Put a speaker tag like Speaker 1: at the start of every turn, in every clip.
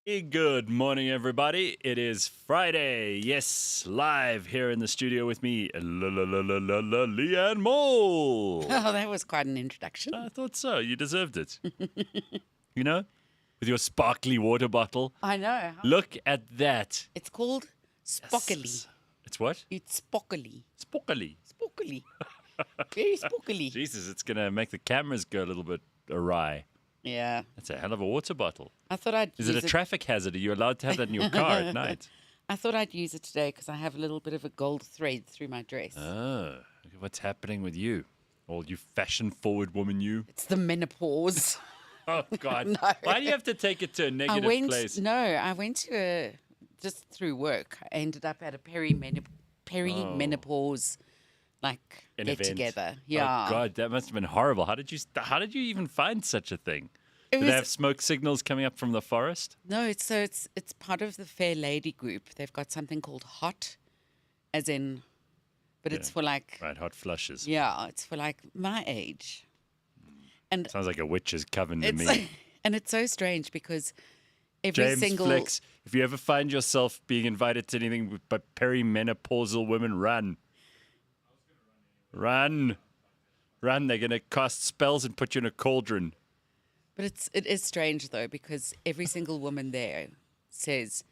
Speaker 1: Good morning, everybody. It is Friday. Yes, live here in the studio with me, Leanne Mole.
Speaker 2: Oh, that was quite an introduction.
Speaker 1: I thought so. You deserved it. You know, with your sparkly water bottle.
Speaker 2: I know.
Speaker 1: Look at that.
Speaker 2: It's called spockily.
Speaker 1: Yes. It's what?
Speaker 2: It's spockily.
Speaker 1: Spookily.
Speaker 2: Spookily. Very spookily.
Speaker 1: Jesus, it's going to make the cameras go a little bit awry.
Speaker 2: Yeah.
Speaker 1: That's a hell of a water bottle.
Speaker 2: I thought I'd
Speaker 1: Is
Speaker 2: use
Speaker 1: it a traffic hazard? Are you allowed to have that in your car at night?
Speaker 2: I thought I'd use it today because I have a little bit of a gold thread through my dress.
Speaker 1: Oh, what's happening with you? All you fashion-forward woman, you.
Speaker 2: It's the menopause.
Speaker 1: Oh, God.
Speaker 2: No.
Speaker 1: Why do you have to take it to a negative place?
Speaker 2: No, I went to just through work. I ended up at a perimenopause like
Speaker 1: An
Speaker 2: get
Speaker 1: event.
Speaker 2: together. Yeah.
Speaker 1: Oh, God, that must have been horrible. How did you even find such a thing?
Speaker 2: It
Speaker 1: Did
Speaker 2: was-
Speaker 1: they have smoke signals coming up from the forest?
Speaker 2: No, it's part of the Fair Lady group. They've got something called HOT, as in, but it's for like,
Speaker 1: Right, hot flushes.
Speaker 2: yeah, it's for like my age. And
Speaker 1: Sounds like a witch's coven to
Speaker 2: it's
Speaker 1: me.
Speaker 2: and it's so strange because every
Speaker 1: James
Speaker 2: single
Speaker 1: Flex, if you ever find yourself being invited to anything but perimenopausal women, run. Run. Run. They're going to cast spells and put you in a cauldron.
Speaker 2: But it is strange though because every single woman there says,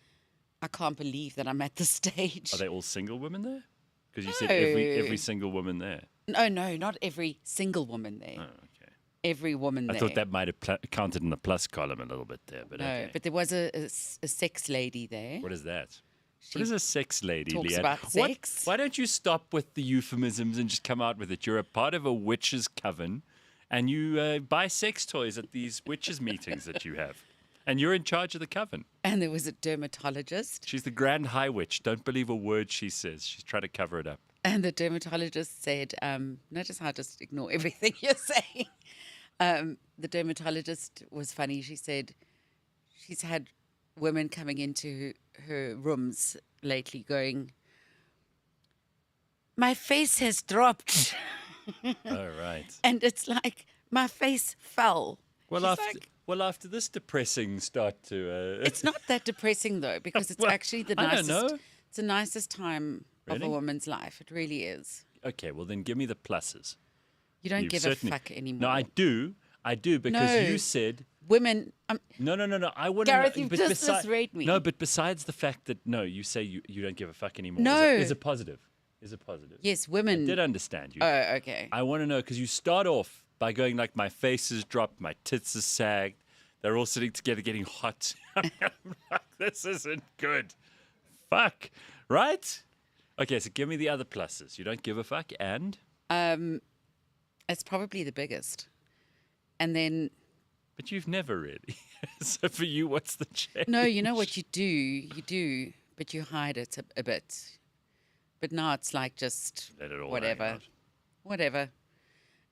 Speaker 2: "I can't believe that I'm at this stage."
Speaker 1: Are they all single women there? Because you said
Speaker 2: No.
Speaker 1: every single woman there.
Speaker 2: No, not every single woman there.
Speaker 1: Oh, okay.
Speaker 2: Every woman
Speaker 1: I
Speaker 2: there.
Speaker 1: thought that might have counted in the plus column a little bit there, but
Speaker 2: No,
Speaker 1: okay.
Speaker 2: but there was a sex lady there.
Speaker 1: What is that?
Speaker 2: She
Speaker 1: What is a sex lady,
Speaker 2: talks
Speaker 1: Leanne?
Speaker 2: about
Speaker 1: What-
Speaker 2: sex.
Speaker 1: Why don't you stop with the euphemisms and just come out with it? You're a part of a witches' coven, and you buy sex toys at these witches' meetings that you have. And you're in charge of the coven.
Speaker 2: And there was a dermatologist.
Speaker 1: She's the grand high witch. Don't believe a word she says. She's trying to cover it up.
Speaker 2: And the dermatologist said, notice how I just ignore everything you're saying. The dermatologist was funny. She said she's had women coming into her rooms lately going, "My face has dropped."
Speaker 1: All right.
Speaker 2: And it's like, my face fell.
Speaker 1: Well,
Speaker 2: She's
Speaker 1: after this depressing start to...
Speaker 2: It's not that depressing though, because it's
Speaker 1: Well,
Speaker 2: actually the
Speaker 1: I don't
Speaker 2: nicest.
Speaker 1: know.
Speaker 2: It's the nicest time of
Speaker 1: Really?
Speaker 2: a woman's life. It really is.
Speaker 1: Okay, well then give me the pluses.
Speaker 2: You don't
Speaker 1: You
Speaker 2: give
Speaker 1: certainly-
Speaker 2: a fuck anymore.
Speaker 1: No, I do, because
Speaker 2: No.
Speaker 1: you said...
Speaker 2: Women,
Speaker 1: No. I want
Speaker 2: Gareth,
Speaker 1: to know.
Speaker 2: you've
Speaker 1: but
Speaker 2: just misread me.
Speaker 1: No, but besides the fact that you say you don't give a fuck anymore.
Speaker 2: No.
Speaker 1: is it positive? Is it positive?
Speaker 2: yes,
Speaker 1: I
Speaker 2: women.
Speaker 1: did understand you.
Speaker 2: Oh, okay.
Speaker 1: I want to know because you start off by going like my face is dropped, my tits are sagged, they're all sitting together getting hot. I'm like, this isn't good. Fuck, right? Okay, so give me the other pluses. You don't give a fuck, and
Speaker 2: It's probably the biggest. And then,
Speaker 1: but you've never really. So for you, what's the change?
Speaker 2: no, you know what you do, but you hide it a bit. But now it's like just
Speaker 1: Let it all hang
Speaker 2: whatever,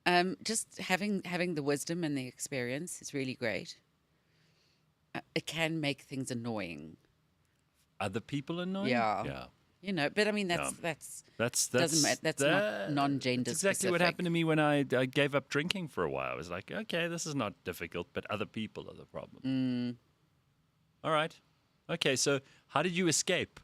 Speaker 1: out.
Speaker 2: Just having the wisdom and the experience is really great. It can make things annoying,
Speaker 1: Other people annoying?
Speaker 2: Yeah.
Speaker 1: Yeah.
Speaker 2: you know. But I mean,
Speaker 1: Yeah.
Speaker 2: That's
Speaker 1: That's
Speaker 2: matter. That's not non-gender
Speaker 1: That's exactly what
Speaker 2: specific.
Speaker 1: happened to me when I gave up drinking for a while. I was like, okay, this is not difficult, but other people are the problem. All right. Okay, so how did you escape?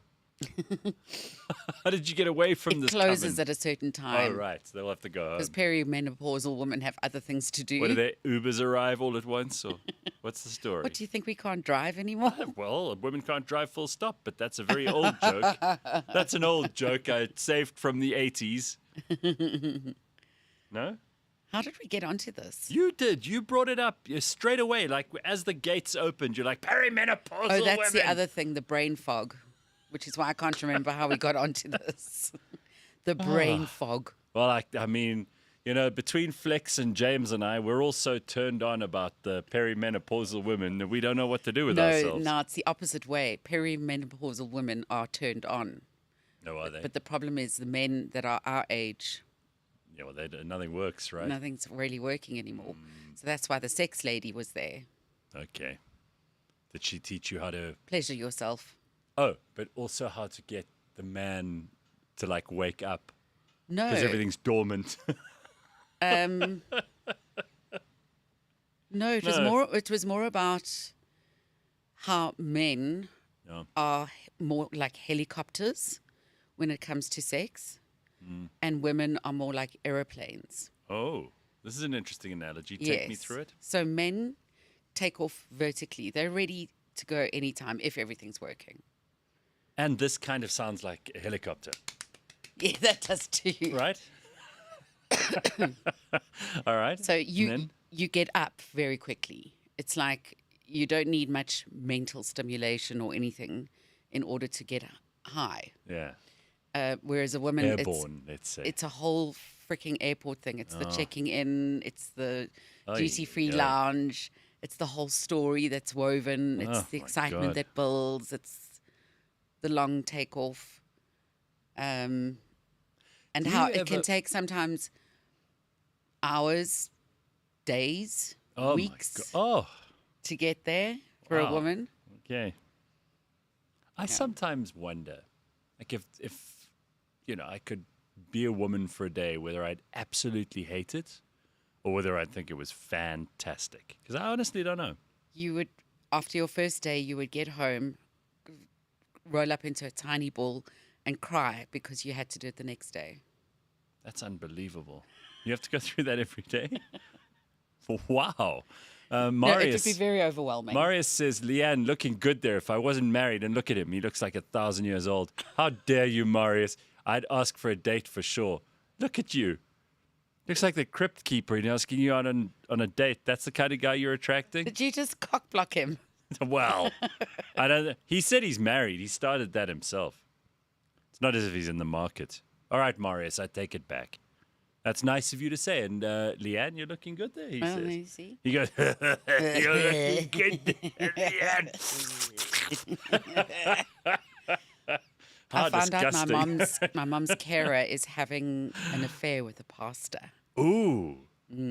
Speaker 1: How did you get away from
Speaker 2: It
Speaker 1: this
Speaker 2: closes
Speaker 1: coven?
Speaker 2: at a certain
Speaker 1: Oh,
Speaker 2: time
Speaker 1: right. So they'll have to go home.
Speaker 2: because perimenopausal women have other things to do.
Speaker 1: What, do their Ubers arrive all at once? Or what's the story?
Speaker 2: What, do you think we can't drive anymore?
Speaker 1: Well, women can't drive full stop, but that's a very old joke. That's an old joke I saved from the 80s. No?
Speaker 2: How did we get onto this?
Speaker 1: You did. You brought it up straight away. Like, as the gates opened, you're like, perimenopausal
Speaker 2: Oh, that's the
Speaker 1: women."
Speaker 2: other thing, the brain fog, which is why I can't remember how we got onto this. The brain fog.
Speaker 1: Well, I mean, between Flex and James and I, we're all so turned on about the perimenopausal women that we don't know what to do with ourselves.
Speaker 2: No, it's the opposite way. Perimenopausal women are turned on.
Speaker 1: No, are they?
Speaker 2: But the problem is the men that are our age,
Speaker 1: Yeah, well, nothing works, right?
Speaker 2: nothing's really working anymore. So that's why the sex lady was there.
Speaker 1: Okay. Did she teach you how to...
Speaker 2: Pleasure yourself.
Speaker 1: Oh, but also how to get the man to, like, wake up.
Speaker 2: No.
Speaker 1: Because everything's dormant.
Speaker 2: No, it was
Speaker 1: No.
Speaker 2: more about how men
Speaker 1: Yeah.
Speaker 2: are more like helicopters when it comes to sex, and women are more like aeroplanes.
Speaker 1: Oh, this is an interesting analogy. Take me
Speaker 2: Yes.
Speaker 1: through it.
Speaker 2: So men take off vertically. They're ready to go anytime if everything's working.
Speaker 1: And this kind of sounds like a helicopter,
Speaker 2: Yeah, that does too.
Speaker 1: right? All right.
Speaker 2: So
Speaker 1: And then?
Speaker 2: you get up very quickly. It's like you don't need much mental stimulation or anything in order to get high.
Speaker 1: Yeah.
Speaker 2: Whereas a woman,
Speaker 1: Airborne, let's say.
Speaker 2: it's a whole freaking airport thing. It's the checking in. It's the
Speaker 1: Oy,
Speaker 2: duty-free
Speaker 1: oy.
Speaker 2: lounge. It's the whole story that's woven. It's
Speaker 1: Oh,
Speaker 2: the
Speaker 1: my
Speaker 2: excitement
Speaker 1: God.
Speaker 2: that builds. It's the long takeoff. And
Speaker 1: Do
Speaker 2: how
Speaker 1: you
Speaker 2: it can
Speaker 1: ever-
Speaker 2: take sometimes hours, days,
Speaker 1: Oh,
Speaker 2: weeks
Speaker 1: my God. Oh,
Speaker 2: to get there for a
Speaker 1: Wow.
Speaker 2: woman.
Speaker 1: okay. I sometimes wonder, like if I could be a woman for a day, whether I'd absolutely hate it or whether I'd think it was fantastic. Because I honestly don't know.
Speaker 2: You would, after your first day, you would get home, roll up into a tiny ball and cry because you had to do it the next day.
Speaker 1: That's unbelievable. You have to go through that every day? Wow.
Speaker 2: No, it
Speaker 1: Marius,
Speaker 2: would be very overwhelming.
Speaker 1: Marius says, Leanne, looking good there. If I wasn't married, and look at him, he looks like 1,000 years old. How dare you, Marius? I'd ask for a date for sure. Look at you. Looks like the crypt keeper and asking you out on a date. That's the kind of guy you're attracting?
Speaker 2: Did you just cock block him?
Speaker 1: Well, I don't. He said he's married. He started that himself. It's not as if he's in the market. All right, Marius, I take it back. That's nice of you to say. And Leanne, you're looking good there, he
Speaker 2: Well,
Speaker 1: says.
Speaker 2: you see.
Speaker 1: He goes, you're looking good there, Leanne. How
Speaker 2: I found out
Speaker 1: disgusting.
Speaker 2: my mom's carer is having an affair with a pastor,
Speaker 1: Ooh,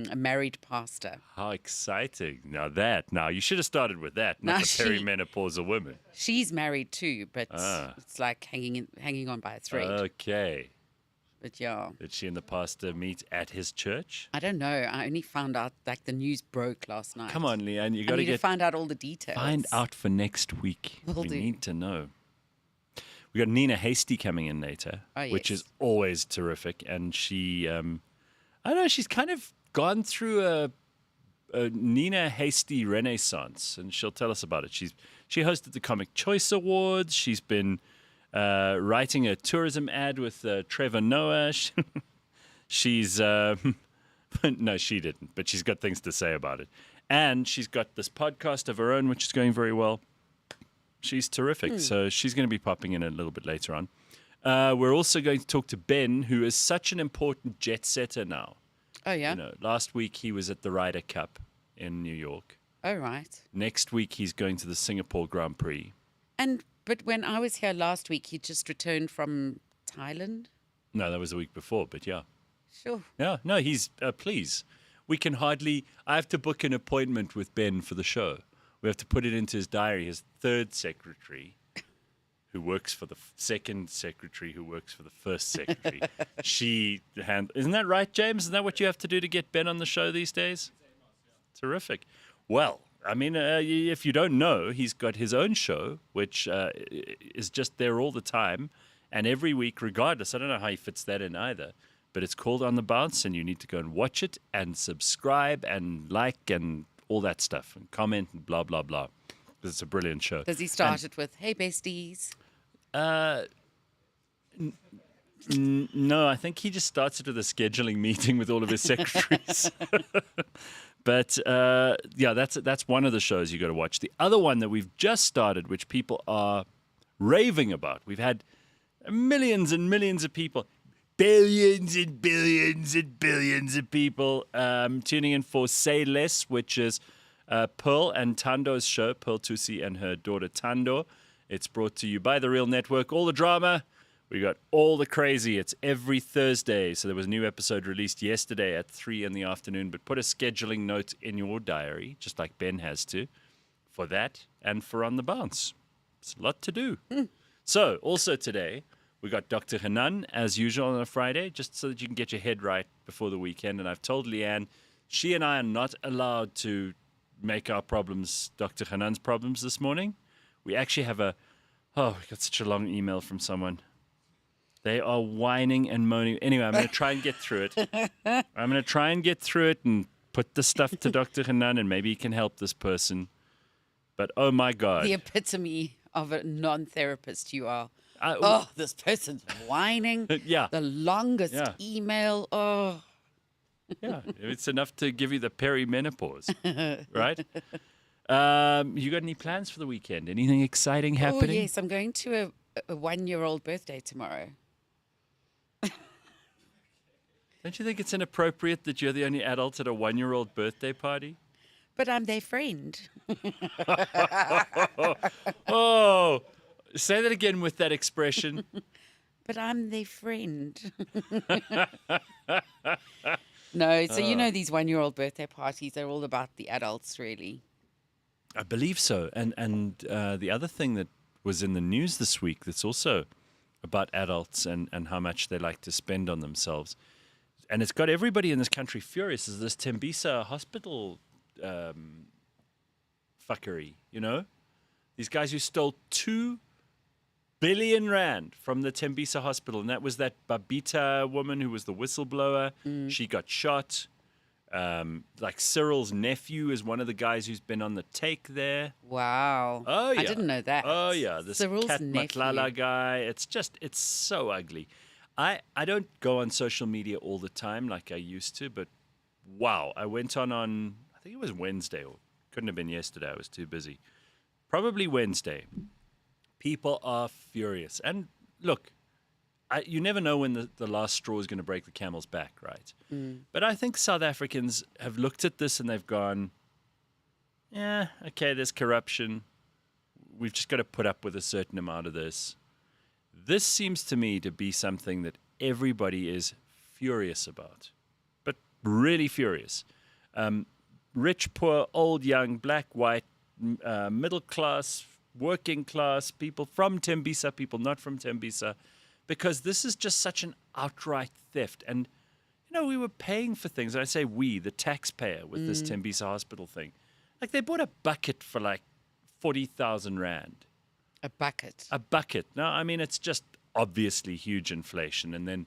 Speaker 2: a married pastor.
Speaker 1: how exciting. Now, you should have started with that, not
Speaker 2: Now
Speaker 1: the
Speaker 2: she-
Speaker 1: perimenopausal women.
Speaker 2: She's married too, but
Speaker 1: Ah.
Speaker 2: it's like hanging on by a thread.
Speaker 1: Okay.
Speaker 2: But yeah,
Speaker 1: Did she and the pastor meet at his church?
Speaker 2: I don't know. I only found out like the news broke last night.
Speaker 1: Come on, Leanne, you
Speaker 2: I
Speaker 1: got
Speaker 2: need
Speaker 1: to
Speaker 2: to find out all the details.
Speaker 1: find out for next week.
Speaker 2: Will
Speaker 1: we
Speaker 2: do.
Speaker 1: need to know. We got Nina Hastie coming in later,
Speaker 2: Oh,
Speaker 1: which
Speaker 2: yes.
Speaker 1: is always terrific. And she, I don't know, she's kind of gone through a Nina Hastie renaissance, and she'll tell us about it. She hosted the Comic Choice Awards. She's been writing a tourism ad with Trevor Noah. She's no, she didn't, but she's got things to say about it. And she's got this podcast of her own, which is going very well. She's terrific. So she's going to be popping in a little bit later on. We're also going to talk to Ben, who is such an important jet setter now.
Speaker 2: Oh yeah.
Speaker 1: Last week he was at the Ryder Cup in New York.
Speaker 2: Oh right.
Speaker 1: Next week he's going to the Singapore Grand Prix.
Speaker 2: But when I was here last week, he just returned from Thailand.
Speaker 1: No, that was the week before, but yeah.
Speaker 2: Sure.
Speaker 1: Yeah, no, he's, please. We can hardly, I have to book an appointment with Ben for the show. We have to put it into his diary. His third secretary, who works for the second secretary, who works for the first secretary. Isn't that right, James? Isn't that what you have to do to get Ben on the show these days? Terrific. Well, I mean, if you don't know, he's got his own show, which is just there all the time. And every week, regardless, I don't know how he fits that in either. But it's called On the Bounce, and you need to go and watch it and subscribe and like and all that stuff and comment and blah, blah, blah. Because it's a brilliant show.
Speaker 2: Does he start it with, "Hey besties"?
Speaker 1: No, I think he just starts it with a scheduling meeting with all of his secretaries. But yeah, that's one of the shows you got to watch. The other one that we've just started, which people are raving about, we've had millions and millions of people, billions and billions and billions of people tuning in for Say Less, which is Pearl and Tando's show, Pearl Tusi and her daughter Tando. It's brought to you by The Real Network. All the drama. We got all the crazy. It's every Thursday. So there was a new episode released yesterday at 3 in the afternoon. But put a scheduling note in your diary, just like Ben has to, for that and for On the Bounce. It's a lot to do. So also today, we got Dr. Hanan, as usual, on a Friday, just so that you can get your head right before the weekend. And I've told Leanne, she and I are not allowed to make our problems Dr. Hanan's problems this morning. We actually have we got such a long email from someone. They are whining and moaning. Anyway, I'm going to try and get through it. I'm going to try and get through it and put the stuff to Dr. Hanan, and maybe he can help this person. But oh my God.
Speaker 2: The epitome of a non-therapist you are.
Speaker 1: I-
Speaker 2: This person's whining.
Speaker 1: Yeah.
Speaker 2: The longest
Speaker 1: Yeah.
Speaker 2: email. Oh.
Speaker 1: Yeah, it's enough to give you the perimenopause, right? You got any plans for the weekend? Anything exciting happening?
Speaker 2: Oh, yes. I'm going to a 1-year-old birthday tomorrow.
Speaker 1: Don't you think it's inappropriate that you're the only adult at a 1-year-old birthday party?
Speaker 2: But I'm their friend.
Speaker 1: Oh, say that again with that expression.
Speaker 2: But I'm their friend. No, so you know these 1-year-old birthday parties, they're all about the adults, really.
Speaker 1: I believe so. And the other thing that was in the news this week that's also about adults and how much they like to spend on themselves, and it's got everybody in this country furious, is this Tembisa hospital fuckery, you know? These guys who stole 2 billion rand from the Tembisa hospital, and that was that Babita woman who was the whistleblower. She got shot. Like Cyril's nephew is one of the guys who's been on the take there.
Speaker 2: Wow.
Speaker 1: Oh yeah,
Speaker 2: I didn't know that.
Speaker 1: Oh yeah, this
Speaker 2: Cyril's
Speaker 1: Kat
Speaker 2: nephew.
Speaker 1: Matlala guy. It's so ugly. I don't go on social media all the time like I used to, but wow, I went on I think it was Wednesday, or couldn't have been yesterday. I was too busy. Probably Wednesday. People are furious, and look, you never know when the last straw is going to break the camel's back, right? But I think South Africans have looked at this and they've gone, yeah, okay, there's corruption. We've just got to put up with a certain amount of this. This seems to me to be something that everybody is furious about, but really furious. Rich, poor, old, young, black, white, middle class, working class, people from Tembisa, people not from Tembisa, because this is just such an outright theft. And, you know, we were paying for things. And I say we, the taxpayer, with this Tembisa hospital thing. Like, they bought a bucket for like 40,000 rand.
Speaker 2: A bucket.
Speaker 1: A bucket. No, I mean, it's just obviously huge inflation. And then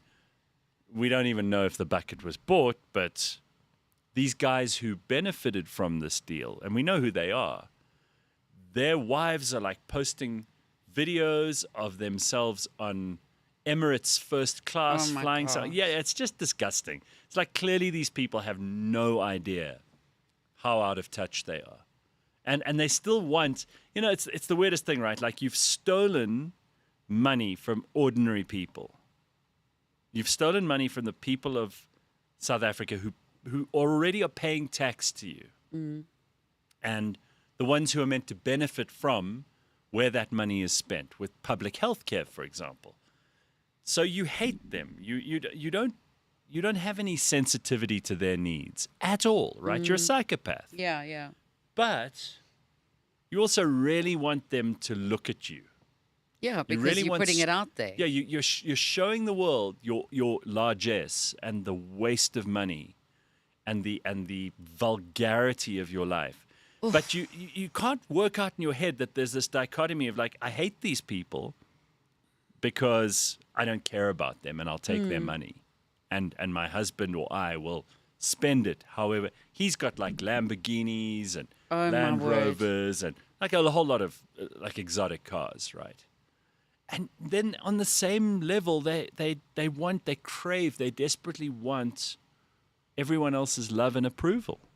Speaker 1: we don't even know if the bucket was bought, but these guys who benefited from this deal, and we know who they are, their wives are like posting videos of themselves on Emirates first class
Speaker 2: Oh my
Speaker 1: flying.
Speaker 2: gosh.
Speaker 1: Yeah, it's just disgusting. It's like clearly these people have no idea how out of touch they are. And they still want, you know, it's the weirdest thing, right? Like, you've stolen money from ordinary people. You've stolen money from the people of South Africa who already are paying tax to you. And the ones who are meant to benefit from where that money is spent, with public health care, for example. So you hate them. You don't have any sensitivity to their needs at all, right? You're a psychopath.
Speaker 2: Yeah, yeah.
Speaker 1: But you also really want them to look at you.
Speaker 2: Yeah, because
Speaker 1: really
Speaker 2: you're
Speaker 1: want
Speaker 2: putting it out there.
Speaker 1: Yeah, you're showing the world your largesse and the waste of money and the vulgarity of your life. Oof. But you can't work out in your head that there's this dichotomy of like, I hate these people because I don't care about them and I'll take their money. And my husband or I will spend it. However, he's got like Lamborghinis and Land Rovers and like a whole lot of like exotic cars, right? And then on the same level, they crave, they desperately want everyone else's love and approval,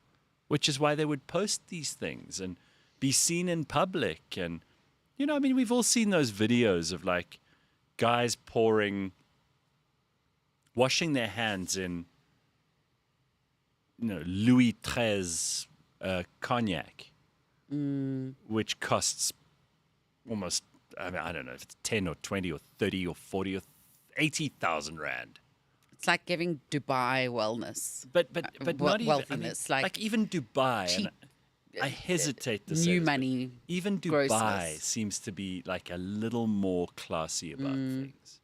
Speaker 1: which is why they would post these things and be seen in public. And, you know, I mean, we've all seen those videos of like guys washing their hands in, you know, Louis XIII cognac, which costs almost, I mean, I don't know if it's 10 or 20 or 30 or 40 or 80,000 rand.
Speaker 2: It's like giving Dubai wellness.
Speaker 1: But not even,
Speaker 2: wealthiness,
Speaker 1: I mean, like even Dubai.
Speaker 2: cheap,
Speaker 1: and I hesitate to say
Speaker 2: new
Speaker 1: this, but
Speaker 2: money.
Speaker 1: even Dubai
Speaker 2: grossness.
Speaker 1: seems to be like a little more classy about things.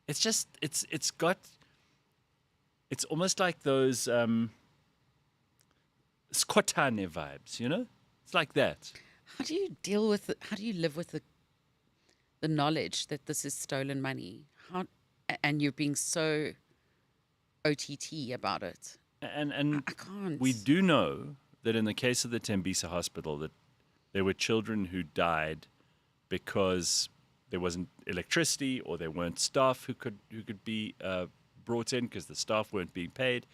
Speaker 1: It's just it's almost like those Skotane vibes, you know? It's like that.
Speaker 2: How do you deal with it? How do you live with the knowledge that this is stolen money? And you're being so OTT about it.
Speaker 1: And
Speaker 2: I can't.
Speaker 1: we do know that in the case of the Tembisa hospital, that there were children who died because there wasn't electricity or there weren't staff who could be brought in because the staff weren't being paid.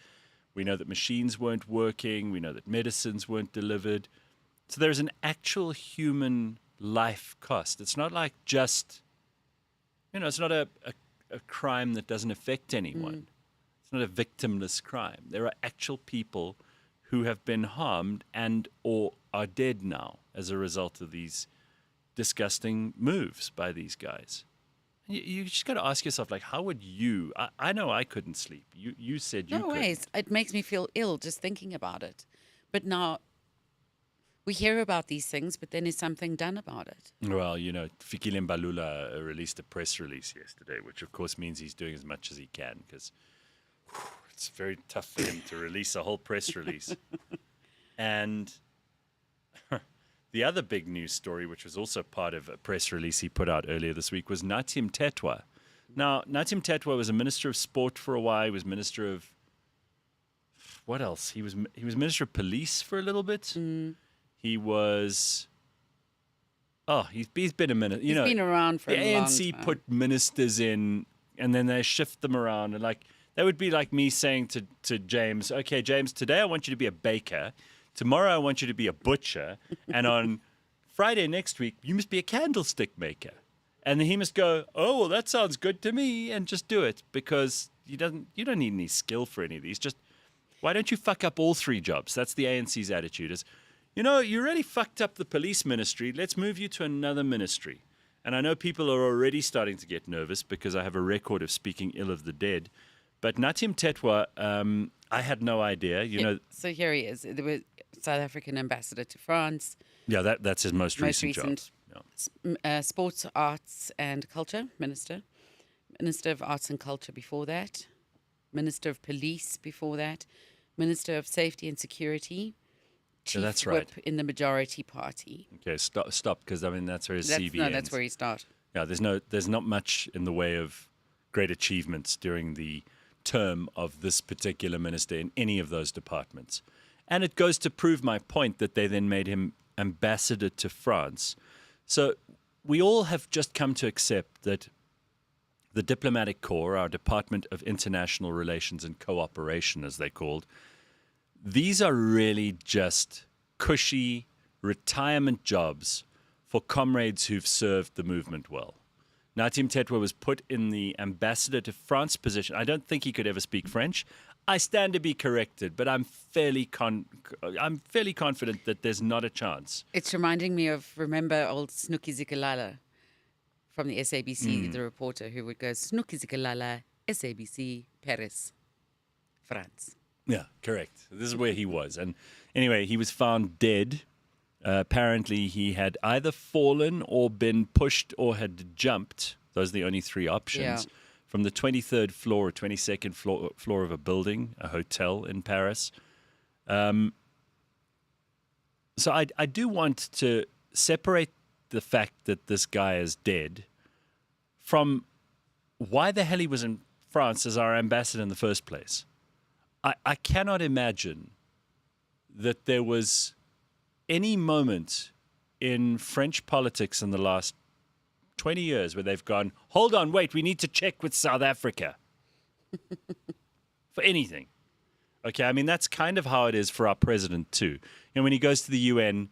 Speaker 1: We know that machines weren't working. We know that medicines weren't delivered. So there's an actual human life cost. It's not like just, it's not a crime that doesn't affect anyone. It's not a victimless crime. There are actual people who have been harmed and or are dead now as a result of these disgusting moves by these guys. You just got to ask yourself, like, how would you? I know I couldn't sleep. You said you
Speaker 2: No
Speaker 1: couldn't.
Speaker 2: ways. It makes me feel ill just thinking about it. But now we hear about these things, but then is something done about it?
Speaker 1: Well, Fikile Mbalula released a press release yesterday, which of course means he's doing as much as he can because it's very tough for him to release a whole press release. And the other big news story, which was also part of a press release he put out earlier this week, was Nathi Mthethwa. Now, Nathi Mthethwa was a minister of sport for a while. He was minister of what else? He was minister of police for a little bit. He was. Oh, he's been a minute.
Speaker 2: He's been around for a long time.
Speaker 1: The ANC put ministers in, and then they shift them around, and that would be like me saying to James, "Okay, James, today I want you to be a baker. Tomorrow I want you to be a butcher, and on Friday next week you must be a candlestick maker." And then he must go, "Oh, well, that sounds good to me," and just do it because you don't need any skill for any of these. Just why don't you fuck up all three jobs? That's the ANC's attitude. Is, you really fucked up the police ministry. Let's move you to another ministry. And I know people are already starting to get nervous because I have a record of speaking ill of the dead. But Nathi Mthethwa, I had no idea.
Speaker 2: So here he is. There was South African ambassador to France.
Speaker 1: Yeah, that's his most recent job.
Speaker 2: Yeah. Sports, arts and culture minister. Minister of Arts and Culture before that. Minister of Police before that. Minister of Safety and Security. Chief
Speaker 1: that's
Speaker 2: Whip
Speaker 1: right.
Speaker 2: in the majority party.
Speaker 1: Okay, stop, because that's where his CV ends.
Speaker 2: That's where he started.
Speaker 1: Yeah, there's not much in the way of great achievements during the term of this particular minister in any of those departments. And it goes to prove my point that they then made him ambassador to France. So we all have just come to accept that the diplomatic corps, our Department of International Relations and Cooperation, as they're called, these are really just cushy retirement jobs for comrades who've served the movement well. Nathi Mthethwa was put in the ambassador to France position. I don't think he could ever speak French. I stand to be corrected, but I'm fairly confident that there's not a chance.
Speaker 2: It's reminding me of, remember old Snooky Zikalala from the SABC, the reporter who would go, Snooky Zikalala, SABC, Paris, France.
Speaker 1: Yeah, correct. This is where he was. And anyway, he was found dead. Apparently, he had either fallen or been pushed or had jumped. Those are the only three options.
Speaker 2: Yeah.
Speaker 1: From the 23rd floor or 22nd floor of a building, a hotel in Paris. So I do want to separate the fact that this guy is dead from why the hell he was in France as our ambassador in the first place. I cannot imagine that there was any moment in French politics in the last 20 years where they've gone, hold on, wait, we need to check with South Africa for anything. Okay, I mean, that's kind of how it is for our president too. When he goes to the UN,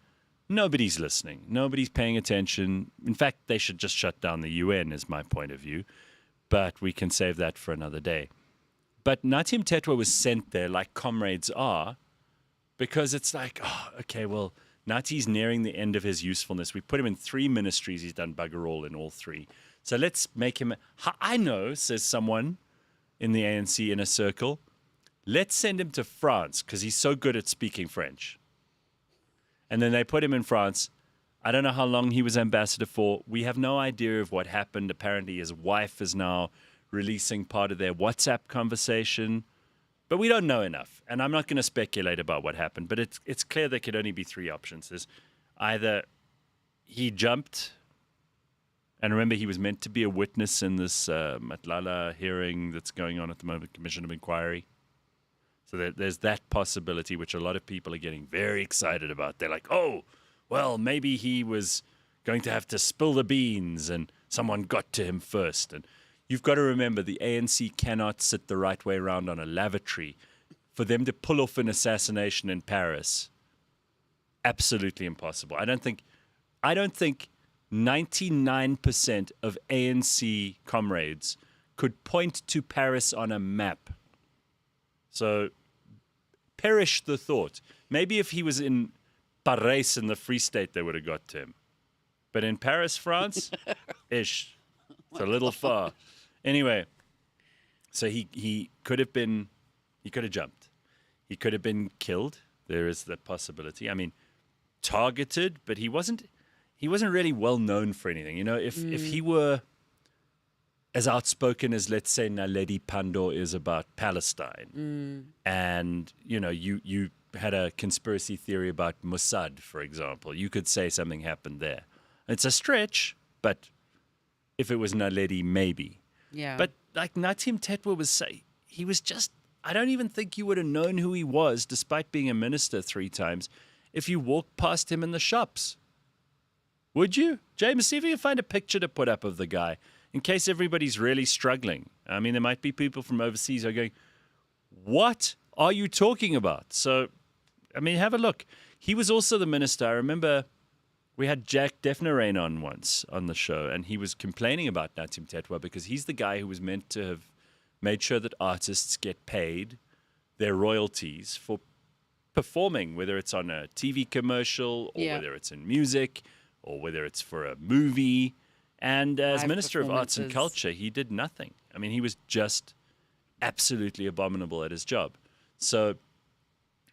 Speaker 1: nobody's listening. Nobody's paying attention. In fact, they should just shut down the UN is my point of view. But we can save that for another day. But Nathi Mthethwa was sent there like comrades are because it's like, oh, okay, well, Nathi's nearing the end of his usefulness. We put him in 3 ministries. He's done bugger all in all 3. So let's make him, I know, says someone in the ANC inner circle, let's send him to France because he's so good at speaking French. And then they put him in France. I don't know how long he was ambassador for. We have no idea of what happened. Apparently his wife is now releasing part of their WhatsApp conversation. But we don't know enough. And I'm not going to speculate about what happened. But it's clear there could only be 3 options. There's either he jumped. And remember, he was meant to be a witness in this Matlala hearing that's going on at the moment, Commission of Inquiry. So there's that possibility, which a lot of people are getting very excited about. They're like, oh, well, maybe he was going to have to spill the beans and someone got to him first. And you've got to remember, the ANC cannot sit the right way around on a lavatory. For them to pull off an assassination in Paris, absolutely impossible. I don't think 99% of ANC comrades could point to Paris on a map. So perish the thought. Maybe if he was in Paris in the Free State, they would have got to him. But in Paris, France, ish. It's a little far. Anyway, so he could have jumped. He could have been killed. There is that possibility. I mean, targeted, but he wasn't really well known for anything. You know, if he were as outspoken as, let's say, Naledi Pandor is about Palestine, and, you know, you had a conspiracy theory about Mossad, for example, you could say something happened there. It's a stretch, but if it was Naledi, maybe.
Speaker 2: Yeah.
Speaker 1: But like Natim Tetwa he was just, I don't even think you would have known who he was, despite being a minister 3 times, if you walked past him in the shops. Would you? James, see if you can find a picture to put up of the guy, in case everybody's really struggling. I mean, there might be people from overseas who are going, what are you talking about? So, I mean, have a look. He was also the minister. I remember we had Jack Defnerain on once on the show, and he was complaining about Natim Tetwa because he's the guy who was meant to have made sure that artists get paid their royalties for performing, whether it's on a TV commercial or whether it's in music or whether it's for a movie. And as Minister of Arts and Culture, he did nothing. I mean, he was just absolutely abominable at his job. So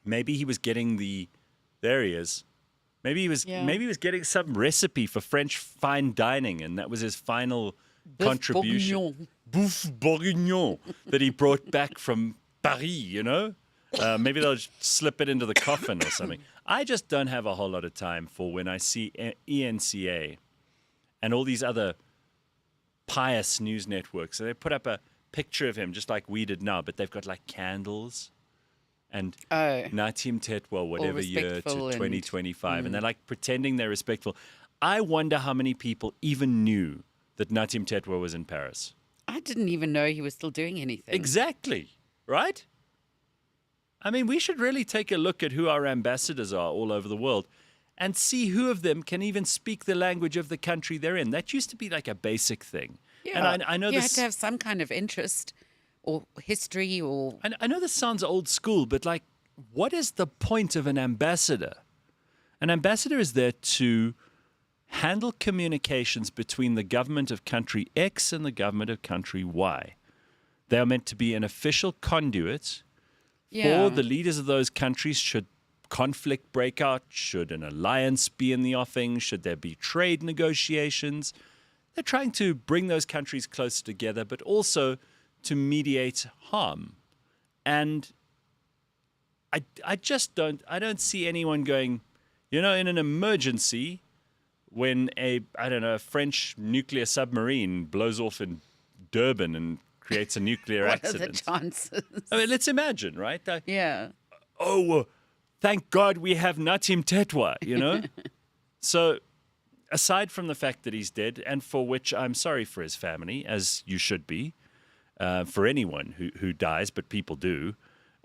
Speaker 1: maybe he was getting there he is. Maybe he was getting some recipe for French fine dining, and that was his final contribution. Bouffe bourguignon that he brought back from Paris, you know? Maybe they'll slip it into the coffin or something. I just don't have a whole lot of time for when I see ENCA and all these other pious news networks. And they put up a picture of him just like we did now, but they've got like candles and Natim Tetwa, whatever year to 2025. And they're like pretending they're respectful. I wonder how many people even knew that Natim Tetwa was in Paris.
Speaker 2: I didn't even know he was still doing anything.
Speaker 1: Exactly. Right? I mean, we should really take a look at who our ambassadors are all over the world and see who of them can even speak the language of the country they're in. That used to be like a basic thing.
Speaker 2: Yeah.
Speaker 1: And I know
Speaker 2: you had to have some kind of interest or history or...
Speaker 1: I know this sounds old school, but like, what is the point of an ambassador? An ambassador is there to handle communications between the government of country X and the government of country Y. They are meant to be an official conduit for the leaders of those countries should conflict break out, should an alliance be in the offing, should there be trade negotiations. They're trying to bring those countries closer together, but also to mediate harm. And I don't see anyone going, you know, in an emergency when a French nuclear submarine blows off in Durban and creates a nuclear accident.
Speaker 2: What are the chances?
Speaker 1: I mean, let's imagine, right?
Speaker 2: Yeah.
Speaker 1: Thank God we have Natim Tetwa, you know? So aside from the fact that he's dead, and for which I'm sorry for his family, as you should be, for anyone who dies, but people do,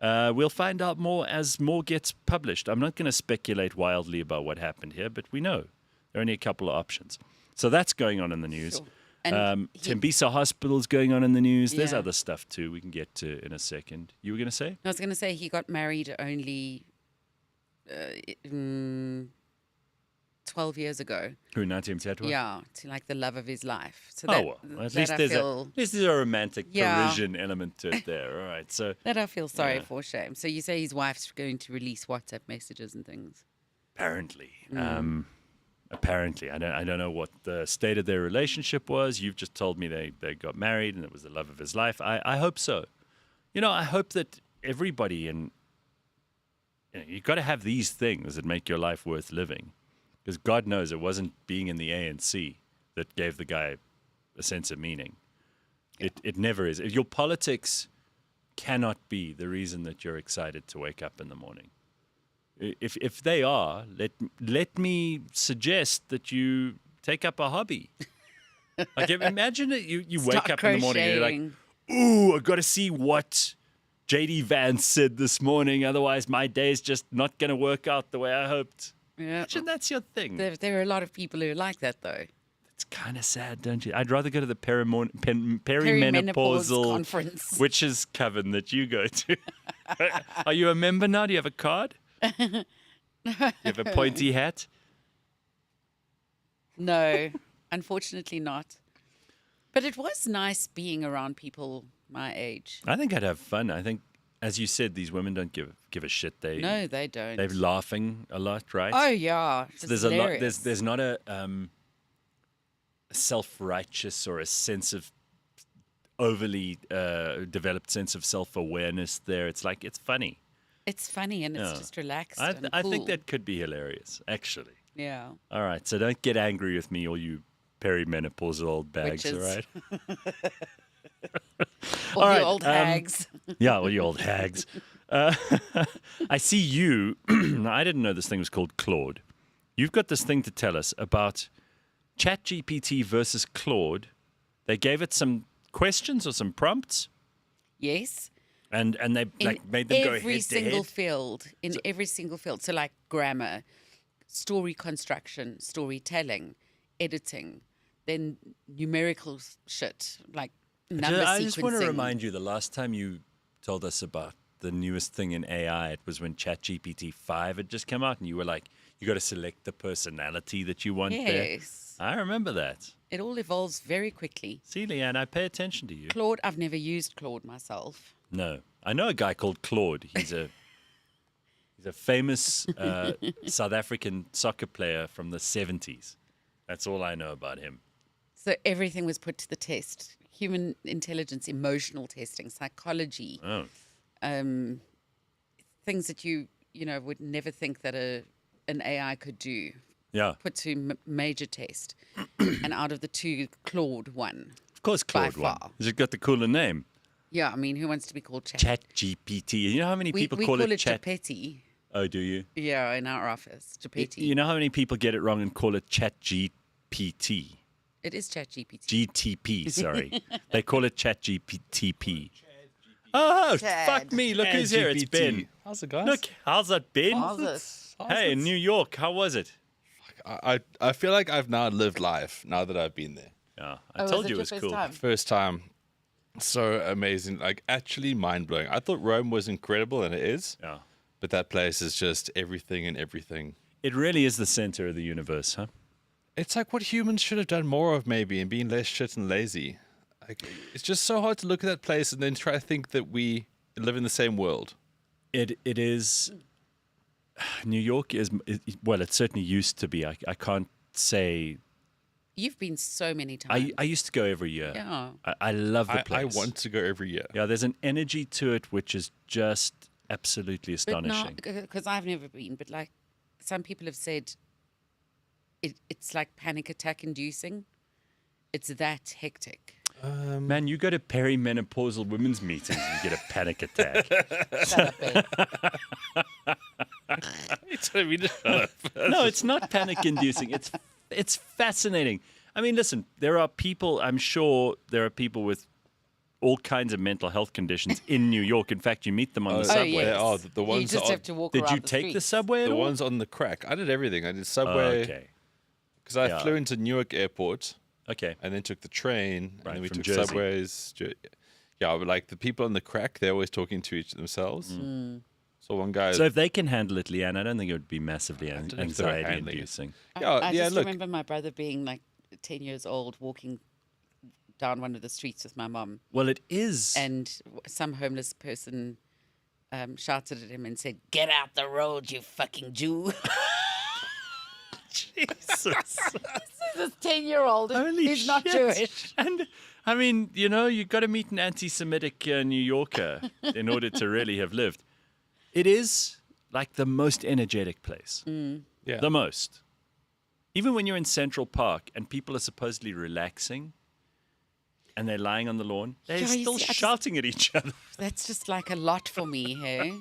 Speaker 1: we'll find out more as more gets published. I'm not going to speculate wildly about what happened here, but we know there are only a couple of options. So that's going on in the news.
Speaker 2: Sure. And
Speaker 1: Tembisa Hospital's going on in the news. There's other stuff too we can get to in a second. You were going to say?
Speaker 2: I was going to say he got married only 12 years ago.
Speaker 1: Who, Natim Tetwa?
Speaker 2: Yeah, to like the love of his life. So
Speaker 1: at least there's a romantic Parisian element to it there. All right, so
Speaker 2: that I feel sorry for, shame. So you say his wife's going to release WhatsApp messages and things?
Speaker 1: Apparently. Apparently, I don't know what the state of their relationship was. You've just told me they got married and it was the love of his life. I hope so. You know, I hope that everybody you've got to have these things that make your life worth living. Because God knows it wasn't being in the ANC that gave the guy a sense of meaning. It never is. Your politics cannot be the reason that you're excited to wake up in the morning. If they are, let me suggest that you take up a hobby. Like imagine that you wake up in the morning and you're like, ooh, I've got to see what J.D. Vance said this morning. Otherwise, my day's just not going to work out the way I hoped.
Speaker 2: Yeah.
Speaker 1: Imagine that's your thing.
Speaker 2: There are a lot of people who are like that, though.
Speaker 1: It's kind of sad, don't you? I'd rather go to the perimenopausal
Speaker 2: conference,
Speaker 1: witches coven that you go to. Are you a member now? Do you have a card? You have a pointy hat?
Speaker 2: No, unfortunately not. But it was nice being around people my age.
Speaker 1: I think I'd have fun. I think, as you said, these women don't give a shit.
Speaker 2: No, they don't.
Speaker 1: They're laughing a lot, right?
Speaker 2: Oh yeah,
Speaker 1: so there's
Speaker 2: hilarious.
Speaker 1: a lot. There's not a self-righteous or a sense of overly developed sense of self-awareness there. It's like it's funny.
Speaker 2: It's funny and it's just relaxed.
Speaker 1: I think that could be hilarious, actually.
Speaker 2: Yeah.
Speaker 1: All right, so don't get angry with me, all you perimenopausal old bags,
Speaker 2: Witches.
Speaker 1: all right?
Speaker 2: All you old hags.
Speaker 1: Yeah, all you old hags. I see you. I didn't know this thing was called Claude. You've got this thing to tell us about ChatGPT versus Claude. They gave it some questions or some prompts.
Speaker 2: Yes.
Speaker 1: And they made them go head to head.
Speaker 2: In every single field. So like grammar, story construction, storytelling, editing, then numerical shit, like number sequencing.
Speaker 1: I just want to remind you, the last time you told us about the newest thing in AI, it was when ChatGPT 5 had just come out, and you were like, you got to select the personality that you want there.
Speaker 2: Yes.
Speaker 1: I remember that.
Speaker 2: It all evolves very quickly.
Speaker 1: See, Leanne, I pay attention to you.
Speaker 2: Claude, I've never used Claude myself.
Speaker 1: No. I know a guy called Claude. He's a famous South African soccer player from the 70s. That's all I know about him.
Speaker 2: So everything was put to the test. Human intelligence, emotional testing, psychology.
Speaker 1: Oh.
Speaker 2: Things that you would never think that an AI could do.
Speaker 1: Yeah.
Speaker 2: Put to major test. And out of the two, Claude won.
Speaker 1: Of course Claude won. Has it got the cooler name?
Speaker 2: Yeah, I mean, who wants to be called
Speaker 1: ChatGPT? You know how many people
Speaker 2: we
Speaker 1: call it
Speaker 2: Gepetti.
Speaker 1: Oh, do you?
Speaker 2: Yeah, in our office, Gepetti.
Speaker 1: You know how many people get it wrong and call it ChatGPT?
Speaker 2: It is ChatGPT.
Speaker 1: GTP, sorry. They call it ChatGPT. Oh, fuck me. Look who's here. It's Ben.
Speaker 3: How's it, guys?
Speaker 1: Look, how's that, Ben?
Speaker 2: How's it?
Speaker 1: Hey, in New York, how was it?
Speaker 3: I feel like I've now lived life now that I've been there.
Speaker 1: Yeah, I told you it was cool.
Speaker 3: First time. So amazing. Like, actually mind-blowing. I thought Rome was incredible, and it is.
Speaker 1: Yeah.
Speaker 3: But that place is just everything and everything.
Speaker 1: It really is the center of the universe, huh?
Speaker 3: It's like what humans should have done more of, maybe, and being less shit and lazy. Like, it's just so hard to look at that place and then try to think that we live in the same world.
Speaker 1: It is. New York is, well, it certainly used to be. I can't say.
Speaker 2: You've been so many times.
Speaker 1: I used to go every year.
Speaker 2: Yeah.
Speaker 1: I love the place.
Speaker 3: I want to go every year.
Speaker 1: Yeah, there's an energy to it which is just absolutely astonishing.
Speaker 2: Because I've never been, but like some people have said, it's like panic attack inducing. It's that hectic.
Speaker 1: Man, you go to perimenopausal women's meetings and you get a panic attack. No, it's not panic inducing. It's fascinating. I mean, listen, there are people, I'm sure there are people with all kinds of mental health conditions in New York. In fact, you meet them on the subway.
Speaker 2: Yes.
Speaker 3: Oh, the ones
Speaker 2: you just have to walk
Speaker 1: Did
Speaker 2: around
Speaker 1: you take the
Speaker 2: streets.
Speaker 1: subway at
Speaker 3: The
Speaker 1: all?
Speaker 3: ones on the crack. I did everything. I did subway.
Speaker 1: Okay.
Speaker 3: Because I flew into Newark Airport.
Speaker 1: Okay.
Speaker 3: And then took the train.
Speaker 1: Right,
Speaker 3: And then we
Speaker 1: from
Speaker 3: took
Speaker 1: Jersey.
Speaker 3: subways. Yeah, but like the people on the crack, they're always talking to each themselves. So one guy.
Speaker 1: So if they can handle it, Leanne, I don't think it would be massively
Speaker 3: don't know if they're handling it.
Speaker 1: anxiety-inducing.
Speaker 2: I just
Speaker 3: look.
Speaker 2: remember my brother being like 10 years old, walking down one of the streets with my mom.
Speaker 1: Well, it is.
Speaker 2: And some homeless person shouted at him and said, "Get out the road, you fucking Jew."
Speaker 1: Jesus.
Speaker 2: This 10-year-old,
Speaker 1: Holy
Speaker 2: he's not
Speaker 1: shit.
Speaker 2: Jewish.
Speaker 1: And, I mean, you've got to meet an anti-Semitic New Yorker in order to really have lived. It is like the most energetic place.
Speaker 3: Yeah.
Speaker 1: The most. Even when you're in Central Park and people are supposedly relaxing and they're lying on the lawn, they're
Speaker 2: Yeah, you
Speaker 1: still
Speaker 2: see,
Speaker 1: shouting at each other.
Speaker 2: That's just like a lot for me, hey?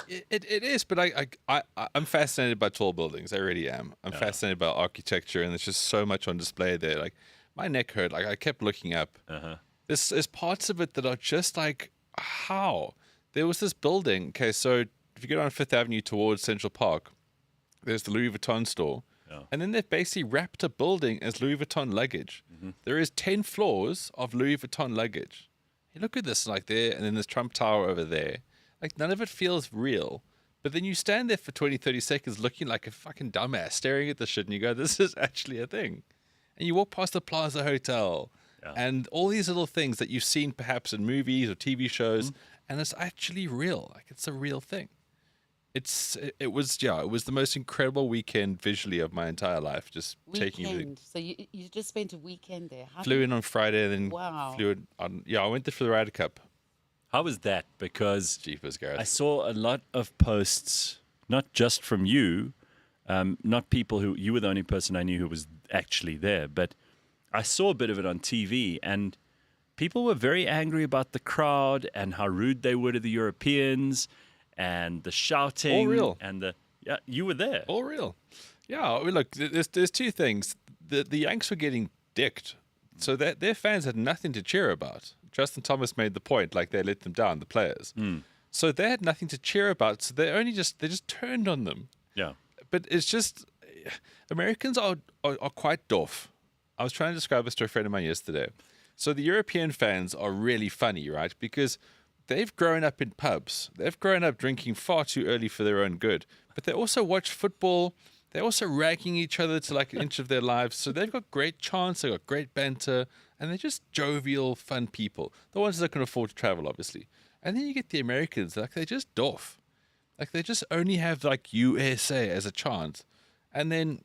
Speaker 3: It is, but I'm fascinated by tall buildings. I really am. I'm fascinated by architecture, and there's just so much on display there. Like, my neck hurt. Like, I kept looking up. There's parts of it that are just like, how? There was this building. Okay, so if you go down Fifth Avenue towards Central Park, there's the Louis Vuitton store. And then they've basically wrapped a building as Louis Vuitton luggage. There is 10 floors of Louis Vuitton luggage. You look at this like there, and then there's Trump Tower over there. Like, none of it feels real. But then you stand there for 20, 30 seconds looking like a fucking dumbass, staring at the shit, and you go, this is actually a thing. And you walk past the Plaza Hotel and all these little things that you've seen perhaps in movies or TV shows, and it's actually real. Like, it's a real thing. It was the most incredible weekend visually of my entire life. Just taking
Speaker 2: Weekend. So you just spent a weekend there.
Speaker 3: flew in on Friday, and then
Speaker 2: Wow.
Speaker 3: flew in on I went there for the Ryder Cup.
Speaker 1: How was that? Because
Speaker 3: Jeepers,
Speaker 1: I
Speaker 3: Gareth.
Speaker 1: saw a lot of posts, not just from you, not people who, you were the only person I knew who was actually there, but I saw a bit of it on TV, and people were very angry about the crowd and how rude they were to the Europeans and the shouting.
Speaker 3: All real.
Speaker 1: And you were there.
Speaker 3: All real. Yeah, I mean, look, there's two things. The Yanks were getting dicked, so that their fans had nothing to cheer about. Justin Thomas made the point, like, they let them down, the players. So they had nothing to cheer about, so they just turned on them.
Speaker 1: Yeah.
Speaker 3: But it's just, Americans are quite doff. I was trying to describe this to a friend of mine yesterday. So the European fans are really funny, right? Because they've grown up in pubs. They've grown up drinking far too early for their own good. But they also watch football. They're also ragging each other to like an inch of their lives. So they've got great chants. They've got great banter. And they're just jovial, fun people. The ones that can afford to travel, obviously. And then you get the Americans. Like, they're just doff. Like, they just only have like USA as a chant. And then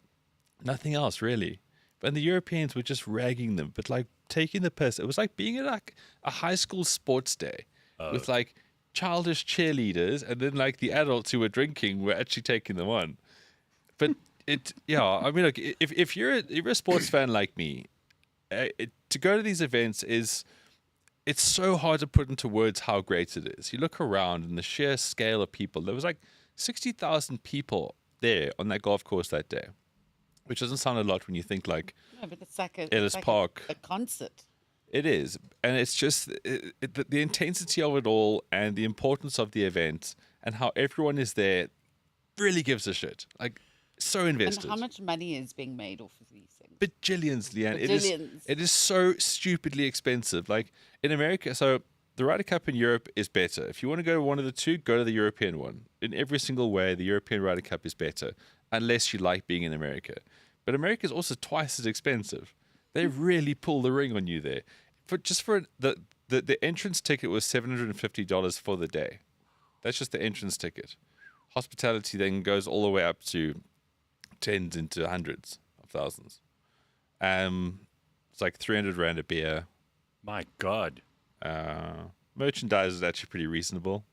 Speaker 3: nothing else, really. And the Europeans were just ragging them. But like taking the piss. It was like being at like a high school sports day. With like childish cheerleaders, and then like the adults who were drinking were actually taking them on. But I mean, look, if you're a sports fan like me, to go to these events it's so hard to put into words how great it is. You look around and the sheer scale of people. There was like 60,000 people there on that golf course that day, which doesn't sound a lot when you think like
Speaker 2: No, but it's like
Speaker 3: Ellis Park.
Speaker 2: a concert.
Speaker 3: It is. And it's just the intensity of it all and the importance of the event and how everyone is there really gives a shit. Like, so invested.
Speaker 2: And how much money is being made off of these things?
Speaker 3: Bajillions, Leanne.
Speaker 2: Bajillions.
Speaker 3: It is so stupidly expensive. Like, in America, so the Ryder Cup in Europe is better. If you want to go to one of the two, go to the European one. In every single way, the European Ryder Cup is better, unless you like being in America. But America is also twice as expensive. They really pull the ring on you there. For the entrance ticket was $750 for the day. That's just the entrance ticket. Hospitality then goes all the way up to tens into hundreds of thousands. It's like 300 Rand a beer.
Speaker 1: My God.
Speaker 3: Merchandise is actually pretty reasonable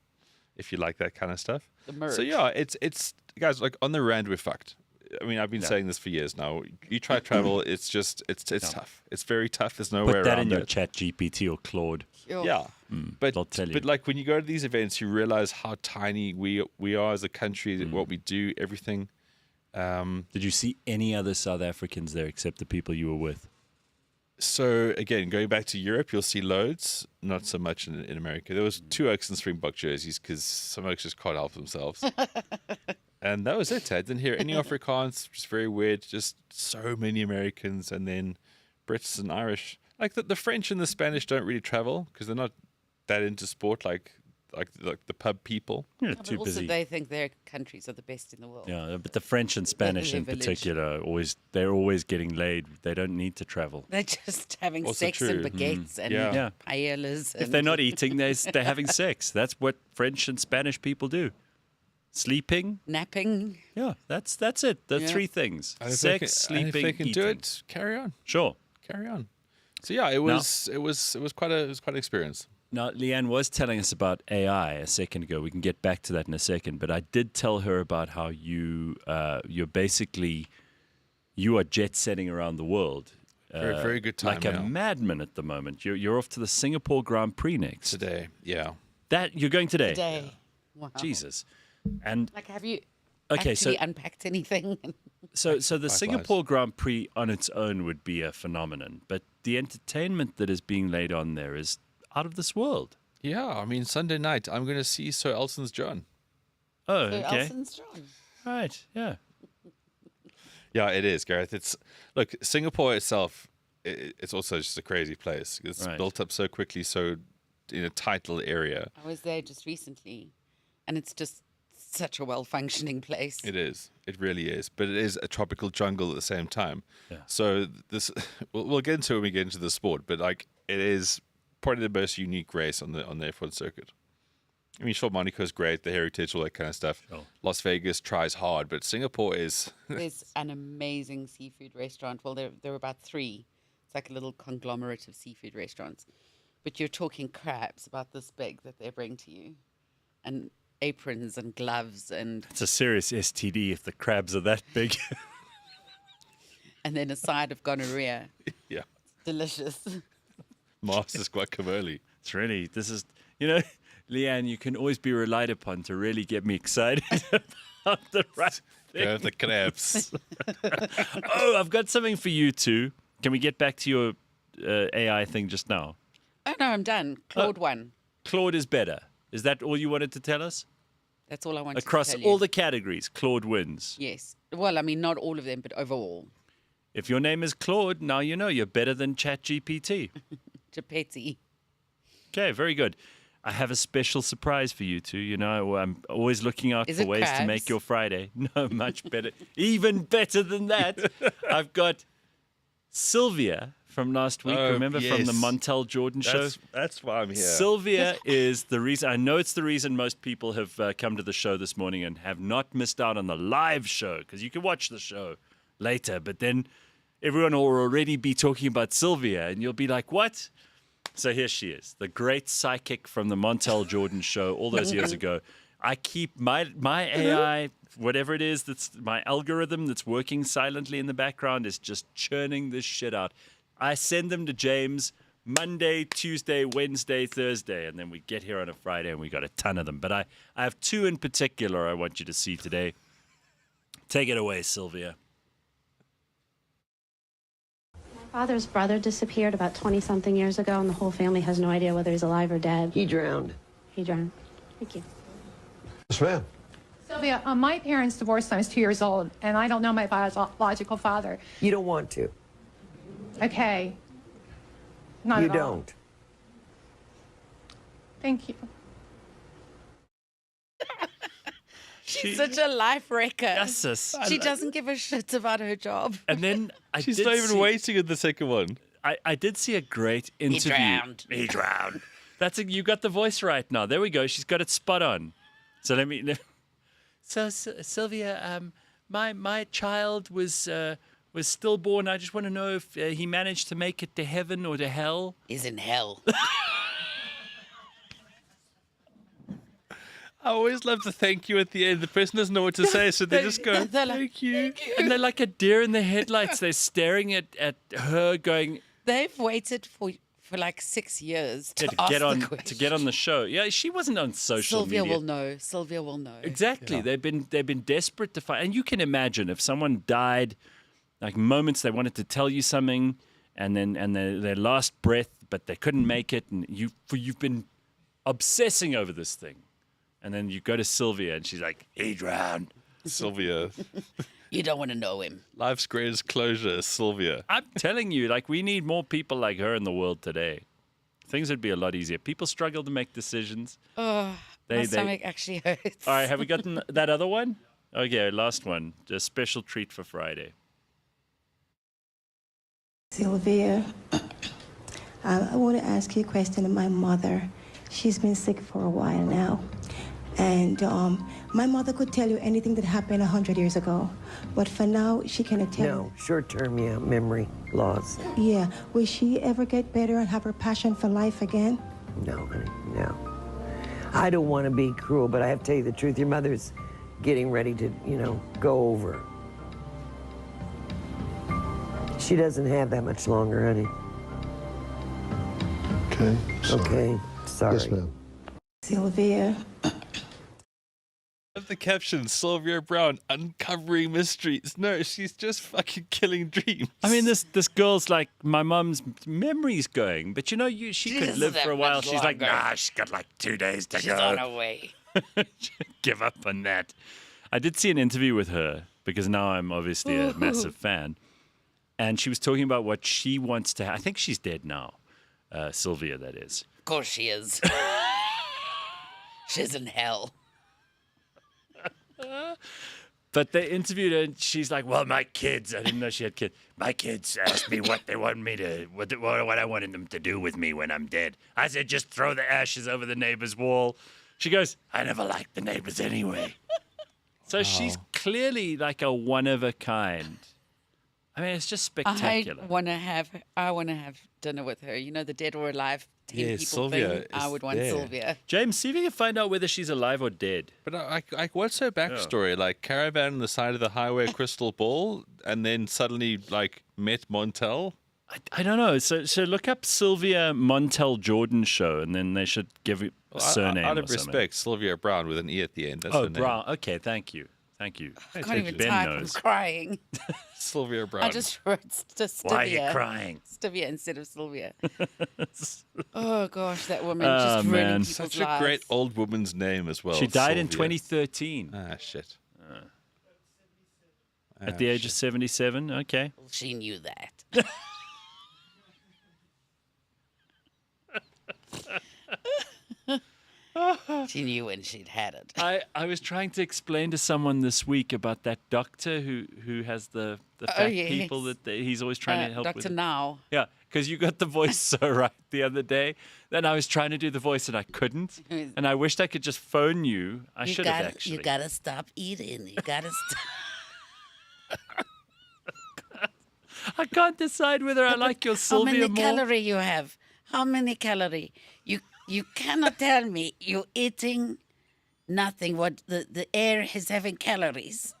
Speaker 3: if you like that kind of stuff.
Speaker 2: The merch.
Speaker 3: So yeah, it's guys, like, on the Rand we're fucked. I mean, I've been saying this for years now. You try travel, it's tough. It's very tough. There's no way
Speaker 1: Put that
Speaker 3: around
Speaker 1: in your
Speaker 3: it.
Speaker 1: Chat GPT or Claude.
Speaker 3: Yeah, but
Speaker 1: they'll tell you.
Speaker 3: But like, when you go to these events, you realize how tiny we are as a country. What we do, everything.
Speaker 1: Did you see any other South Africans there except the people you were with?
Speaker 3: So again, going back to Europe, you'll see loads. Not so much in America. There was 2 Oaks and Springbok jerseys because some Oaks just can't help themselves. And that was it. I didn't hear any Afrikaans, which is very weird. Just so many Americans, and then Brits and Irish. Like, the French and the Spanish don't really travel because they're not that into sport like the pub people.
Speaker 1: Yeah,
Speaker 2: But
Speaker 1: too
Speaker 2: also,
Speaker 1: busy.
Speaker 2: they think their countries are the best in the world.
Speaker 1: Yeah, but the French and Spanish in
Speaker 2: village.
Speaker 1: particular, they're always getting laid. They don't need to travel.
Speaker 2: They're just having
Speaker 3: Also
Speaker 2: sex and
Speaker 3: true.
Speaker 2: baguettes and
Speaker 3: Yeah.
Speaker 1: Yeah.
Speaker 2: paellas.
Speaker 1: If
Speaker 2: and-
Speaker 1: they're not eating, they're having sex. That's what French and Spanish people do. Sleeping,
Speaker 2: napping.
Speaker 1: yeah, that's it. The
Speaker 2: Yeah.
Speaker 1: 3 things:
Speaker 3: And if
Speaker 1: sex,
Speaker 3: they can,
Speaker 1: sleeping,
Speaker 3: and if they can
Speaker 1: eating.
Speaker 3: do it, carry on.
Speaker 1: Sure.
Speaker 3: So yeah, it was quite an experience.
Speaker 1: Now, Leanne was telling us about AI a second ago. We can get back to that in a second. But I did tell her about how you're basically you are jet setting around the world.
Speaker 3: Very, very good time.
Speaker 1: Like a madman at the moment. You're off to the Singapore Grand Prix next.
Speaker 3: Today, yeah.
Speaker 1: That you're going today?
Speaker 2: Today. Wow.
Speaker 1: Jesus. And
Speaker 2: Like, have you
Speaker 1: okay,
Speaker 2: actually unpacked anything?
Speaker 1: so the Singapore Grand Prix on its own would be a phenomenon, but the entertainment that is being laid on there is out of this world.
Speaker 3: Yeah, I mean, Sunday night, I'm going to see Sir Elton's John.
Speaker 1: Oh,
Speaker 2: So
Speaker 1: okay.
Speaker 2: Elson's John.
Speaker 1: Right, yeah.
Speaker 3: Yeah, it is, Gareth. Look, Singapore itself, it's also just a crazy place. It's
Speaker 1: Right.
Speaker 3: built up so quickly, so in a tight little area.
Speaker 2: I was there just recently, and it's just such a well-functioning place.
Speaker 3: It is. It really is. But it is a tropical jungle at the same time.
Speaker 1: Yeah.
Speaker 3: So this, we'll get into it when we get into the sport. But like, it is probably the most unique race on the F1 circuit. I mean, sure, Monaco's great, the heritage, all that kind of stuff.
Speaker 1: Sure.
Speaker 3: Las Vegas tries hard, but Singapore is.
Speaker 2: There's an amazing seafood restaurant. Well, there are about 3. It's like a little conglomerate of seafood restaurants. But you're talking crabs about this big that they bring to you, and aprons and gloves, and
Speaker 1: It's a serious STD if the crabs are that big.
Speaker 2: then a side of gonorrhea.
Speaker 3: Yeah.
Speaker 2: Delicious.
Speaker 3: Master's guacamole.
Speaker 1: It's really, this is, Leanne, you can always be relied upon to really get me excited about the right thing.
Speaker 3: Go the crabs.
Speaker 1: Oh, I've got something for you too. Can we get back to your AI thing just now?
Speaker 2: Oh no, I'm done. Claude won.
Speaker 1: Claude is better. Is that all you wanted to tell us?
Speaker 2: That's all I wanted
Speaker 1: Across
Speaker 2: to tell
Speaker 1: all
Speaker 2: you.
Speaker 1: the categories, Claude wins.
Speaker 2: Yes. Well, I mean, not all of them, but overall.
Speaker 1: If your name is Claude, now you know you're better than ChatGPT.
Speaker 2: Chapeti.
Speaker 1: Okay, very good. I have a special surprise for you two. I'm always looking out
Speaker 2: Is
Speaker 1: for
Speaker 2: it
Speaker 1: ways to
Speaker 2: crabs?
Speaker 1: make your Friday. No, much better. Even better than that. I've got Sylvia from last week.
Speaker 3: Oh,
Speaker 1: Remember from the
Speaker 3: yes.
Speaker 1: Montel Jordan show?
Speaker 3: That's why I'm here.
Speaker 1: Sylvia is the reason. I know it's the reason most people have come to the show this morning and have not missed out on the live show, because you can watch the show later, but then everyone will already be talking about Sylvia and you'll be like, what? So here she is, the great psychic from the Montel Jordan show all those years ago. I keep my AI, whatever it is, that's my algorithm that's working silently in the background, is just churning this shit out. I send them to James Monday, Tuesday, Wednesday, Thursday, and then we get here on a Friday and we got a ton of them. But I have 2 in particular I want you to see today. Take it away, Sylvia.
Speaker 4: Father's brother disappeared about 20-something years ago, and the whole family has no idea whether he's alive or dead.
Speaker 5: He drowned.
Speaker 4: He drowned. Thank you.
Speaker 6: Yes, ma'am.
Speaker 7: Sylvia, my parents divorced when I was 2 years old, and I don't know my biological father.
Speaker 5: You don't want to.
Speaker 7: Okay. Not
Speaker 5: You
Speaker 7: at all.
Speaker 5: don't.
Speaker 7: Thank you.
Speaker 2: She's such a life wrecker.
Speaker 1: Yes,
Speaker 2: She doesn't give a shit about her job.
Speaker 1: And then
Speaker 3: She's not even waiting at the second one.
Speaker 1: I did see a great interview.
Speaker 2: drowned.
Speaker 1: He drowned. You got the voice right now. There we go. She's got it spot on. So So Sylvia, my child was stillborn. I just want to know if he managed to make it to heaven or to hell.
Speaker 2: Is in hell.
Speaker 3: I always love the thank you at the end. The person doesn't know what to say, so they just go,
Speaker 2: They're like,
Speaker 3: thank you.
Speaker 1: And they're like a deer in the headlights. They're staring at her, going
Speaker 2: They've waited for like 6 years to ask
Speaker 1: get
Speaker 2: the
Speaker 1: on
Speaker 2: question.
Speaker 1: to get on the show. Yeah, she wasn't on social
Speaker 2: Sylvia
Speaker 1: media.
Speaker 2: will know. Sylvia will know.
Speaker 1: Exactly. They've been desperate to find, and you can imagine if someone died, like moments they wanted to tell you something, and then their last breath, but they couldn't make it, and you've been obsessing over this thing, and then you go to Sylvia, and she's like, he drowned.
Speaker 3: Sylvia.
Speaker 2: You don't want to know him.
Speaker 3: Life's greatest closure, Sylvia.
Speaker 1: I'm telling you, like, we need more people like her in the world today. Things would be a lot easier. People struggle to make decisions.
Speaker 2: My stomach actually hurts.
Speaker 1: All right, have we gotten that other one? Okay, last one. A special treat for Friday.
Speaker 8: Sylvia, I want to ask you a question of my mother. She's been sick for a while now. And my mother could tell you anything that happened 100 years ago. But for now, she cannot tell
Speaker 5: No, short-term, yeah, memory loss.
Speaker 8: you. Yeah. Will she ever get better and have her passion for life again?
Speaker 5: No, honey, no. I don't want to be cruel, but I have to tell you the truth. Your mother's getting ready to, go over. She doesn't have that much longer, honey.
Speaker 6: Okay. Sorry.
Speaker 5: Okay, sorry.
Speaker 6: Yes, ma'am.
Speaker 8: Sylvia.
Speaker 3: Of the caption, Sylvia Brown uncovering mysteries. No, she's just fucking killing dreams.
Speaker 1: I mean, this girl's like, my mum's memory's going, but she could
Speaker 2: doesn't
Speaker 1: live for a
Speaker 2: have
Speaker 1: while.
Speaker 2: much
Speaker 1: She's like,
Speaker 2: longer.
Speaker 1: nah, she's got like 2 days to
Speaker 2: She's
Speaker 1: go.
Speaker 2: on her way.
Speaker 1: Give up on that. I did see an interview with her because now I'm obviously a massive fan. And she was talking about what she wants to I think she's dead now. Sylvia, that is.
Speaker 2: Of course she is. She's in hell.
Speaker 1: But they interviewed her and she's like, well, my kids, I didn't know she had kids. My kids asked me what they want me to, what I wanted them to do with me when I'm dead. I said, just throw the ashes over the neighbor's wall. She goes, I never liked the neighbors anyway. So she's clearly like a one of a kind. I mean, it's just spectacular.
Speaker 2: I want to have dinner with her. The dead or alive 10
Speaker 3: Yeah,
Speaker 2: people
Speaker 3: Sylvia
Speaker 2: thing. I
Speaker 3: is
Speaker 2: would want
Speaker 3: there.
Speaker 2: Sylvia.
Speaker 1: James, see if you can find out whether she's alive or dead.
Speaker 3: But like, what's her backstory? Like, caravan on the side of the highway, crystal ball, and then suddenly, like, met Montel?
Speaker 1: I don't know. So look up Sylvia Montel Jordan show, and then they should give it a surname.
Speaker 3: Out
Speaker 1: or
Speaker 3: of
Speaker 1: something.
Speaker 3: respect, Sylvia Brown with an E at the end. That's
Speaker 1: Oh,
Speaker 3: her name.
Speaker 1: Brown. Okay, thank you.
Speaker 2: I can't even
Speaker 1: Ben
Speaker 2: type.
Speaker 1: knows.
Speaker 2: I'm crying.
Speaker 3: Sylvia Brown.
Speaker 2: I just wrote Stivia.
Speaker 1: Why are you crying?
Speaker 2: Stivia instead of Sylvia. Oh gosh, that woman
Speaker 1: Oh,
Speaker 2: just ruining
Speaker 1: man.
Speaker 2: people's
Speaker 3: Such
Speaker 2: lives.
Speaker 3: a great old woman's name as well.
Speaker 1: She died in
Speaker 3: Sylvia.
Speaker 1: 2013
Speaker 3: Ah, shit.
Speaker 1: at the age of 77. Okay.
Speaker 2: She knew that. She knew when she'd had it.
Speaker 1: I was trying to explain to someone this week about that doctor who has the fat
Speaker 2: yes.
Speaker 1: people that he's always trying to help
Speaker 2: Dr.
Speaker 1: with.
Speaker 2: Now.
Speaker 1: Yeah, because you got the voice so right the other day. Then I was trying to do the voice and I couldn't. And I wished I could just phone you. I should have actually.
Speaker 2: You gotta stop eating. You gotta stop.
Speaker 1: I can't decide whether I like your
Speaker 2: How
Speaker 1: Sylvia
Speaker 2: many
Speaker 1: more.
Speaker 2: calorie you have? How many calorie? You cannot tell me you're eating nothing. What the air is having calories.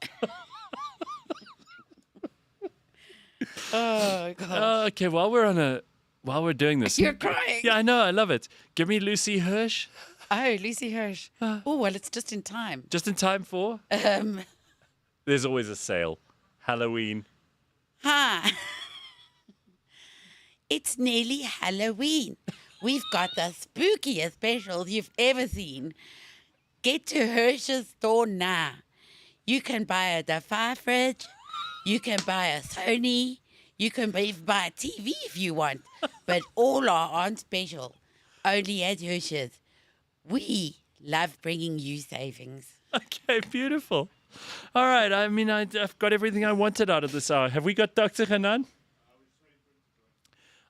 Speaker 2: Oh God!
Speaker 1: Oh, okay, while we're doing this.
Speaker 2: You're crying.
Speaker 1: Yeah, I know. I love it. Give me Lucy Hirsch.
Speaker 2: Oh, Lucy Hirsch. Oh well, it's just in time.
Speaker 1: Just in time for. There's always a sale. Halloween.
Speaker 2: Hi. It's nearly Halloween. We've got the spookiest specials you've ever seen. Get to Hirsch's store now. You can buy a DeFi fridge. You can buy a Sony. You can even buy a TV if you want. But all are on special. Only at Hirsch's. We love bringing you savings.
Speaker 1: Okay, beautiful. All right. I mean, I've got everything I wanted out of this hour. Have we got Dr. Hanan?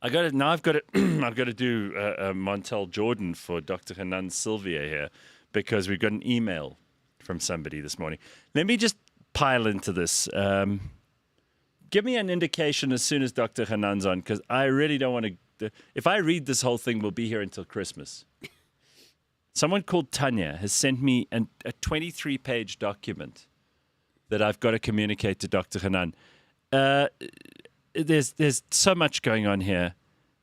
Speaker 1: I got it. Now I've got it. I've got to do Montel Jordan for Dr. Hanan Sylvia here because we've got an email from somebody this morning. Let me just pile into this. Give me an indication as soon as Dr. Hanan's on because I really don't want to. If I read this whole thing, we'll be here until Christmas. Someone called Tanya has sent me a 23-page document that I've got to communicate to Dr. Hanan. There's so much going on here.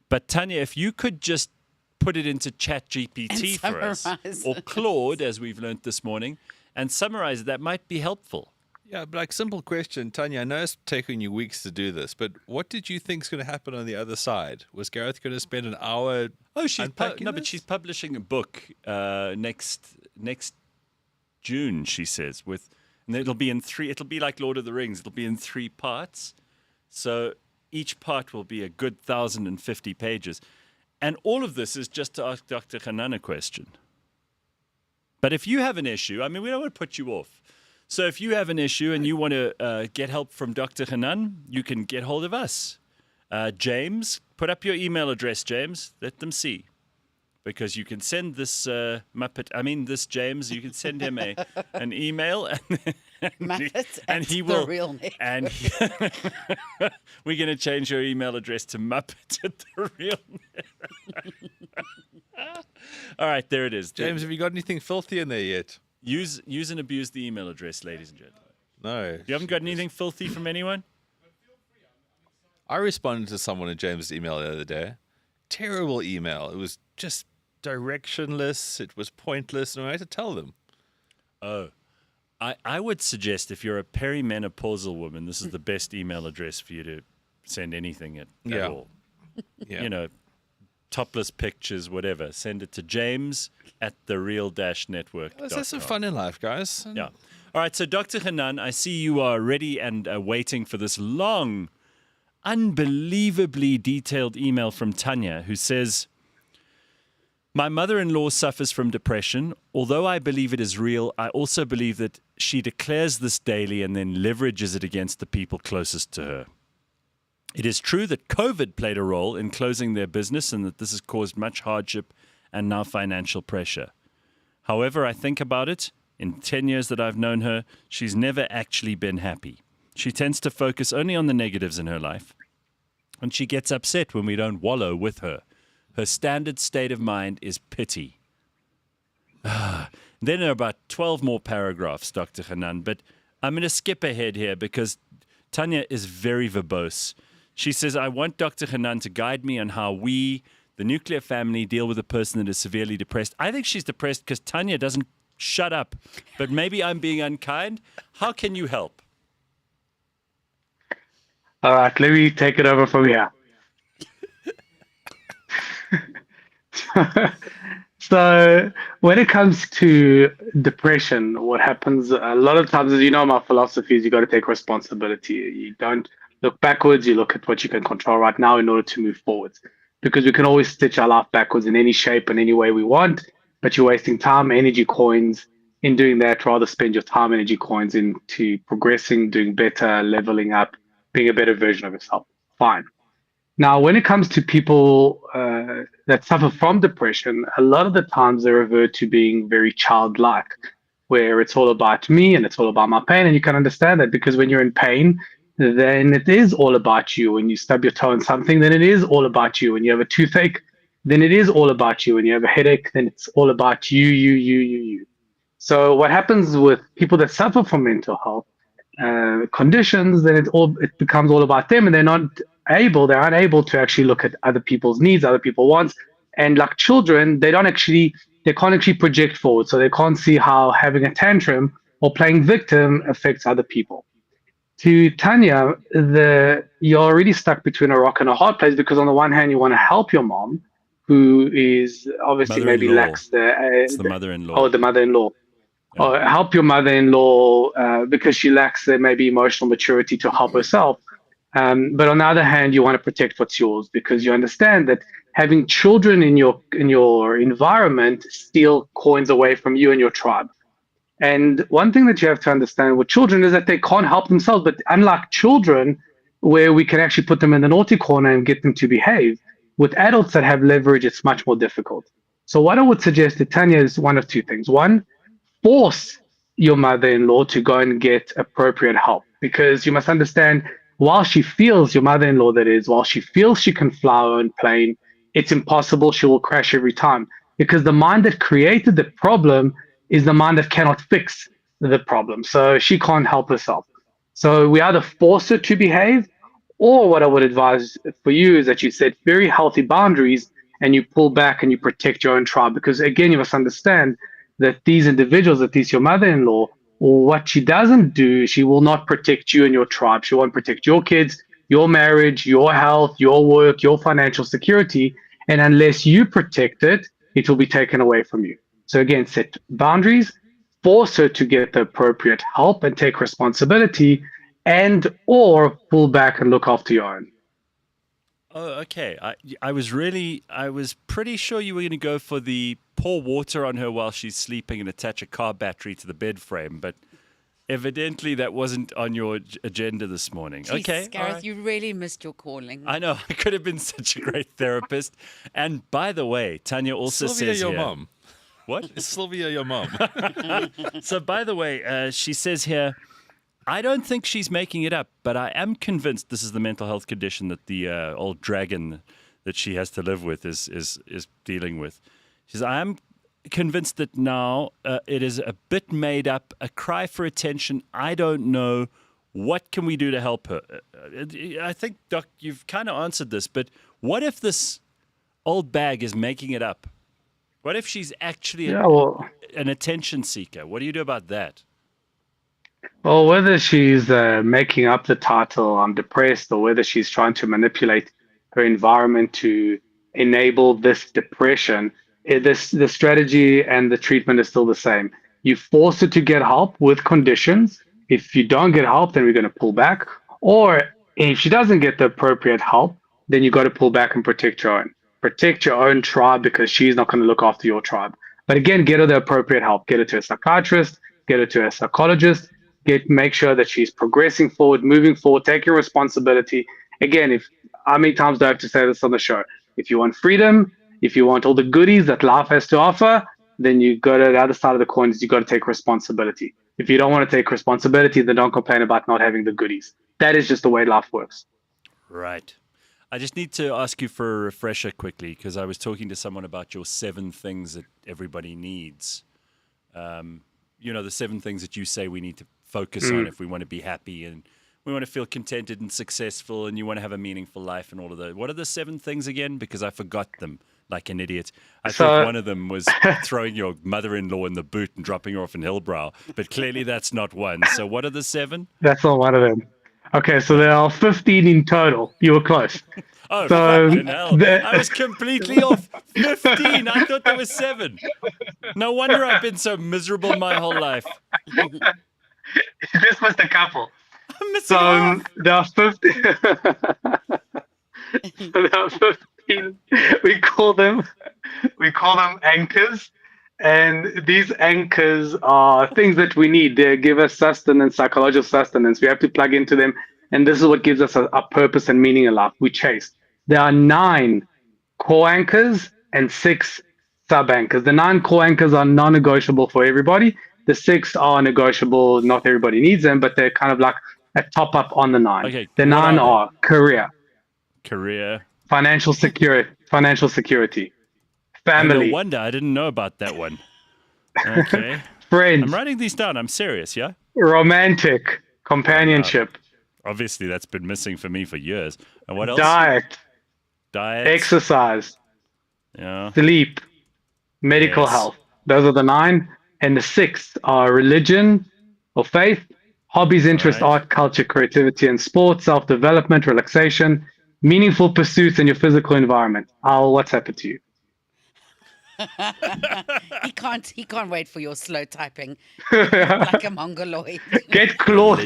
Speaker 1: But Tanya, if you could just put it into ChatGPT for us,
Speaker 2: summarize
Speaker 1: or Claude, as we've learned this morning, and summarize it, that might be helpful.
Speaker 3: Yeah, but like simple question, Tanya. I know it's taking you weeks to do this, but what did you think is going to happen on the other side? Was Gareth going to spend an hour?
Speaker 1: Oh, she's
Speaker 3: unpacking
Speaker 1: but
Speaker 3: this?
Speaker 1: she's publishing a book next June. She says and it'll be in three. It'll be like Lord of the Rings. It'll be in 3 parts. So each part will be a good 1,050 pages, and all of this is just to ask Dr. Hanan a question. But if you have an issue, I mean, we don't want to put you off. So if you have an issue and you want to get help from Dr. Hanan, you can get hold of us. James, put up your email address, James. Let them see. Because you can send this this James, you can send him an email.
Speaker 2: Muppet
Speaker 1: and
Speaker 2: at
Speaker 1: he
Speaker 2: the
Speaker 1: will.
Speaker 2: real name.
Speaker 1: And we're going to change your email address to Muppet at the real name. All right, there it is.
Speaker 3: James, have you got anything filthy in there yet?
Speaker 1: Use and abuse the email address, ladies and gentlemen.
Speaker 3: No.
Speaker 1: You haven't got anything filthy from anyone?
Speaker 3: I responded to someone in James' email the other day. Terrible email. It was just directionless. It was pointless, and I had to tell them.
Speaker 1: Oh, I would suggest if you're a perimenopausal woman, this is the best email address for you to send anything at all.
Speaker 3: Yeah.
Speaker 1: You know, topless pictures, whatever. Send it to james@thereal-network.com.
Speaker 3: Let's have some fun in life, guys.
Speaker 1: Yeah. All right, so Dr. Hanan, I see you are ready and waiting for this long, unbelievably detailed email from Tanya, who says, my mother-in-law suffers from depression. Although I believe it is real, I also believe that she declares this daily and then leverages it against the people closest to her. It is true that COVID played a role in closing their business and that this has caused much hardship and now financial pressure. However, I think about it. In 10 years that I've known her, she's never actually been happy. She tends to focus only on the negatives in her life, and she gets upset when we don't wallow with her. Her standard state of mind is pity. Then there are about 12 more paragraphs, Dr. Hanan, but I'm going to skip ahead here because Tanya is very verbose. She says, I want Dr. Hanan to guide me on how we, the nuclear family, deal with a person that is severely depressed. I think she's depressed because Tanya doesn't shut up, but maybe I'm being unkind. How can you help?
Speaker 6: All right, let me take it over from here. So when it comes to depression, what happens a lot of times is, my philosophy is you got to take responsibility. You don't look backwards, you look at what you can control right now in order to move forwards. Because we can always stitch our life backwards in any shape and any way we want, but you're wasting time, energy, coins in doing that. Rather spend your time, energy, coins into progressing, doing better, leveling up, being a better version of yourself. Fine. Now, when it comes to people that suffer from depression, a lot of the times they revert to being very childlike, where it's all about me and it's all about my pain. And you can understand that because when you're in pain, then it is all about you. When you stub your toe on something, then it is all about you. When you have a toothache, then it is all about you. When you have a headache, then it's all about you. So what happens with people that suffer from mental health conditions, then it becomes all about them, and they're unable to actually look at other people's needs, other people's wants. And like children, they can't actually project forward. So they can't see how having a tantrum or playing victim affects other people. To Tanya, you're already stuck between a rock and a hard place, because on the one hand, you want to help your mom, who is obviously maybe lacks
Speaker 1: it's the mother-in-law.
Speaker 6: Oh, the mother-in-law.
Speaker 1: Yeah.
Speaker 6: Or help your mother-in-law because she lacks maybe emotional maturity to help herself. But on the other hand, you want to protect what's yours, because you understand that having children in your environment steal coins away from you and your tribe. And one thing that you have to understand with children is that they can't help themselves. But unlike children, where we can actually put them in the naughty corner and get them to behave, with adults that have leverage, it's much more difficult. So what I would suggest to Tanya is one of two things. One, force your mother-in-law to go and get appropriate help, because you must understand, while she feels, your mother-in-law that is, while she feels she can fly her own plane, it's impossible. She will crash every time, because the mind that created the problem is the mind that cannot fix the problem. So she can't help herself. So we either force her to behave, or what I would advise for you is that you set very healthy boundaries and you pull back and you protect your own tribe. Because again, you must understand that these individuals, at least your mother-in-law, what she doesn't do, she will not protect you and your tribe. She won't protect your kids, your marriage, your health, your work, your financial security. And unless you protect it, it will be taken away from you. So again, set boundaries, force her to get the appropriate help and take responsibility, and or pull back and look after your own.
Speaker 1: Oh, okay. I was pretty sure you were going to go for the pour water on her while she's sleeping and attach a car battery to the bed frame, but evidently that wasn't on your agenda this morning.
Speaker 2: Jeez,
Speaker 1: Okay,
Speaker 2: Gareth,
Speaker 1: right.
Speaker 2: you really missed your calling.
Speaker 1: I know. I could have been such a great therapist. And by the way, Tanya also
Speaker 3: Sylvia,
Speaker 1: says
Speaker 3: your
Speaker 1: here,
Speaker 3: mom.
Speaker 1: What?
Speaker 3: Is Sylvia your mom?
Speaker 1: So by the way, she says here, I don't think she's making it up, but I am convinced this is the mental health condition that the old dragon that she has to live with is dealing with. She says, I am convinced that now it is a bit made up, a cry for attention. I don't know What can we do to help her? I think, Doc, you've kind of answered this, but what if this old bag is making it up? What if she's actually an attention seeker? What do you do about that?
Speaker 6: Well, whether she's making up the title, I'm depressed, or whether she's trying to manipulate her environment to enable this depression, the strategy and the treatment is still the same. You force her to get help with conditions. If you don't get help, then we're going to pull back. Or if she doesn't get the appropriate help, then you got to pull back and protect your own. Protect your own tribe because she's not going to look after your tribe. But again, get her the appropriate help. Get her to a psychiatrist, get her to a psychologist, make sure that she's progressing forward, moving forward, taking responsibility. Again, how many times do I have to say this on the show? If you want freedom, if you want all the goodies that life has to offer, then you go to the other side of the coin is you got to take responsibility. If you don't want to take responsibility, then don't complain about not having the goodies. That is just the way life works.
Speaker 1: Right. I just need to ask you for a refresher quickly because I was talking to someone about your 7 things that everybody needs. The 7 things that you say we need to focus on if we want to be happy and we want to feel contented and successful and you want to have a meaningful life and all of that. What are the 7 things again? Because I forgot them like an idiot. I thought one of them was throwing your mother-in-law in the boot and dropping her off in Hillbrow, but clearly that's not one. So what are the 7?
Speaker 6: That's not one of them. Okay, so there are 15 in total. You were close.
Speaker 1: Oh, fucking hell. I was completely off. 15. I thought there was 7. No wonder I've been so miserable my whole life.
Speaker 6: This was the couple.
Speaker 1: I'm missing off.
Speaker 6: There are 15. There are 15. We call them anchors. And these anchors are things that we need. They give us sustenance, psychological sustenance. We have to plug into them. And this is what gives us a purpose and meaning in life. We chase. There are 9 core anchors and 6 sub anchors. The 9 core anchors are non-negotiable for everybody. The 6 are negotiable. Not everybody needs them, but they're kind of like a top up on the 9.
Speaker 1: Okay,
Speaker 6: the 9 are career, financial security, family.
Speaker 1: No wonder I didn't know about that one. Okay.
Speaker 6: Friends.
Speaker 1: I'm writing these down. I'm serious, yeah?
Speaker 6: Romantic, companionship.
Speaker 1: Obviously, that's been missing for me for years. And what else?
Speaker 6: Diet. Exercise.
Speaker 1: Yeah.
Speaker 6: Sleep. Medical health. Those are the 9. And the 6 are religion or faith, hobbies, interests, art, culture, creativity, and sport, self-development, relaxation, meaningful pursuits, and your physical environment. I'll WhatsApp it to you.
Speaker 2: He can't wait for your slow typing like a mongoloid.
Speaker 6: Get Claude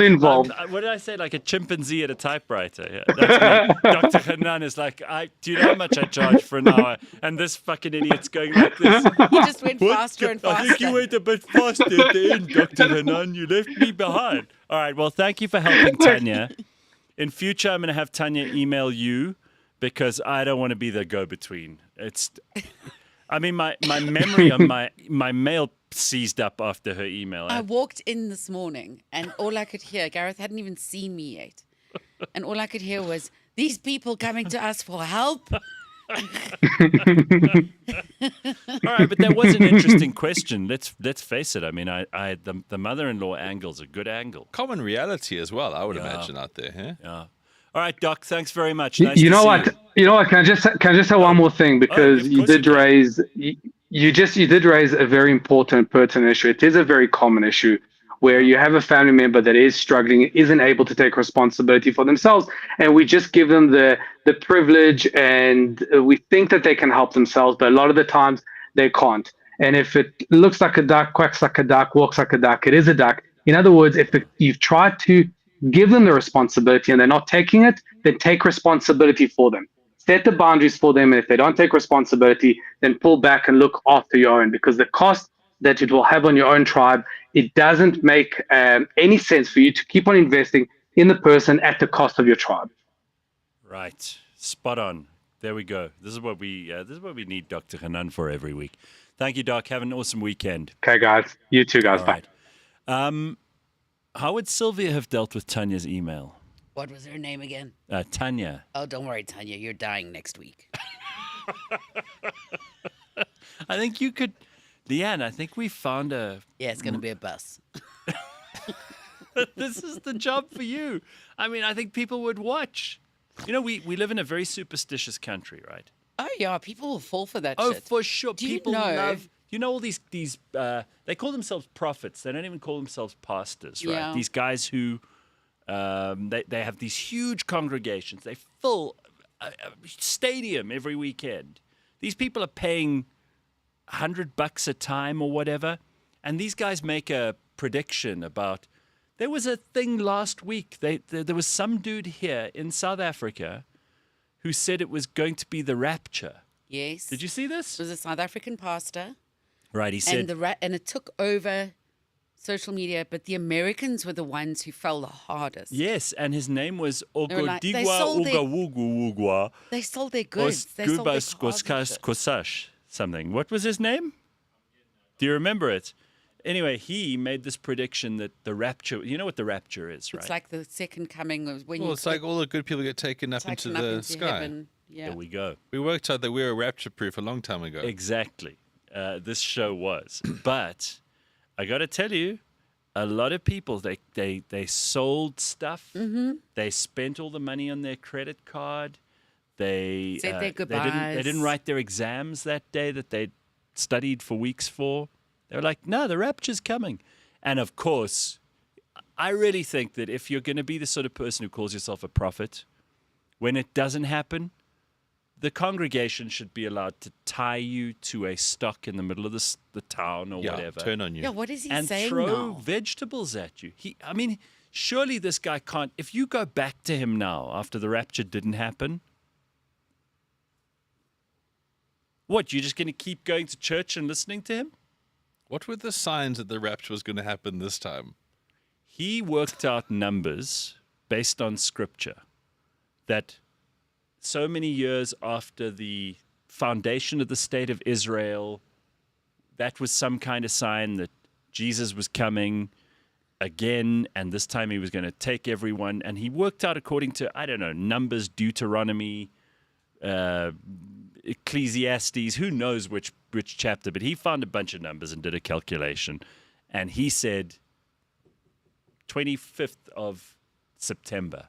Speaker 6: involved.
Speaker 1: What did I say? Like a chimpanzee at a typewriter. Yeah, that's me. Dr. Hanan is like, do you know how much I charge for an hour? And this fucking idiot's going like this.
Speaker 2: He just went faster and faster.
Speaker 1: I think you went a bit faster at the end, Dr. Hanan. You left me behind. All right. Well, thank you for helping Tanya. In future, I'm going to have Tanya email you because I don't want to be the go-between. I mean, my memory on my mail seized up after her email.
Speaker 2: I walked in this morning and all I could hear, Gareth hadn't even seen me yet. And all I could hear was, these people coming to us for help.
Speaker 1: All right, but that was an interesting question. Let's face it. I mean, the mother-in-law angle's a good angle.
Speaker 3: Common reality as well, I would imagine out there. Huh?
Speaker 1: Yeah. All right, Doc. Thanks very much. Nice
Speaker 6: You know
Speaker 1: to
Speaker 6: what?
Speaker 1: see
Speaker 6: You know what? Can I just say one more thing because you did raise a very important, pertinent issue. It is a very common issue where you have a family member that is struggling, isn't able to take responsibility for themselves, and we just give them the privilege, and we think that they can help themselves, but a lot of the times they can't. And if it looks like a duck, quacks like a duck, walks like a duck, it is a duck. In other words, if you've tried to give them the responsibility and they're not taking it, then take responsibility for them. Set the boundaries for them. And if they don't take responsibility, then pull back and look after your own, because the cost that it will have on your own tribe, it doesn't make any sense for you to keep on investing in the person at the cost of your tribe.
Speaker 1: Right. Spot on. There we go. This is what we need Dr. Hanan for every week. Thank you, Doc. Have an awesome weekend.
Speaker 6: Okay, guys. You too, guys.
Speaker 1: All
Speaker 6: Bye.
Speaker 1: Right. How would Sylvia have dealt with Tanya's email?
Speaker 2: What was her name again?
Speaker 1: Tanya.
Speaker 2: Oh, don't worry, Tanya. You're dying next week.
Speaker 1: I think you could... Leanne, I think we found a...
Speaker 2: Yeah, it's going to be a bus.
Speaker 1: This is the job for you. I mean, I think people would watch. You know, we live in a very superstitious country, right?
Speaker 2: Oh, yeah, people will fall for that
Speaker 1: Oh,
Speaker 2: shit.
Speaker 1: for sure.
Speaker 2: Do you
Speaker 1: People
Speaker 2: know-
Speaker 1: love. You know all these they call themselves prophets. They don't even call themselves pastors, right?
Speaker 2: Yeah.
Speaker 1: These guys who they have these huge congregations. They fill a stadium every weekend. These people are paying $100 a time or whatever, and these guys make a prediction about. There was a thing last week. There was some dude here in South Africa who said it was going to be the rapture.
Speaker 2: Yes.
Speaker 1: Did you see this?
Speaker 2: It was a South African pastor.
Speaker 1: Right, he said.
Speaker 2: And it took over social media, but the Americans were the ones who fell the hardest.
Speaker 1: Yes, and his name was
Speaker 2: were like- they
Speaker 1: Ogodigwa
Speaker 2: sold their-
Speaker 1: Ugawugwa
Speaker 2: They sold their goods. They sold their cars and shit.
Speaker 1: Kosash something. What was his name? Do you remember it? Anyway, he made this prediction that the rapture, you know what the rapture is, right?
Speaker 2: It's like the second coming of when
Speaker 3: Well,
Speaker 2: you
Speaker 3: it's like all the good people get taken up into the sky.
Speaker 2: heaven. Yeah.
Speaker 1: There we go.
Speaker 3: We worked out that we were rapture proof a long time ago.
Speaker 1: Exactly. This show was. But I got to tell you, a lot of people, they sold stuff.
Speaker 2: Mm-hmm.
Speaker 1: They spent all the money on their credit card. They
Speaker 2: Said their
Speaker 1: They
Speaker 2: goodbyes.
Speaker 1: didn't write their exams that day that they'd studied for weeks for. They were like, no, the rapture's coming. And of course, I really think that if you're going to be the sort of person who calls yourself a prophet, when it doesn't happen, the congregation should be allowed to tie you to a stock in the middle of the town or
Speaker 3: Yeah,
Speaker 1: whatever.
Speaker 3: turn on you.
Speaker 2: Yeah, what is he
Speaker 1: And
Speaker 2: saying
Speaker 1: throw
Speaker 2: now?
Speaker 1: vegetables at you. I mean, surely this guy can't. If you go back to him now after the rapture didn't happen, what, you're just going to keep going to church and listening to him?
Speaker 3: What were the signs that the rapture was going to happen this time?
Speaker 1: He worked out numbers based on scripture that so many years after the foundation of the state of Israel, that was some kind of sign that Jesus was coming again, and this time he was going to take everyone. And he worked out according to, I don't know, Numbers, Deuteronomy, Ecclesiastes, who knows which chapter, but he found a bunch of numbers and did a calculation. And he said 25th of September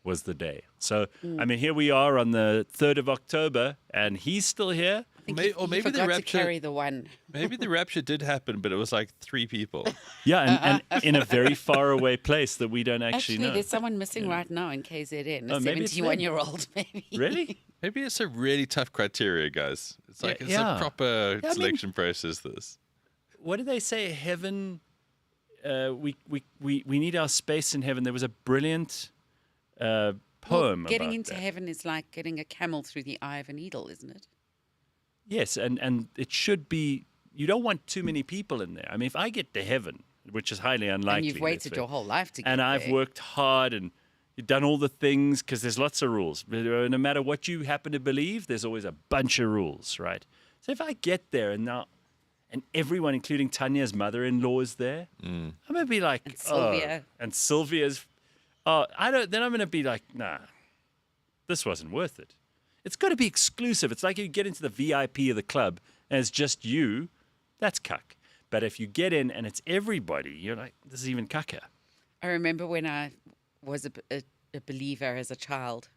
Speaker 1: was the day. So, I mean, here we are on the 3rd of October, and he's still here.
Speaker 2: I think
Speaker 3: Or
Speaker 2: he
Speaker 3: maybe the
Speaker 2: forgot to
Speaker 3: rapture-
Speaker 2: carry the one.
Speaker 3: Maybe the rapture did happen, but it was like 3 people.
Speaker 1: Yeah, and in a very far away place that we don't actually
Speaker 2: Actually,
Speaker 1: know.
Speaker 2: there's someone missing right now in KZN, a
Speaker 1: Oh, maybe it's them.
Speaker 2: 71-year-old, maybe.
Speaker 1: Really?
Speaker 3: Maybe it's a really tough criteria, guys. It's like it's
Speaker 1: Yeah.
Speaker 3: a proper
Speaker 1: Yeah, I mean-
Speaker 3: selection process. This.
Speaker 1: What do they say? Heaven. We need our space in heaven. There was a brilliant poem.
Speaker 2: Well, getting
Speaker 1: about
Speaker 2: into
Speaker 1: that.
Speaker 2: heaven is like getting a camel through the eye of a needle, isn't it?
Speaker 1: Yes, and it should be. You don't want too many people in there. I mean, if I get to heaven, which is highly unlikely,
Speaker 2: And you've
Speaker 1: let's
Speaker 2: waited
Speaker 1: say,
Speaker 2: your whole life to get
Speaker 1: and I've
Speaker 2: there.
Speaker 1: worked hard and you've done all the things because there's lots of rules. No matter what you happen to believe, there's always a bunch of rules, right? So if I get there and everyone, including Tanya's mother-in-law, is there, I'm gonna be like,
Speaker 2: And Sylvia.
Speaker 1: and Sylvia's. Then I'm gonna be like, nah, this wasn't worth it. It's got to be exclusive. It's like you get into the VIP of the club and it's just you. That's cuck. But if you get in and it's everybody, you're like, this is even cucker.
Speaker 2: I remember when I was a believer as a child,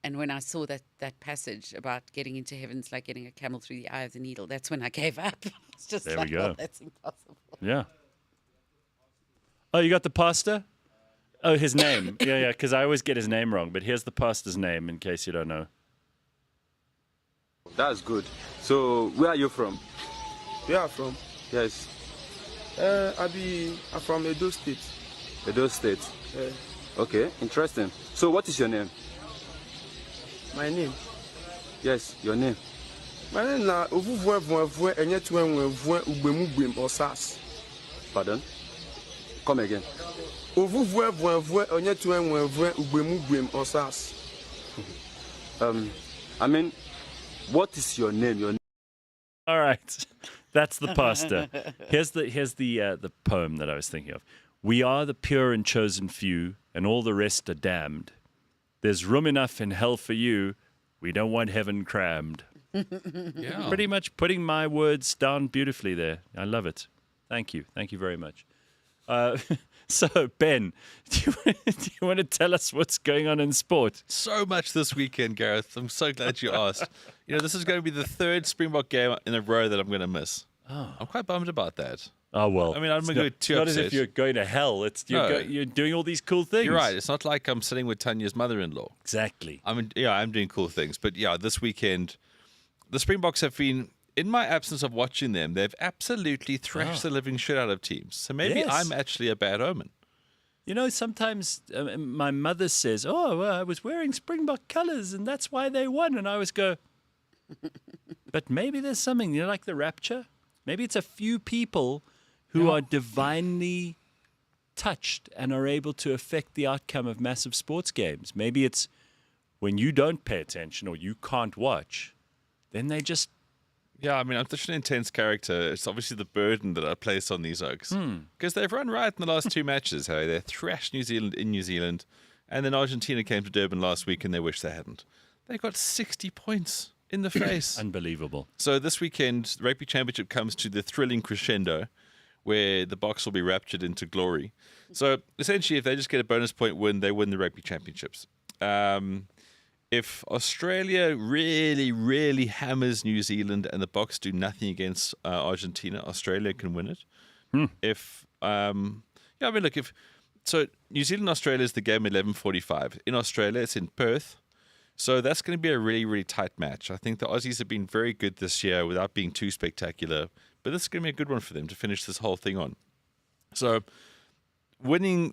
Speaker 2: and when I saw that passage about getting into heaven's like getting a camel through the eye of the needle, that's when I gave up. It's just
Speaker 1: There we
Speaker 2: like,
Speaker 1: go.
Speaker 2: oh, that's impossible.
Speaker 1: Yeah. Oh, you got the pastor? Oh, his name. Yeah, because I always get his name wrong. But here's the pastor's name in case you don't know.
Speaker 9: That's good. So, where are you from?
Speaker 10: Where are you from?
Speaker 9: Yes,
Speaker 10: I'm from Edo State.
Speaker 9: Edo State. Okay, interesting. So, what is your name?
Speaker 10: My name?
Speaker 9: Yes, your name.
Speaker 10: My name na Ovuvwe enye tuenwe ugbemubem osas.
Speaker 9: Pardon? Come again.
Speaker 10: Ovuvwe enye tuenwe ugbemubem osas.
Speaker 9: I mean, what is your name? Your name?
Speaker 1: All right. That's the pastor. Here's the poem that I was thinking of. We are the pure and chosen few, and all the rest are damned. There's room enough in hell for you. We don't want heaven crammed.
Speaker 3: Yeah.
Speaker 1: Pretty much putting my words down beautifully there. I love it. Thank you. Thank you very much. So, Ben, do you want to tell us what's going on in sport?
Speaker 3: So much this weekend, Gareth. I'm so glad you asked. This is going to be the third Springbok game in a row that I'm going to miss.
Speaker 1: Oh.
Speaker 3: I'm quite bummed about that.
Speaker 1: Oh, well.
Speaker 3: I mean, I'm going to go too
Speaker 1: not
Speaker 3: upset.
Speaker 1: as if you're going to hell. You're doing all these cool things.
Speaker 3: You're right. It's not like I'm sitting with Tanya's mother-in-law.
Speaker 1: Exactly.
Speaker 3: I'm doing cool things. But yeah, this weekend, the Springboks have been, in my absence of watching them, they've absolutely thrashed the living shit out of teams. So maybe
Speaker 1: Yes.
Speaker 3: I'm actually a bad omen.
Speaker 1: Sometimes my mother says, "Oh, well, I was wearing Springbok colours and that's why they won." And I always go, but maybe there's something, like the rapture. Maybe it's a few people who are divinely touched and are able to affect the outcome of massive sports games. Maybe it's when you don't pay attention or you can't watch, then they just...
Speaker 3: Yeah, I mean, I'm such an intense character. It's obviously the burden that I place on these Oaks. Because they've run right in the last two matches, hey? They thrashed New Zealand in New Zealand, and then Argentina came to Durban last week and they wish they hadn't. They got 60 points in the face.
Speaker 1: Unbelievable.
Speaker 3: So this weekend, the Rugby Championship comes to the thrilling crescendo where the Boks will be raptured into glory. So essentially, if they just get a bonus point win, they win the Rugby Championships. If Australia really, really hammers New Zealand and the Boks do nothing against Argentina, Australia can win it. So New Zealand Australia is the game 11:45 in Australia. It's in Perth. So that's going to be a really, really tight match. I think the Aussies have been very good this year without being too spectacular. But this is going to be a good one for them to finish this whole thing on. So New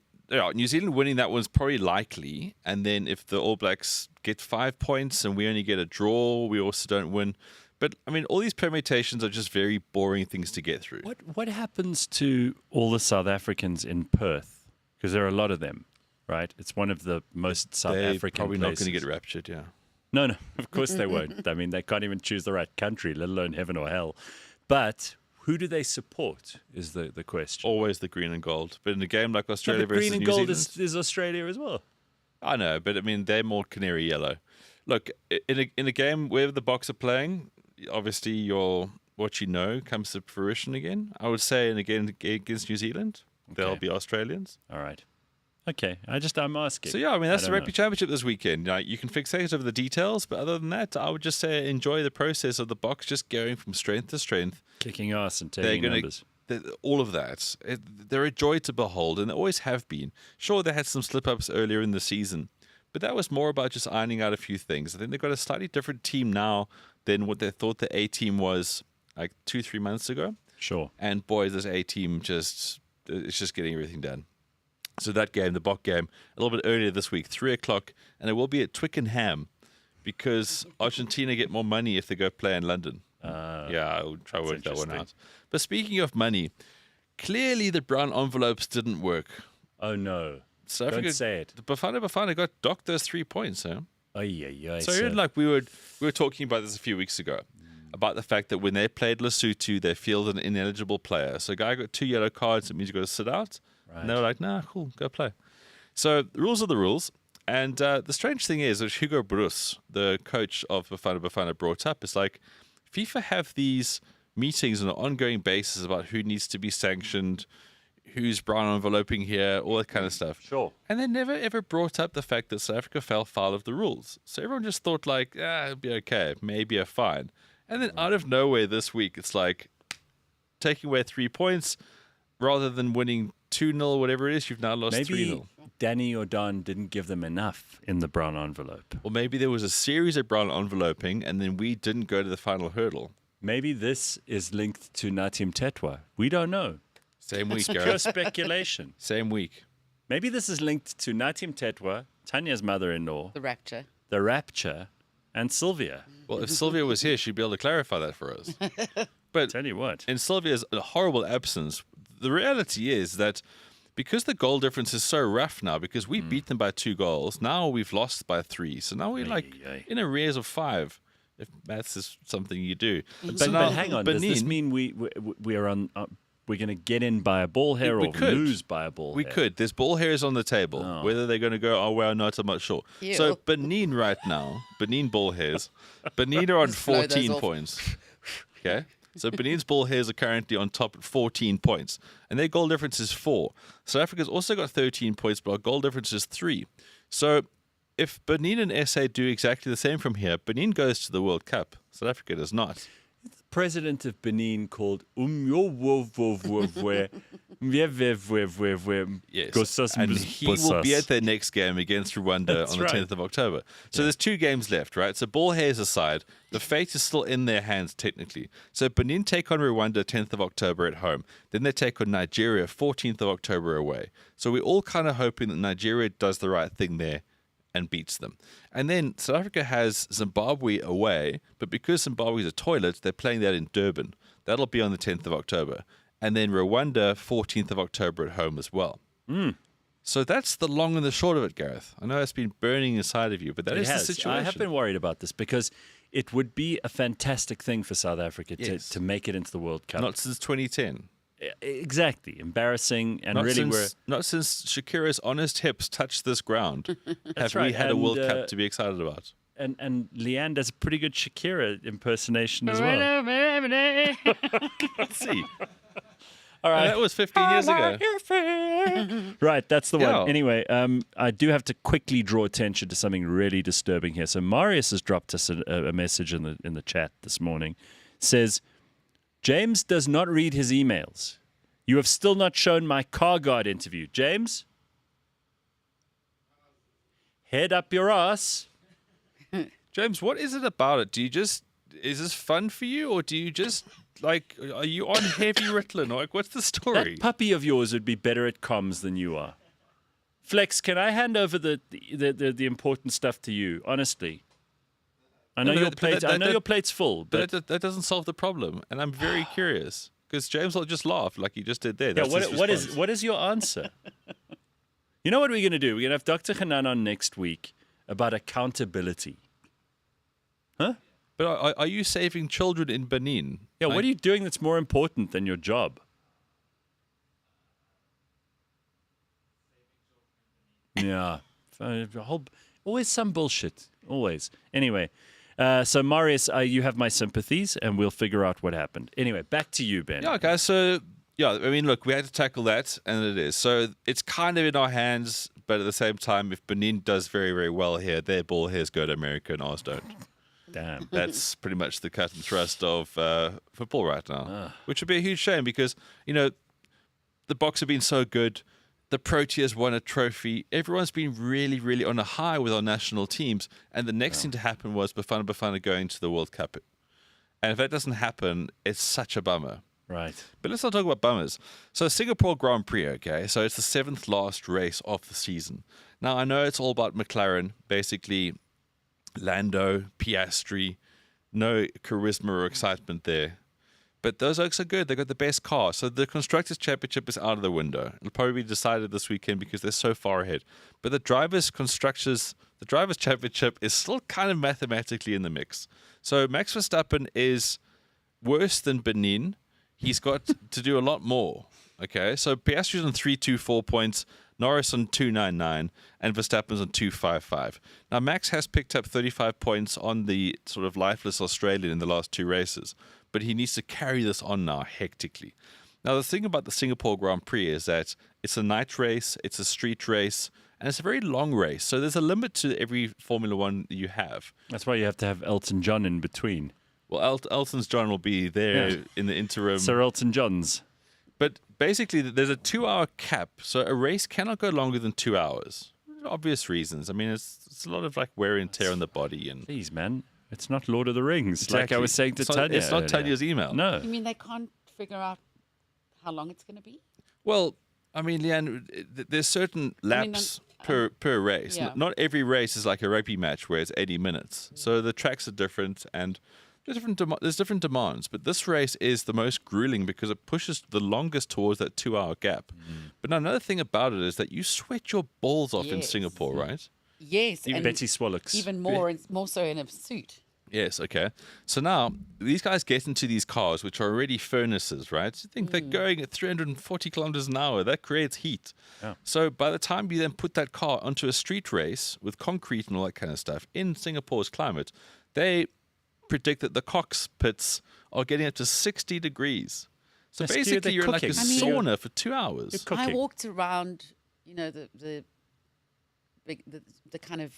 Speaker 3: Zealand winning that one's probably likely. And then if the All Blacks get 5 points and we only get a draw, we also don't win. But, I mean, all these permutations are just very boring things to get through.
Speaker 1: What happens to all the South Africans in Perth? Because there are a lot of them, right? It's one of the most South African
Speaker 3: probably
Speaker 1: places.
Speaker 3: not going to get raptured, yeah.
Speaker 1: No, of course they won't. I mean, they can't even choose the right country, let alone heaven or hell. But who do they support is the question.
Speaker 3: Always the green and gold. But in a game like Australia
Speaker 1: but
Speaker 3: versus
Speaker 1: green and
Speaker 3: New
Speaker 1: gold
Speaker 3: Zealand,
Speaker 1: is Australia as well.
Speaker 3: I know, but I mean, they're more canary yellow. Look, in a game where the Boks are playing, obviously what you know comes to fruition again. I would say, and again against New Zealand, they'll be Australians.
Speaker 1: All right. Okay, I'm asking.
Speaker 3: So yeah, I mean that's the
Speaker 1: don't
Speaker 3: Rugby
Speaker 1: know.
Speaker 3: Championship this weekend. You can fixate over the details, but other than that, I would just say enjoy the process of the Boks just going from strength to strength,
Speaker 1: Kicking ass and taking numbers.
Speaker 3: All of that. They're a joy to behold, and they always have been. Sure, they had some slip-ups earlier in the season, but that was more about just ironing out a few things. I think they've got a slightly different team now than what they thought the A team was like 2-3 months ago.
Speaker 1: Sure.
Speaker 3: And boy, this A team it's just getting everything done. So that game, the Bok game, a little bit earlier this week, 3 o'clock, and it will be at Twickenham because Argentina get more money if they go play in London. I'll try to work that one out. But speaking of money, clearly the brown envelopes didn't work.
Speaker 1: Oh, no.
Speaker 3: So
Speaker 1: Don't say it.
Speaker 3: The Bafana got docked those 3 points, huh?
Speaker 1: So
Speaker 3: like we were talking about this a few weeks ago, about the fact that when they played Lesotho, they fielded an ineligible player. So a guy got 2 yellow cards, it means you got to sit out.
Speaker 1: Right.
Speaker 3: And they were like, nah, cool, go play. So the rules are the rules. And the strange thing is, which Hugo Bruce, the coach of Bafana brought up, is like, FIFA have these meetings on an ongoing basis about who needs to be sanctioned, who's brown enveloping here, all that kind of stuff.
Speaker 1: Sure.
Speaker 3: And they never ever brought up the fact that South Africa fell foul of the rules. So everyone just thought like, it'll be okay, maybe a fine. And then out of nowhere this week, it's like taking away 3 points rather than winning 2-0, whatever it is, you've now lost 3-0.
Speaker 1: Maybe Danny or Don didn't give them enough in the brown envelope.
Speaker 3: Or maybe there was a series of brown enveloping and then we didn't go to the final hurdle.
Speaker 1: Maybe this is linked to Natim Tetwa. We don't know.
Speaker 3: Same week,
Speaker 1: Pure
Speaker 3: Gareth.
Speaker 1: speculation.
Speaker 3: Same week.
Speaker 1: Maybe this is linked to Natim Tetwa, Tanya's mother-in-law,
Speaker 2: The rapture.
Speaker 1: the Rapture, and Sylvia.
Speaker 3: Well, if Sylvia was here, she'd be able to clarify that for us. But
Speaker 1: Tell you what.
Speaker 3: in Sylvia's horrible absence, the reality is that because the goal difference is so rough now, because we beat them by 2 goals, now we've lost by 3. So now we're in arrears of 5, if maths is something you do.
Speaker 1: But hang on, does this mean we are on... we're going to get in by a ball hair or lose by a ball hair?
Speaker 3: We could. There's ball hairs on the table.
Speaker 1: Oh.
Speaker 3: Whether they're going to go our way or not, I'm not sure.
Speaker 2: Ew.
Speaker 3: So Benin ball hairs, Benin are on
Speaker 2: Just blow those
Speaker 3: 14
Speaker 2: off.
Speaker 3: points. Okay? So Benin's Bull Hares are currently on top at 14 points, and their goal difference is 4. South Africa's also got 13 points, but our goal difference is 3. So if Benin and SA do exactly the same from here, Benin goes to the World Cup. South Africa does not.
Speaker 1: President of Benin called
Speaker 3: Yes, and he will be at their next game against Rwanda on the 10th of October. So there's 2 games left, right? So Bull Hares aside, the fate is still in their hands technically. So Benin take on Rwanda 10th of October at home. Then they take on Nigeria 14th of October away. So we're all kind of hoping that Nigeria does the right thing there and beats them. And then South Africa has Zimbabwe away, but because Zimbabwe's a toilet, they're playing that in Durban. That'll be on the 10th of October. And then Rwanda, 14th of October at home as well. So that's the long and the short of it, Gareth. I know it's been burning inside of you, but that is the situation.
Speaker 1: I have been worried about this because it would be a fantastic thing for South Africa to make it into the World Cup.
Speaker 3: Not since 2010.
Speaker 1: Exactly. Embarrassing and
Speaker 3: not
Speaker 1: really
Speaker 3: not since Shakira's honest hips touched this ground have
Speaker 1: right.
Speaker 3: we had a
Speaker 1: And,
Speaker 3: World Cup to be excited about.
Speaker 1: And Leanne does a pretty good Shakira impersonation as well.
Speaker 3: Let's see.
Speaker 1: All right.
Speaker 3: That was 15 years ago.
Speaker 1: Right, that's the one.
Speaker 3: Yeah.
Speaker 1: Anyway, I do have to quickly draw attention to something really disturbing here. So Marius has dropped us a message in the chat this morning. Says, James does not read his emails. You have still not shown my car guard interview. James? Head up your ass.
Speaker 3: James, what is it about it? Is this fun for you, or do you just, like, are you on heavy Ritalin? Like, what's the story?
Speaker 1: That puppy of yours would be better at comms than you are. Flex, can I hand over the important stuff to you? Honestly, I know your plate's full, but
Speaker 3: that doesn't solve the problem, and I'm very curious because James will just laugh like he just did there.
Speaker 1: yeah,
Speaker 3: That's his
Speaker 1: what is your answer? You know what we're going to do? We're going to have Dr. Hanan on next week about accountability. Huh?
Speaker 3: But are you saving children in Benin?
Speaker 1: Yeah, what are you doing that's more important than your job? Yeah. Always some bullshit. Always. Anyway, so Marius, you have my sympathies, and we'll figure out what happened. Anyway, back to you, Ben.
Speaker 3: Yeah, okay. So, yeah, I mean, look, we had to tackle that, and it is. So it's kind of in our hands, but at the same time, if Benin does very, very well here, their ball hairs go to America and ours don't.
Speaker 1: Damn.
Speaker 3: That's pretty much the cut and thrust of football right now, which would be a huge shame because, you know, the Boks have been so good. The Proteas won a trophy. Everyone's been really, really on a high with our national teams. And the next thing to happen was Bafana going to the World Cup. And if that doesn't happen, it's such a bummer.
Speaker 1: Right.
Speaker 3: But let's not talk about bummers. So Singapore Grand Prix, okay? So it's the 7th last race of the season. Now, I know it's all about McLaren, basically Lando, Piastri, no charisma or excitement there. But those oaks are good. They got the best car. So the Constructors' Championship is out of the window. It'll probably be decided this weekend because they're so far ahead. But the Drivers' Championship is still kind of mathematically in the mix. So Max Verstappen is worse than Benin. He's got to do a lot more. Okay, so Piastri's on 324 points, Norris on 299, and Verstappen's on 255. Now, Max has picked up 35 points on the sort of lifeless Australian in the last 2 races, but he needs to carry this on now hectically. Now, the thing about the Singapore Grand Prix is that it's a night race, it's a street race, and it's a very long race. So there's a limit to every Formula One that you have.
Speaker 1: That's why you have to have Elton John in between.
Speaker 3: Well, Elton's John will be there in the interim.
Speaker 1: Sir Elton John's.
Speaker 3: But basically, there's a 2-hour cap, so a race cannot go longer than 2 hours. Obvious reasons. I mean, it's a lot of like wear and tear on the body. And
Speaker 1: please, man, it's not Lord of the Rings.
Speaker 3: Exactly.
Speaker 1: Like I was saying to Tanya.
Speaker 3: It's not Tanya's email.
Speaker 1: No.
Speaker 2: You mean they can't figure out how long it's going to be?
Speaker 3: Well, I mean, Leanne, there's certain laps per race.
Speaker 2: Yeah.
Speaker 3: Not every race is like a rugby match where it's 80 minutes. So the tracks are different and there's different demands. But this race is the most grueling because it pushes the longest towards that 2-hour gap. But now another thing about it is that you sweat your balls off in Singapore, right?
Speaker 2: Yes.
Speaker 1: Even Betty Swallocks.
Speaker 2: Even more, and more so in a suit.
Speaker 3: Yes, okay. So now, these guys get into these cars, which are already furnaces, right? You think they're going at 340 kilometers an hour. That creates heat.
Speaker 1: Yeah.
Speaker 3: So by the time you then put that car onto a street race with concrete and all that kind of stuff in Singapore's climate, they predict that the cockpits are getting up to 60 degrees. So
Speaker 1: That's cute,
Speaker 3: basically,
Speaker 1: they're
Speaker 3: you're in like a
Speaker 1: cooking.
Speaker 3: sauna for 2 hours.
Speaker 1: You're cooking.
Speaker 2: I walked around, the big, the kind of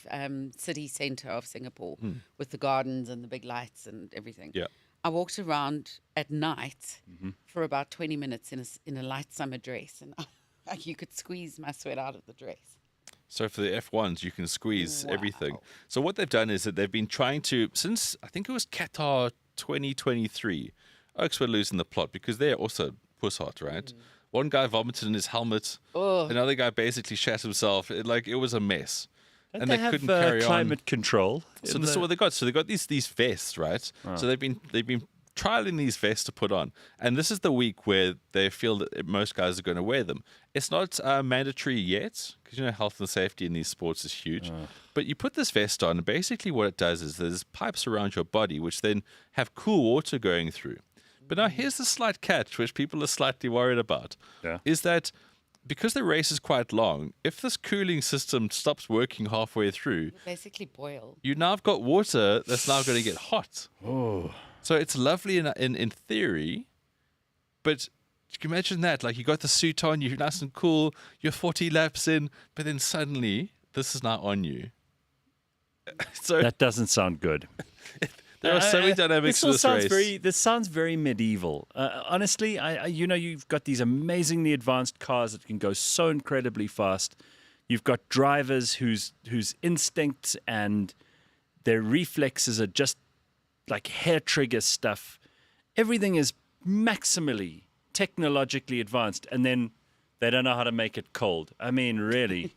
Speaker 2: city centre of Singapore with the gardens and the big lights and everything.
Speaker 3: Yeah.
Speaker 2: I walked around at night for about 20 minutes in a light summer dress, and you could squeeze my sweat out of the dress.
Speaker 3: So for the F1s, you can squeeze
Speaker 2: Wow.
Speaker 3: everything. So what they've done is that they've been trying to, since I think it was Qatar 2023, Oaks were losing the plot because they're also puss hot, right? One guy vomited in his helmet.
Speaker 2: Oh.
Speaker 3: Another guy basically shat himself. It was a mess.
Speaker 1: Don't
Speaker 3: and
Speaker 1: they
Speaker 3: they
Speaker 1: have
Speaker 3: couldn't carry
Speaker 1: climate
Speaker 3: on.
Speaker 1: control?
Speaker 3: So
Speaker 1: in
Speaker 3: this is
Speaker 1: the-
Speaker 3: what they got. So they got these vests, right? So they've been trialing these vests to put on, and this is the week where they feel that most guys are going to wear them. It's not mandatory yet because health and safety in these sports is huge. But you put this vest on, and basically what it does is there's pipes around your body which then have cool water going through. But now here's the slight catch, which people are slightly worried about, is that because the race is quite long, if this cooling system stops working halfway through,
Speaker 2: You basically boil.
Speaker 3: you now have got water that's now going to get hot.
Speaker 1: Oh.
Speaker 3: So it's lovely in theory, but you can imagine that. Like, you got the suit on, you're nice and cool, you're 40 laps in, but then suddenly this is now on you. So
Speaker 1: That doesn't sound good.
Speaker 3: there are so many dynamics to this race.
Speaker 1: This sounds very medieval. Honestly, you've got these amazingly advanced cars that can go so incredibly fast. You've got drivers whose instincts and their reflexes are just like hair trigger stuff. Everything is maximally technologically advanced, and then they don't know how to make it cold. I mean, really.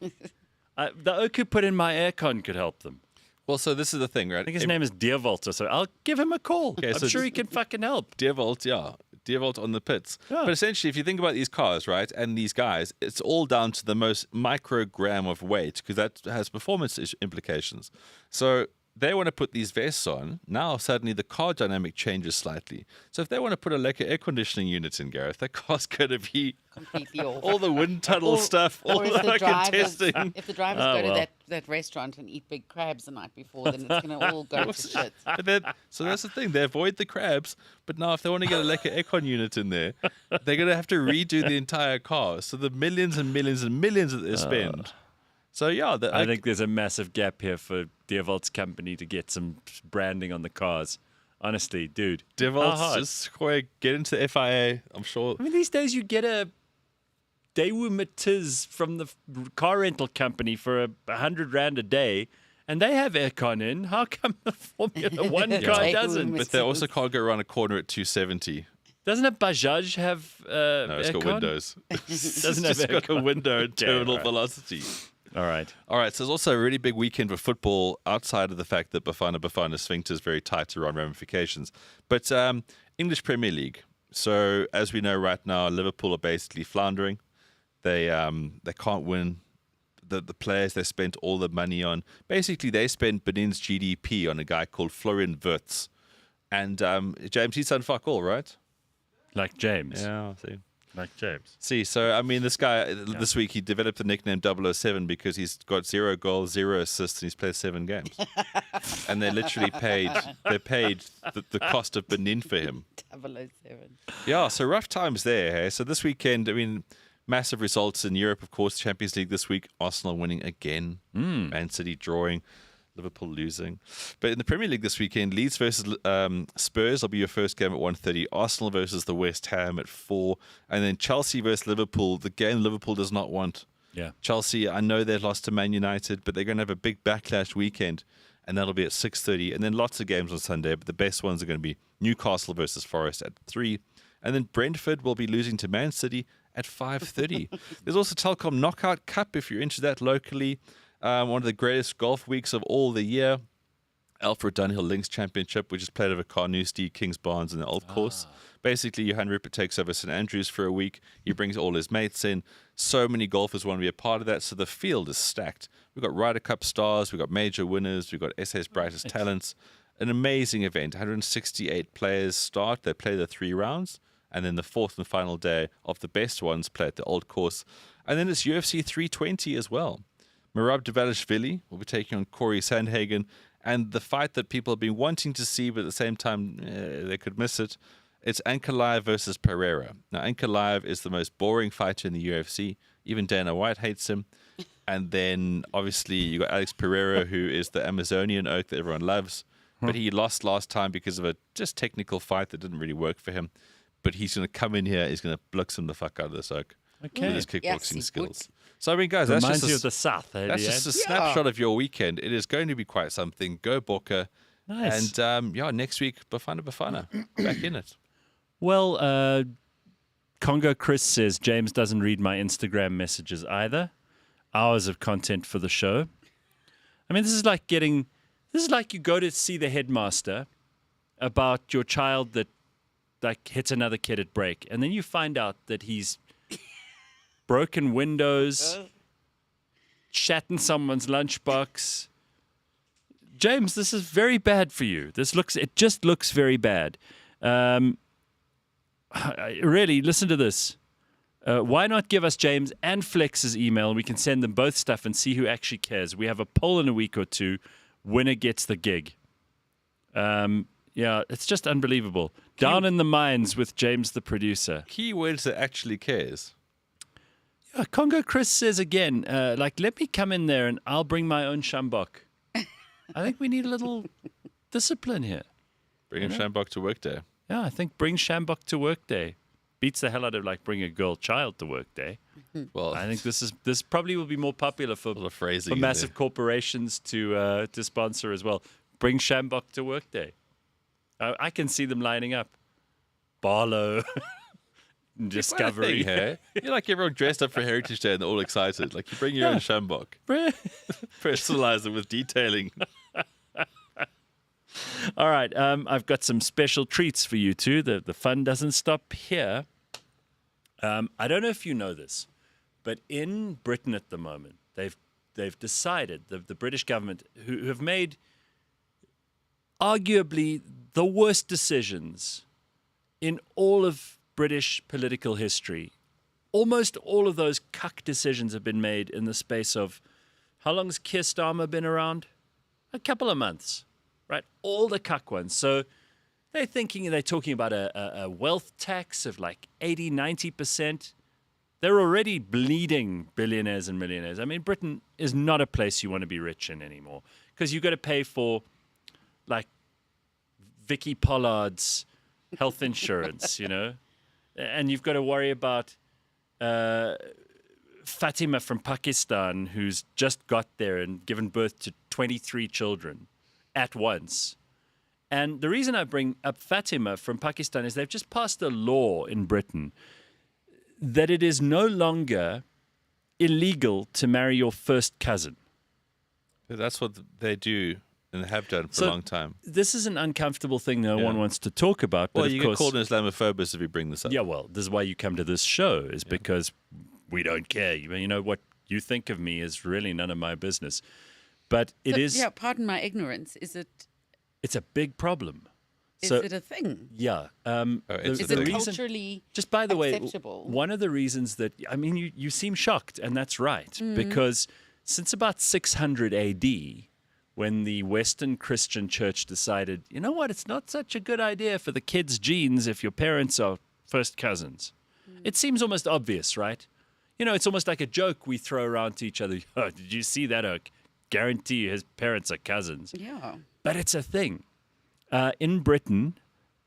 Speaker 1: The Oku put in my aircon could help them.
Speaker 3: Well, so this is the thing, right?
Speaker 1: I think his name is Deervolt or so. I'll give him a call.
Speaker 3: Okay,
Speaker 1: I'm
Speaker 3: so
Speaker 1: sure he can fucking help.
Speaker 3: Deervolt, yeah. Deervolt on the pits.
Speaker 1: Yeah.
Speaker 3: But essentially, if you think about these cars, right, and these guys, it's all down to the most microgram of weight because that has performance implications. So they want to put these vests on. Now, suddenly, the car dynamic changes slightly. So if they want to put a Leica air conditioning unit in, Gareth, that car's going to be
Speaker 2: Completely off.
Speaker 3: all the wind tunnel stuff, all
Speaker 2: Or
Speaker 3: the fucking testing.
Speaker 2: if the drivers
Speaker 1: Oh,
Speaker 2: go
Speaker 1: well.
Speaker 2: to that restaurant and eat big crabs the night before, then it's going to all go to shit.
Speaker 3: But then, so that's the thing. They avoid the crabs, but now if they want to get a Leica aircon unit in there, they're going to have to redo the entire car. So the millions and millions and millions that they spend. So yeah,
Speaker 1: I think there's a massive gap here for Deervolt's company to get some branding on the cars. Honestly, dude. how
Speaker 3: Devil's
Speaker 1: hard?
Speaker 3: just get into the FIA. I'm sure.
Speaker 1: I mean, these days you get a Daewoo Matiz from the car rental company for $100 a day, and they have aircon in. How come the Formula One car
Speaker 2: Daewoo
Speaker 1: doesn't?
Speaker 3: But they also can't go around a corner at 270.
Speaker 1: Doesn't a Bajaj have
Speaker 3: No, it's got
Speaker 1: aircon?
Speaker 3: windows.
Speaker 1: Doesn't
Speaker 3: It's
Speaker 1: have
Speaker 3: just got a
Speaker 1: aircon.
Speaker 3: window and
Speaker 1: Okay,
Speaker 3: terminal
Speaker 1: right.
Speaker 3: velocity.
Speaker 1: All right.
Speaker 3: All right, so there's also a really big weekend for football outside of the fact that Bafana sphincter is very tight around ramifications. But English Premier League. So as we know right now, Liverpool are basically floundering. They can't win. The players they spent all the money on. Basically, they spent Benin's GDP on a guy called Florian Wirtz. And James, he's done fuck all, right?
Speaker 1: Like James.
Speaker 3: Yeah, see.
Speaker 1: Like James.
Speaker 3: See, so I mean, this guy this week he developed the nickname 007 because he's got 0 goals, 0 assists, and he's played 7 games. And they literally paid the cost of Benin for him.
Speaker 2: 007.
Speaker 3: Yeah, so rough times there. Hey? So this weekend, I mean, massive results in Europe, of course. Champions League this week, Arsenal winning again, Man City drawing, Liverpool losing. But in the Premier League this weekend, Leeds versus Spurs will be your first game at 1:30. Arsenal versus the West Ham at 4. And then Chelsea versus Liverpool, the game Liverpool does not want.
Speaker 1: Yeah.
Speaker 3: Chelsea, I know they lost to Man United, but they're going to have a big backlash weekend, and that'll be at 6:30. And then lots of games on Sunday, but the best ones are going to be Newcastle versus Forest at 3. And then Brentford will be losing to Man City at 5:30. There's also Telkom Knockout Cup if you're into that locally. One of the greatest golf weeks of all the year. Alfred Dunhill Links Championship, which is played over Carnoustie, Kings Barnes, and the Old Course. Basically, Johan Rupert takes over St Andrews for a week. He brings all his mates in. So many golfers want to be a part of that, so the field is stacked. We've got Ryder Cup stars, we've got major winners, we've got SA's brightest talents. An amazing event. 168 players start. They play the 3 rounds, and then the fourth and final day of the best ones play at the Old Course. And then it's UFC 320 as well. Merab Dvalishvili will be taking on Corey Sandhagen, And the fight that people have been wanting to see, but at the same time, they could miss it. It's Ankalaev versus Pereira. Now, Ankalaev is the most boring fighter in the UFC. Even Dana White hates him. And then, obviously, you got Alex Pereira, who is the Amazonian oak that everyone loves. But he lost last time because of a just technical fight that didn't really work for him. But he's going to come in here. He's going to blux him the fuck out of this oak with his kickboxing skills. So, I mean, guys, that's
Speaker 1: Reminds
Speaker 3: just
Speaker 1: you of the South.
Speaker 3: that's just a snapshot of your weekend. It is going to be quite something. Go Boca.
Speaker 1: Nice.
Speaker 3: And, next week, Bafana. Back in it.
Speaker 1: Well, Congo Chris says James doesn't read my Instagram messages either. Hours of content for the show. I mean, this is like you go to see the headmaster about your child that like hits another kid at break, and then you find out that he's broken windows, shat in someone's lunchbox. James, this is very bad for you. It just looks very bad. Really, listen to this. Why not give us James and Flex's email? We can send them both stuff and see who actually cares. We have a poll in a week or two. Winner gets the gig. It's just unbelievable. Down in the mines with James, the producer.
Speaker 3: Keywords that actually cares.
Speaker 1: Yeah, Congo Chris says again, let me come in there and I'll bring my own shambok. I think we need a little discipline here.
Speaker 3: Bring a shambok to work day.
Speaker 1: Yeah, I think bring shambok to work day. Beats the hell out of bring a girl child to work day.
Speaker 3: Well,
Speaker 1: I think this probably will be more popular for massive corporations to sponsor as well. Bring shambok to work day. I can see them lining up. Barlow, Discovery.
Speaker 3: Hey? You're like everyone dressed up for Heritage Day and they're all excited. Like you bring your own shambok. Personalize it with detailing.
Speaker 1: All right, I've got some special treats for you two. The fun doesn't stop here. I don't know if you know this, but in Britain at the moment, they've decided, the British government, who have made arguably the worst decisions in all of British political history. Almost all of those cuck decisions have been made in the space of, how long has Keir Starmer been around? A couple of months. Right, all the cuck ones. So they're talking about a wealth tax of 80, 90%. They're already bleeding billionaires and millionaires. I mean, Britain is not a place you want to be rich in anymore because you've got to pay for Vicky Pollard's health insurance, and you've got to worry about Fatima from Pakistan, who's just got there and given birth to 23 children at once. And the reason I bring up Fatima from Pakistan is they've just passed a law in Britain that it is no longer illegal to marry your first cousin.
Speaker 3: That's what they do and have done for a long time.
Speaker 1: This is an uncomfortable thing no one wants to talk about. But
Speaker 3: well, you get called an Islamophobist if you bring this up.
Speaker 1: Yeah, well, this is why you come to this show, is because we don't care. You know, what you think of me is really none of my business. But it is.
Speaker 2: Yeah, pardon my ignorance. Is it?
Speaker 1: It's a big problem.
Speaker 2: Is it a thing?
Speaker 1: Yeah.
Speaker 2: Is it culturally
Speaker 1: just by the
Speaker 2: acceptable?
Speaker 1: way, one of the reasons that, I mean, you seem shocked, and that's right, because since about 600 AD, when the Western Christian church decided, you know what, it's not such a good idea for the kids' genes if your parents are first cousins. It seems almost obvious, right? You know, it's almost like a joke we throw around to each other. Oh, did you see that oak? Guarantee his parents are cousins.
Speaker 2: Yeah.
Speaker 1: But it's a thing. In Britain,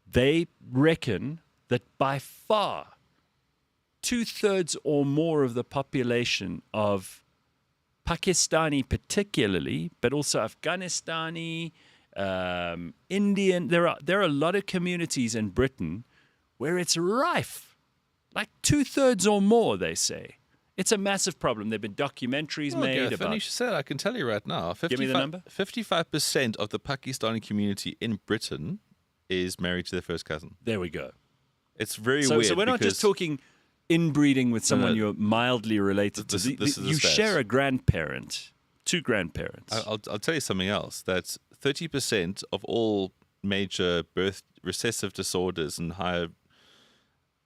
Speaker 1: they reckon that by far 2/3 or more of the population of Pakistani particularly, but also Afghanistani, Indian, there are a lot of communities in Britain where it's rife. Like 2/3 or more, they say. It's a massive problem. There have been documentaries made about.
Speaker 3: You said, I can tell you right now.
Speaker 1: Give me the number.
Speaker 3: 55% of the Pakistani community in Britain is married to their first cousin.
Speaker 1: There we go.
Speaker 3: It's very weird.
Speaker 1: So we're not just talking inbreeding with someone you're mildly related to. You share a grandparent, two grandparents.
Speaker 3: I'll tell you something else. That's 30% of all major birth recessive disorders and higher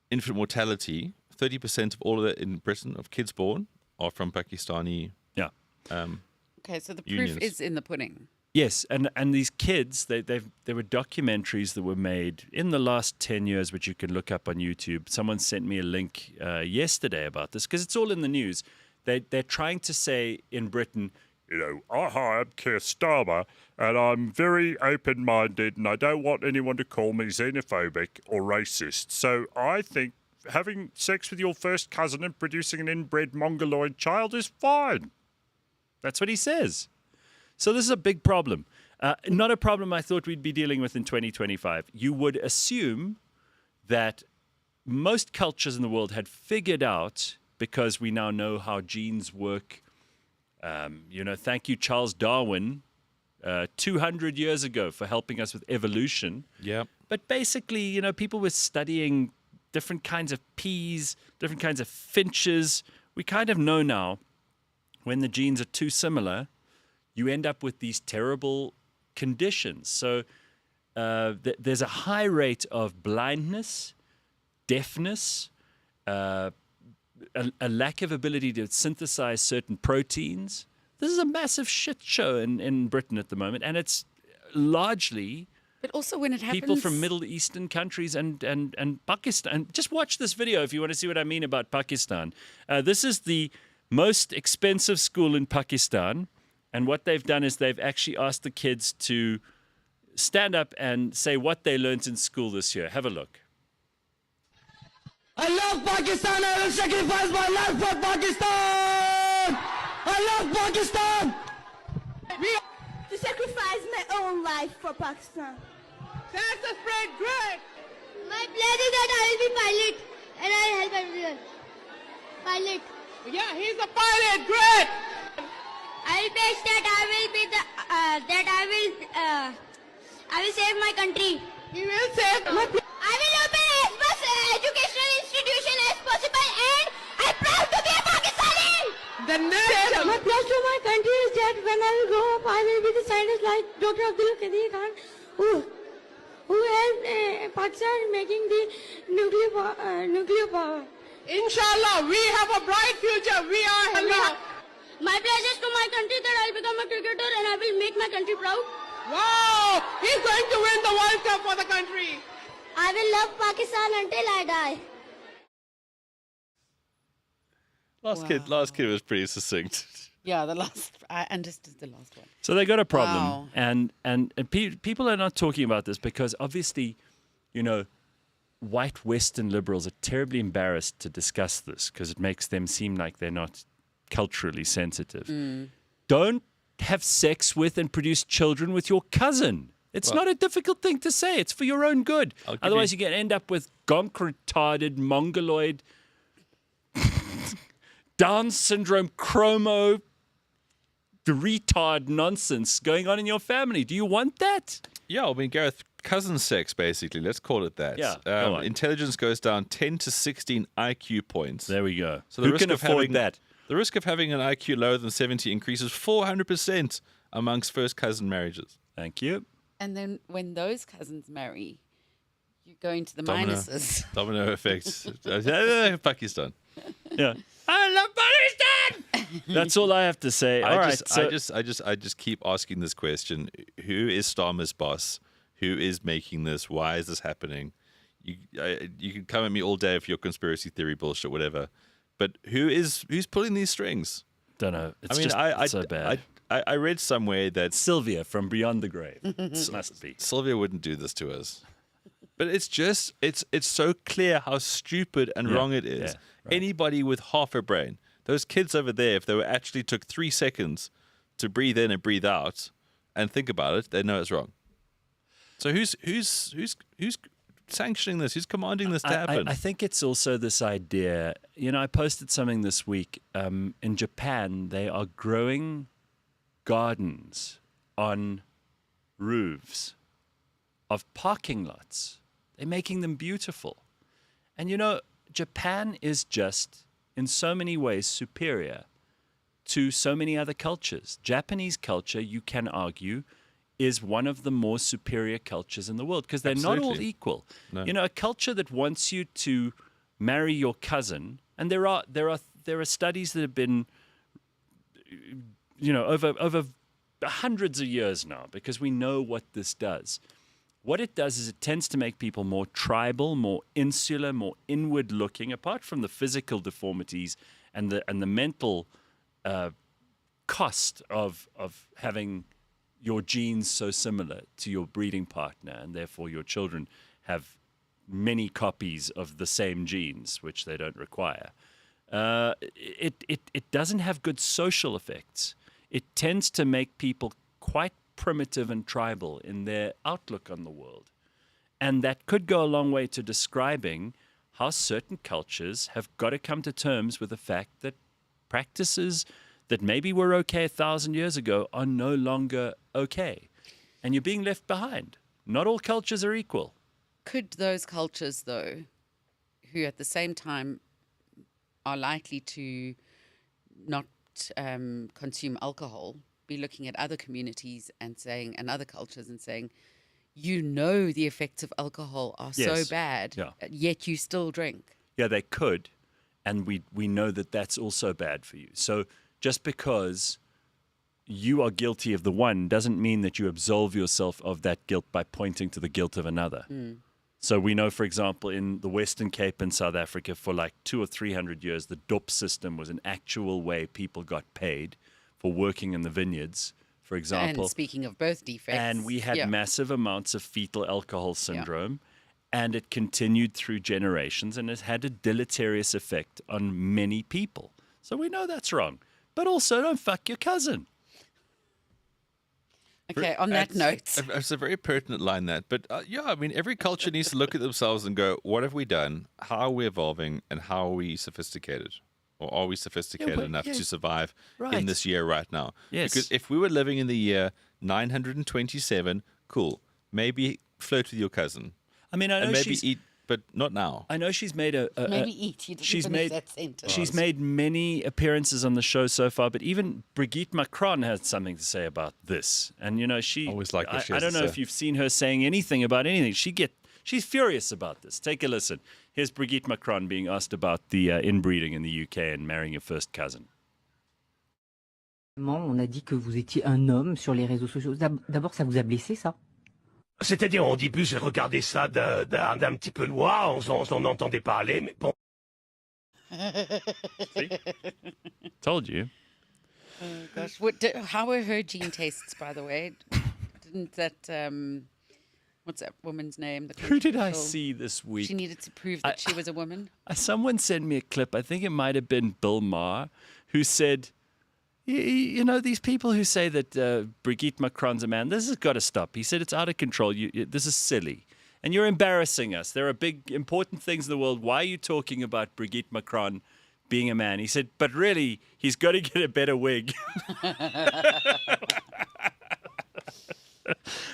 Speaker 3: infant mortality. 30% of all of that in Britain of kids born are from Pakistani.
Speaker 1: Yeah.
Speaker 2: Okay, so the proof
Speaker 3: unions.
Speaker 2: is in the pudding.
Speaker 1: Yes, and these kids, there were documentaries that were made in the last 10 years, which you can look up on YouTube. Someone sent me a link yesterday about this because it's all in the news. They're trying to say in Britain, hi, I'm Keir Starmer, and I'm very open-minded, and I don't want anyone to call me xenophobic or racist. So I think having sex with your first cousin and producing an inbred mongoloid child is fine. That's what he says. So this is a big problem. Not a problem I thought we'd be dealing with in 2025. You would assume that most cultures in the world had figured out, because we now know how genes work. Thank you, Charles Darwin, 200 years ago for helping us with evolution.
Speaker 3: Yeah.
Speaker 1: But basically, people were studying different kinds of peas, different kinds of finches. We kind of know now when the genes are too similar, you end up with these terrible conditions. So there's a high rate of blindness, deafness, a lack of ability to synthesize certain proteins. This is a massive shit show in Britain at the moment, and it's largely
Speaker 2: But also when it happens,
Speaker 1: people from Middle Eastern countries and Pakistan. Just watch this video if you want to see what I mean about Pakistan. This is the most expensive school in Pakistan. And what they've done is they've actually asked the kids to stand up and say what they learned in school this year. Have a look.
Speaker 11: I love Pakistan. I will sacrifice my life for Pakistan. I love Pakistan.
Speaker 12: To sacrifice my own life for Pakistan.
Speaker 11: That's a spread great.
Speaker 12: My plan is that I will be pilot and I will help everyone. Pilot.
Speaker 11: Yeah, he's a pilot. Great.
Speaker 12: I will bet that I will be the I will save my country.
Speaker 11: You will save.
Speaker 12: I will open as much educational institution as possible, and I'm proud to be a Pakistani.
Speaker 11: The next.
Speaker 8: My pledge to my country is that when I will grow up, I will be the scientist like Dr. Abdul Qadir Khan, who helped Pakistan in making the nuclear power.
Speaker 11: Inshallah, we have a bright future. We are.
Speaker 12: My pledge is to my country that I'll become a cricketer and I will make my country proud.
Speaker 11: Wow! He's going to win the World Cup for the country.
Speaker 12: I will love Pakistan until I die.
Speaker 3: Last kid was pretty succinct.
Speaker 2: Yeah, I understood the last one.
Speaker 1: So they got a problem,
Speaker 2: Wow.
Speaker 1: and people are not talking about this because obviously, white Western liberals are terribly embarrassed to discuss this because it makes them seem like they're not culturally sensitive. Don't have sex with and produce children with your cousin. It's not a difficult thing to say. It's for your own good. Otherwise, you can end up with gonk retarded, mongoloid, Down syndrome, chromo, retard nonsense going on in your family. Do you want that?
Speaker 3: Yeah, I mean, Gareth, cousin sex, basically. Let's call it that.
Speaker 1: Yeah, go on.
Speaker 3: Intelligence goes down 10 to 16 IQ points.
Speaker 1: There we go.
Speaker 3: So
Speaker 1: Who can afford that?
Speaker 3: The risk of having an IQ lower than 70 increases 400% amongst first cousin marriages.
Speaker 1: Thank you.
Speaker 2: And then when those cousins marry, you go into the
Speaker 3: Domino.
Speaker 2: minuses.
Speaker 3: Domino effect. Pakistan.
Speaker 1: Yeah. I love Pakistan. That's all I have to say. All right.
Speaker 3: I just keep asking this question: who is Starmer's boss? Who is making this? Why is this happening? You can come at me all day for your conspiracy theory bullshit, whatever. But who's pulling these strings?
Speaker 1: Don't know. It's so bad.
Speaker 3: I read somewhere that
Speaker 1: Sylvia from Beyond the Grave. Must be.
Speaker 3: Sylvia wouldn't do this to us. But it's so clear how stupid and wrong it is.
Speaker 1: Yeah, right.
Speaker 3: Anybody with half a brain, those kids over there, if they actually took 3 seconds to breathe in and breathe out and think about it, they know it's wrong. So who's sanctioning this? Who's commanding this to happen?
Speaker 1: I think it's also this idea. I posted something this week. In Japan, they are growing gardens on roofs of parking lots. They're making them beautiful. And Japan is just, in so many ways, superior to so many other cultures. Japanese culture, you can argue, is one of the more superior cultures in the world because they're not all equal.
Speaker 3: No.
Speaker 1: A culture that wants you to marry your cousin, and there are studies that have been, over hundreds of years now because we know what this does. What it does is it tends to make people more tribal, more insular, more inward looking, apart from the physical deformities and the mental cost of having your genes so similar to your breeding partner, and therefore your children have many copies of the same genes, which they don't require. It doesn't have good social effects. It tends to make people quite primitive and tribal in their outlook on the world. And that could go a long way to describing how certain cultures have got to come to terms with the fact that practices that maybe were okay 1,000 years ago are no longer okay. And you're being left behind. Not all cultures are equal.
Speaker 2: Could those cultures, though, who at the same time are likely to not consume alcohol, be looking at other communities and saying, and other cultures and saying, you know the effects of alcohol are so bad, yet you still drink?
Speaker 1: Yeah, they could. And we know that that's also bad for you. So just because you are guilty of the one doesn't mean that you absolve yourself of that guilt by pointing to the guilt of another. So we know, for example, in the Western Cape in South Africa for like 200 or 300 years, the DOP system was an actual way people got paid for working in the vineyards, for example.
Speaker 2: And speaking of birth defects.
Speaker 1: And we had massive amounts of fetal alcohol syndrome, and it continued through generations, and it had a deleterious effect on many people. So we know that's wrong. But also, don't fuck your cousin.
Speaker 2: Okay, on that note.
Speaker 3: It's a very pertinent line, that. But yeah, I mean, every culture needs to look at themselves and go, what have we done? How are we evolving? And how are we sophisticated? Or are we sophisticated enough to survive in this year right now?
Speaker 1: Yes.
Speaker 3: Because if we were living in the year 927, cool. Maybe flirt with your cousin.
Speaker 1: I mean, I know
Speaker 3: and maybe
Speaker 1: she's...
Speaker 3: eat, but not now.
Speaker 1: I know she's made
Speaker 2: maybe eat. You didn't finish that sentence.
Speaker 1: She's made many appearances on the show so far, but even Brigitte Macron has something to say about this. And, you know, she...
Speaker 3: Always like what she has
Speaker 1: I don't
Speaker 3: to
Speaker 1: know
Speaker 3: say.
Speaker 1: if you've seen her saying anything about anything. She's furious about this. Take a listen. Here's Brigitte Macron being asked about the inbreeding in the UK and marrying your first cousin.
Speaker 13: On a dit que vous étiez un homme sur les réseaux sociaux. D'abord, ça vous a blessé, ça?
Speaker 14: C'est-à-dire, au début, j'ai regardé ça d'un petit peu loin, on entendait parler, mais bon.
Speaker 1: See? Told you.
Speaker 2: Oh, gosh. How were her gene tests, by the way? Didn't that... what's that woman's name?
Speaker 1: Who did I see this week?
Speaker 2: She needed to prove that she was a woman.
Speaker 1: Someone sent me a clip. I think it might have been Bill Maher, who said, you know, these people who say that Brigitte Macron's a man, this has got to stop. He said, it's out of control. This is silly. And you're embarrassing us. There are big, important things in the world. Why are you talking about Brigitte Macron being a man? He said, but really, he's got to get a better wig.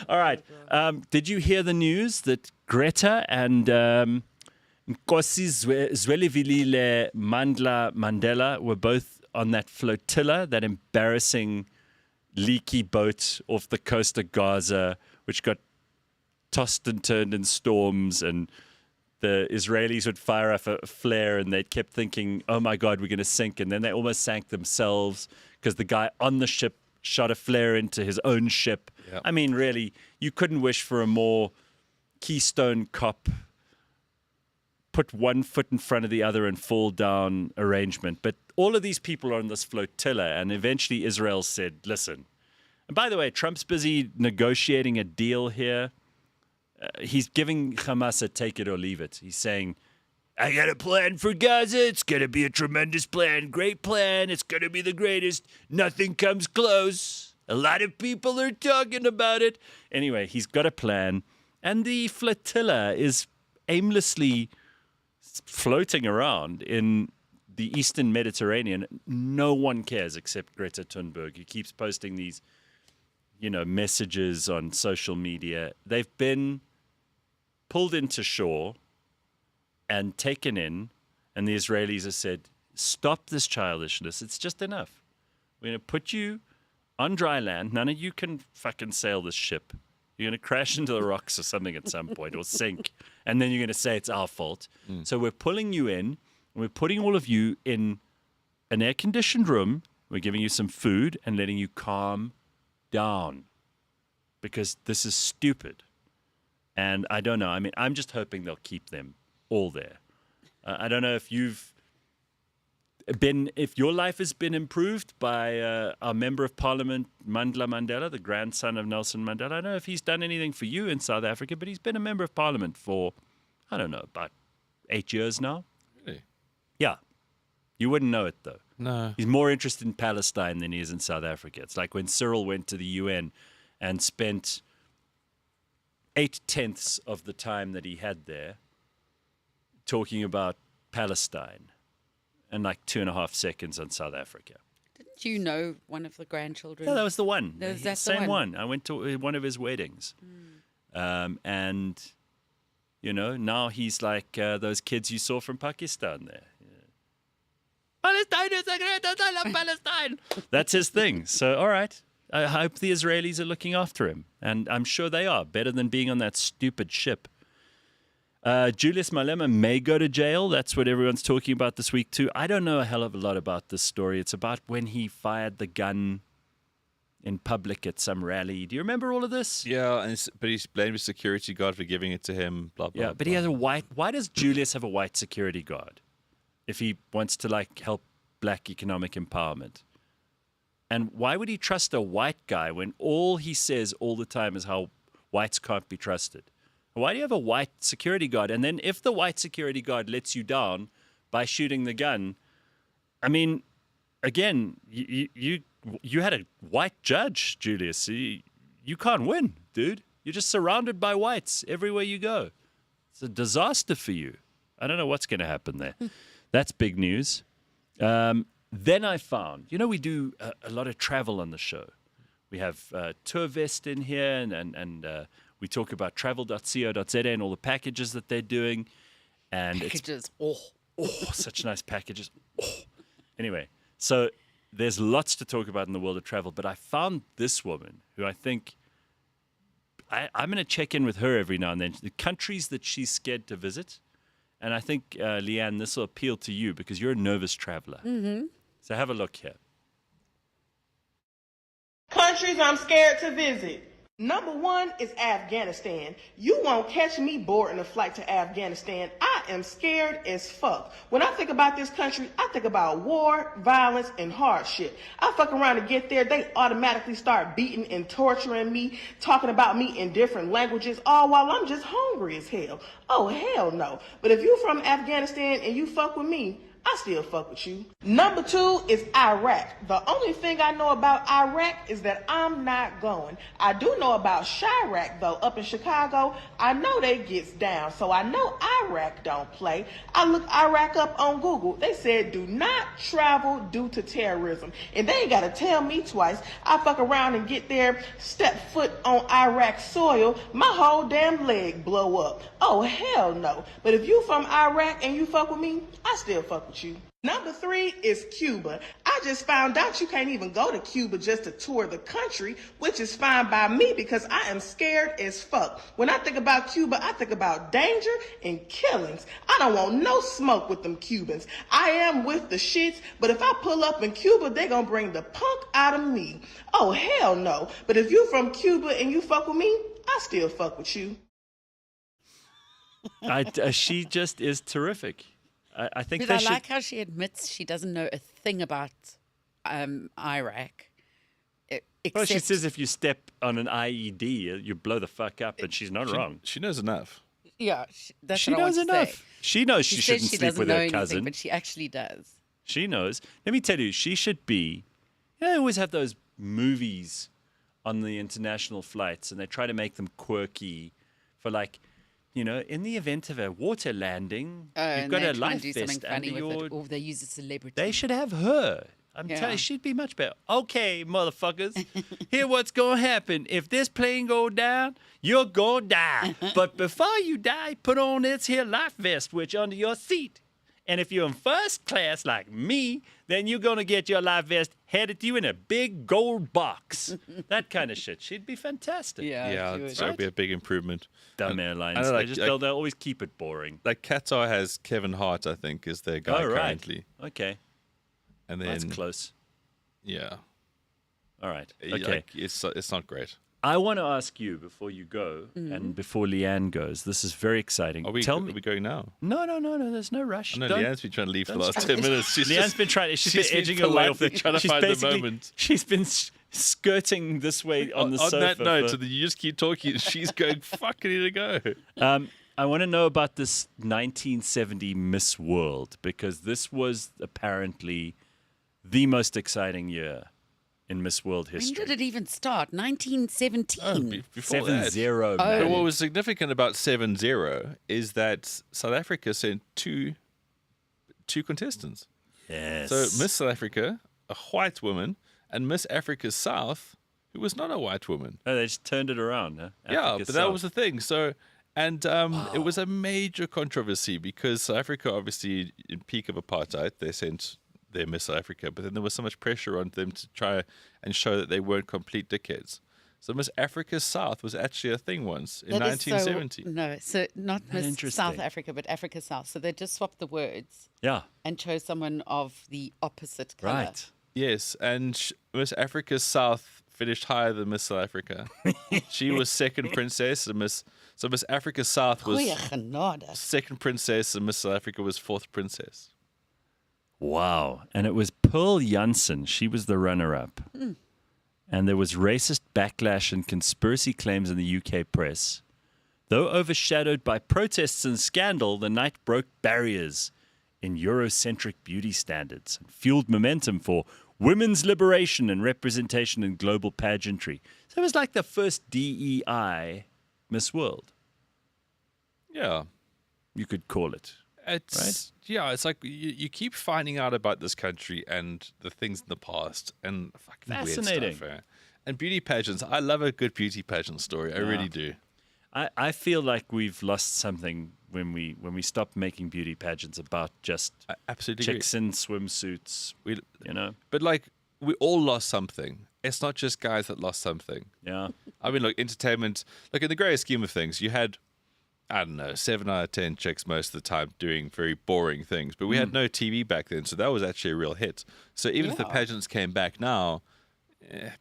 Speaker 1: All right. Did you hear the news that Greta and Nkosi Zwelivelile Mandela were both on that flotilla, that embarrassing leaky boat off the coast of Gaza, which got tossed and turned in storms, and the Israelis would fire off a flare and they kept thinking, oh my God, we're going to sink. And then they almost sank themselves because the guy on the ship shot a flare into his own ship. Yep. I mean, really, you couldn't wish for a more Keystone Cop, put one foot in front of the other and fall down arrangement. But all of these people are on this flotilla, and eventually Israel said, listen. And by the way, Trump's busy negotiating a deal here. He's giving Hamas a take it or leave it. He's saying, I got a plan for Gaza. It's going to be a tremendous plan. Great plan. It's going to be the greatest. Nothing comes close. A lot of people are talking about it. Anyway, he's got a plan. And the flotilla is aimlessly floating around in the Eastern Mediterranean. No one cares except Greta Thunberg, who keeps posting these, you know, messages on social media. They've been pulled into shore and taken in, and the Israelis have said, stop this childishness. It's just enough. We're going to put you on dry land. None of you can fucking sail this ship. You're going to crash into the rocks or something at some point, or sink, and then you're going to say it's our fault. So we're pulling you in, and we're putting all of you in an air-conditioned room. We're giving you some food and letting you calm down because this is stupid. And I don't know. I mean, I'm just hoping they'll keep them all there. I don't know if if your life has been improved by our Member of Parliament, Mandla Mandela, the grandson of Nelson Mandela. I don't know if he's done anything for you in South Africa, but he's been a Member of Parliament for, I don't know, about 8 years now.
Speaker 3: Really?
Speaker 1: Yeah. You wouldn't know it, though.
Speaker 3: No.
Speaker 1: He's more interested in Palestine than he is in South Africa. It's like when Cyril went to the UN and spent 8/10 of the time that he had there talking about Palestine and like 2.5 seconds on South Africa.
Speaker 2: Didn't you know one of the grandchildren?
Speaker 1: Yeah, that was the one.
Speaker 2: That's
Speaker 1: The
Speaker 2: the
Speaker 1: same
Speaker 2: one?
Speaker 1: one. I went to one of his weddings. And, you know, now he's like those kids you saw from Pakistan there. Palestine is the greatest. I love Palestine. That's his thing. So, all right. I hope the Israelis are looking after him. And I'm sure they are. Better than being on that stupid ship. Julius Malema may go to jail. That's what everyone's talking about this week, too. I don't know a hell of a lot about this story. It's about when he fired the gun in public at some rally. Do you remember all of this?
Speaker 3: Yeah, but he's blamed his security guard for giving it to him, blah, blah,
Speaker 1: Yeah, but he has a white... Why does Julius have a white security guard if he wants to, like, help black economic empowerment? And why would he trust a white guy when all he says all the time is how whites can't be trusted? Why do you have a white security guard? And then if the white security guard lets you down by shooting the gun, I mean, again, you had a white judge, Julius. You can't win, dude. You're just surrounded by whites everywhere you go. It's a disaster for you. I don't know what's going to happen there. That's big news. Then I found, you know, we do a lot of travel on the show. We have TourVest in here, and we talk about travel.co.za and all the packages that they're doing. And
Speaker 2: Packages.
Speaker 1: Such nice packages. Anyway, so there's lots to talk about in the world of travel, but I found this woman who I think I'm going to check in with her every now and then, the countries that she's scared to visit. And I think, Leanne, this will appeal to you because you're a nervous traveler.
Speaker 15: Mm-hmm.
Speaker 1: So have a look here.
Speaker 15: Countries I'm scared to visit. Number 1 is Afghanistan. You won't catch me boarding a flight to Afghanistan. I am scared as fuck. When I think about this country, I think about war, violence, and hardship. I fuck around and get there, they automatically start beating and torturing me, talking about me in different languages, all while I'm just hungry as hell. Oh, hell no. But if you from Afghanistan and you fuck with me, I still fuck with you. Number 2 is Iraq. The only thing I know about Iraq is that I'm not going. I do know about Chirac, though, up in Chicago. I know they gets down, so I know Iraq don't play. I looked Iraq up on Google. They said do not travel due to terrorism. And they ain't got to tell me twice. I fuck around and get there, step foot on Iraq soil, my whole damn leg blow up. Oh, hell no. But if you from Iraq and you fuck with me, I still fuck with you. Number 3 is Cuba. I just found out you can't even go to Cuba just to tour the country, which is fine by me because I am scared as fuck. When I think about Cuba, I think about danger and killings. I don't want no smoke with them Cubans. I am with the shits, but if I pull up in Cuba, they gonna bring the punk out of me. Oh, hell no. But if you from Cuba and you fuck with me, I still fuck with you.
Speaker 1: She just is terrific. I think
Speaker 2: But
Speaker 1: they
Speaker 2: I
Speaker 1: should...
Speaker 2: like how she admits she doesn't know a thing about Iraq.
Speaker 1: Well, she says if you step on an IED, you blow the fuck up, and she's not wrong.
Speaker 3: She knows enough.
Speaker 2: Yeah, that's
Speaker 1: She
Speaker 2: what I want
Speaker 1: knows
Speaker 2: to say.
Speaker 1: enough. She knows she
Speaker 2: says
Speaker 1: shouldn't
Speaker 2: she
Speaker 1: sleep
Speaker 2: doesn't
Speaker 1: with
Speaker 2: know
Speaker 1: her
Speaker 2: anything,
Speaker 1: cousin.
Speaker 2: but she actually does.
Speaker 1: She knows. Let me tell you, she should be... You know, they always have those movies on the international flights, and they try to make them quirky for, like, you know, in the event of a water landing, you've
Speaker 2: And
Speaker 1: got
Speaker 2: they
Speaker 1: a
Speaker 2: try and
Speaker 1: life
Speaker 2: do something
Speaker 1: vest
Speaker 2: funny
Speaker 1: under
Speaker 2: with
Speaker 1: your...
Speaker 2: it, or they use a celebrity.
Speaker 1: They should have her. I'm telling you, she'd be much better. Okay, motherfuckers, here what's going to happen. If this plane go down, you're going to die. But before you die, put on this here life vest, which under your seat. And if you're in first class like me, then you're going to get your life vest headed to you in a big gold box. That kind of shit. She'd be fantastic.
Speaker 3: Yeah, that would be a big improvement.
Speaker 1: Dumb airlines.
Speaker 3: I know,
Speaker 1: They'll always keep it boring.
Speaker 3: Like Qatar has Kevin Hart, I think, is their guy
Speaker 1: Oh, right.
Speaker 3: currently.
Speaker 1: Okay.
Speaker 3: And then
Speaker 1: That's close.
Speaker 3: Yeah.
Speaker 1: All right.
Speaker 3: Okay.
Speaker 1: Okay.
Speaker 3: It's not great.
Speaker 1: I want to ask you before you go and before Leanne goes. This is very exciting.
Speaker 3: Are we going now?
Speaker 1: No. There's no rush.
Speaker 3: I know
Speaker 1: Don't-
Speaker 3: Leanne's been trying to leave for the
Speaker 1: don't
Speaker 3: last
Speaker 1: start.
Speaker 3: 10 minutes.
Speaker 1: Leanne's been trying. She's been edging
Speaker 3: been
Speaker 1: away off the.
Speaker 3: trying to
Speaker 1: she's
Speaker 3: find the
Speaker 1: basically-
Speaker 3: moment.
Speaker 1: She's been skirting this way on the sofa.
Speaker 3: that note,
Speaker 1: for-
Speaker 3: so that you just keep talking, and she's going, "Fuck, I need to go."
Speaker 1: I want to know about this 1970 Miss World because this was apparently the most exciting year in Miss World
Speaker 2: When
Speaker 1: history.
Speaker 2: did it even start? 1917.
Speaker 3: Before
Speaker 1: 7-0.
Speaker 3: that.
Speaker 1: man.
Speaker 3: But what was significant about 7-0 is that South Africa sent two contestants.
Speaker 1: Yes.
Speaker 3: So Miss South Africa, a white woman, and Miss Africa South, who was not a white woman.
Speaker 1: Oh, they just turned it around. Huh?
Speaker 3: Yeah,
Speaker 1: Africa
Speaker 3: but that
Speaker 1: South.
Speaker 3: was the thing. So, and it was a major controversy because South Africa, obviously, in peak of apartheid, they sent their Miss South Africa, but then there was so much pressure on them to try and show that they weren't complete dickheads. So Miss Africa South was actually a thing once in
Speaker 2: That is
Speaker 3: 1970.
Speaker 2: so not Miss
Speaker 1: interesting?
Speaker 2: South Africa, but Africa South. So they just swapped the words
Speaker 1: Yeah.
Speaker 2: and chose someone of the opposite color.
Speaker 1: Right.
Speaker 3: Yes, and Miss Africa South finished higher than Miss South Africa. She was second princess, and Miss Africa South was
Speaker 2: Goeie genade.
Speaker 3: second princess, and Miss South Africa was fourth princess.
Speaker 1: Wow. And it was Pearl Janssen. She was the runner-up. And there was racist backlash and conspiracy claims in the UK press. Though overshadowed by protests and scandal, the night broke barriers in Eurocentric beauty standards and fueled momentum for women's liberation and representation in global pageantry. So it was like the first DEI Miss World,
Speaker 3: Yeah.
Speaker 1: you could call it.
Speaker 3: It's it's like you keep finding out about this country and the things in the past and fucking
Speaker 1: Fascinating.
Speaker 3: weird stuff. And beauty pageants. I love a good beauty pageant story. I really do.
Speaker 1: I feel like we've lost something when we stop making beauty pageants about just
Speaker 3: I absolutely
Speaker 1: chicks in swimsuits. You know,
Speaker 3: But like we all lost something. It's not just guys that lost something.
Speaker 1: yeah.
Speaker 3: I mean, look, entertainment. Look, in the greater scheme of things, you had, I don't know, 7 out of 10 chicks most of the time doing very boring things. But we had no TV back then, so that was actually a real hit. So even if the pageants came back now,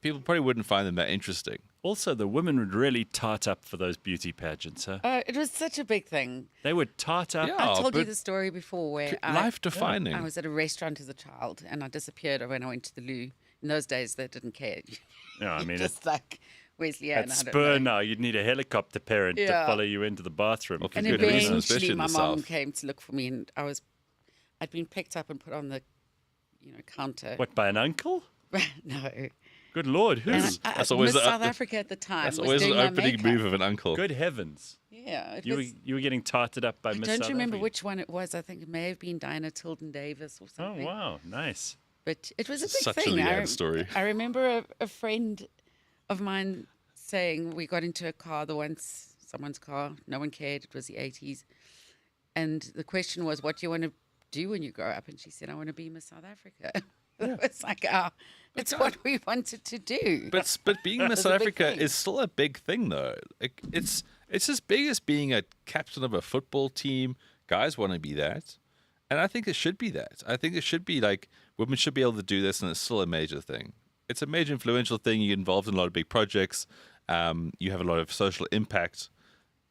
Speaker 3: people probably wouldn't find them that interesting.
Speaker 1: Also, the women would really tart up for those beauty pageants, huh?
Speaker 2: It was such a big thing.
Speaker 1: They would tart up.
Speaker 3: Yeah.
Speaker 2: I told you
Speaker 3: but
Speaker 2: the story before where
Speaker 3: life-defining.
Speaker 2: I was at a restaurant as a child and I disappeared when I went to the loo. In those days, they didn't care.
Speaker 1: Yeah, I mean,
Speaker 2: just like Wesley
Speaker 1: at
Speaker 2: Ann, I don't
Speaker 1: Spur
Speaker 2: know.
Speaker 1: now, you'd need a helicopter parent to
Speaker 2: Yeah.
Speaker 1: follow you into the bathroom.
Speaker 3: Well, for
Speaker 2: And
Speaker 3: good reason, especially
Speaker 2: eventually,
Speaker 3: in
Speaker 2: my
Speaker 3: the
Speaker 2: mom
Speaker 3: South.
Speaker 2: came to look for me, and I'd been picked up and put on the, counter.
Speaker 1: What, by an uncle?
Speaker 2: No.
Speaker 1: Good Lord,
Speaker 2: And
Speaker 1: who's?
Speaker 3: That's always
Speaker 2: Miss
Speaker 3: the-
Speaker 2: South Africa at the time.
Speaker 3: That's
Speaker 2: was
Speaker 3: always
Speaker 2: doing
Speaker 3: an
Speaker 2: my
Speaker 3: opening
Speaker 2: makeup.
Speaker 3: move of an uncle.
Speaker 1: Good heavens.
Speaker 2: Yeah,
Speaker 1: You were getting tarted up by
Speaker 2: I
Speaker 1: Miss
Speaker 2: don't
Speaker 1: South
Speaker 2: remember
Speaker 1: Africa.
Speaker 2: which one it was. I think it may have been Diana Tilden Davis or
Speaker 1: Oh,
Speaker 2: something.
Speaker 1: wow. Nice.
Speaker 2: But it was a big
Speaker 3: Such a
Speaker 2: thing.
Speaker 3: Leanne story.
Speaker 2: I remember a friend of mine saying we got into a car someone's car. No one cared. It was the 80s. And the question was, what do you want to do when you grow up? And she said, I want to be Miss South Africa. It was like, it's what we wanted to do.
Speaker 3: But being Miss
Speaker 2: It's
Speaker 3: South
Speaker 2: a big
Speaker 3: Africa
Speaker 2: thing.
Speaker 3: is still a big thing, though. Like, it's as big as being a captain of a football team. Guys want to be that, and I think it should be that. I think it should be like women should be able to do this, and it's still a major thing. It's a major influential thing. You're involved in a lot of big projects. You have a lot of social impact,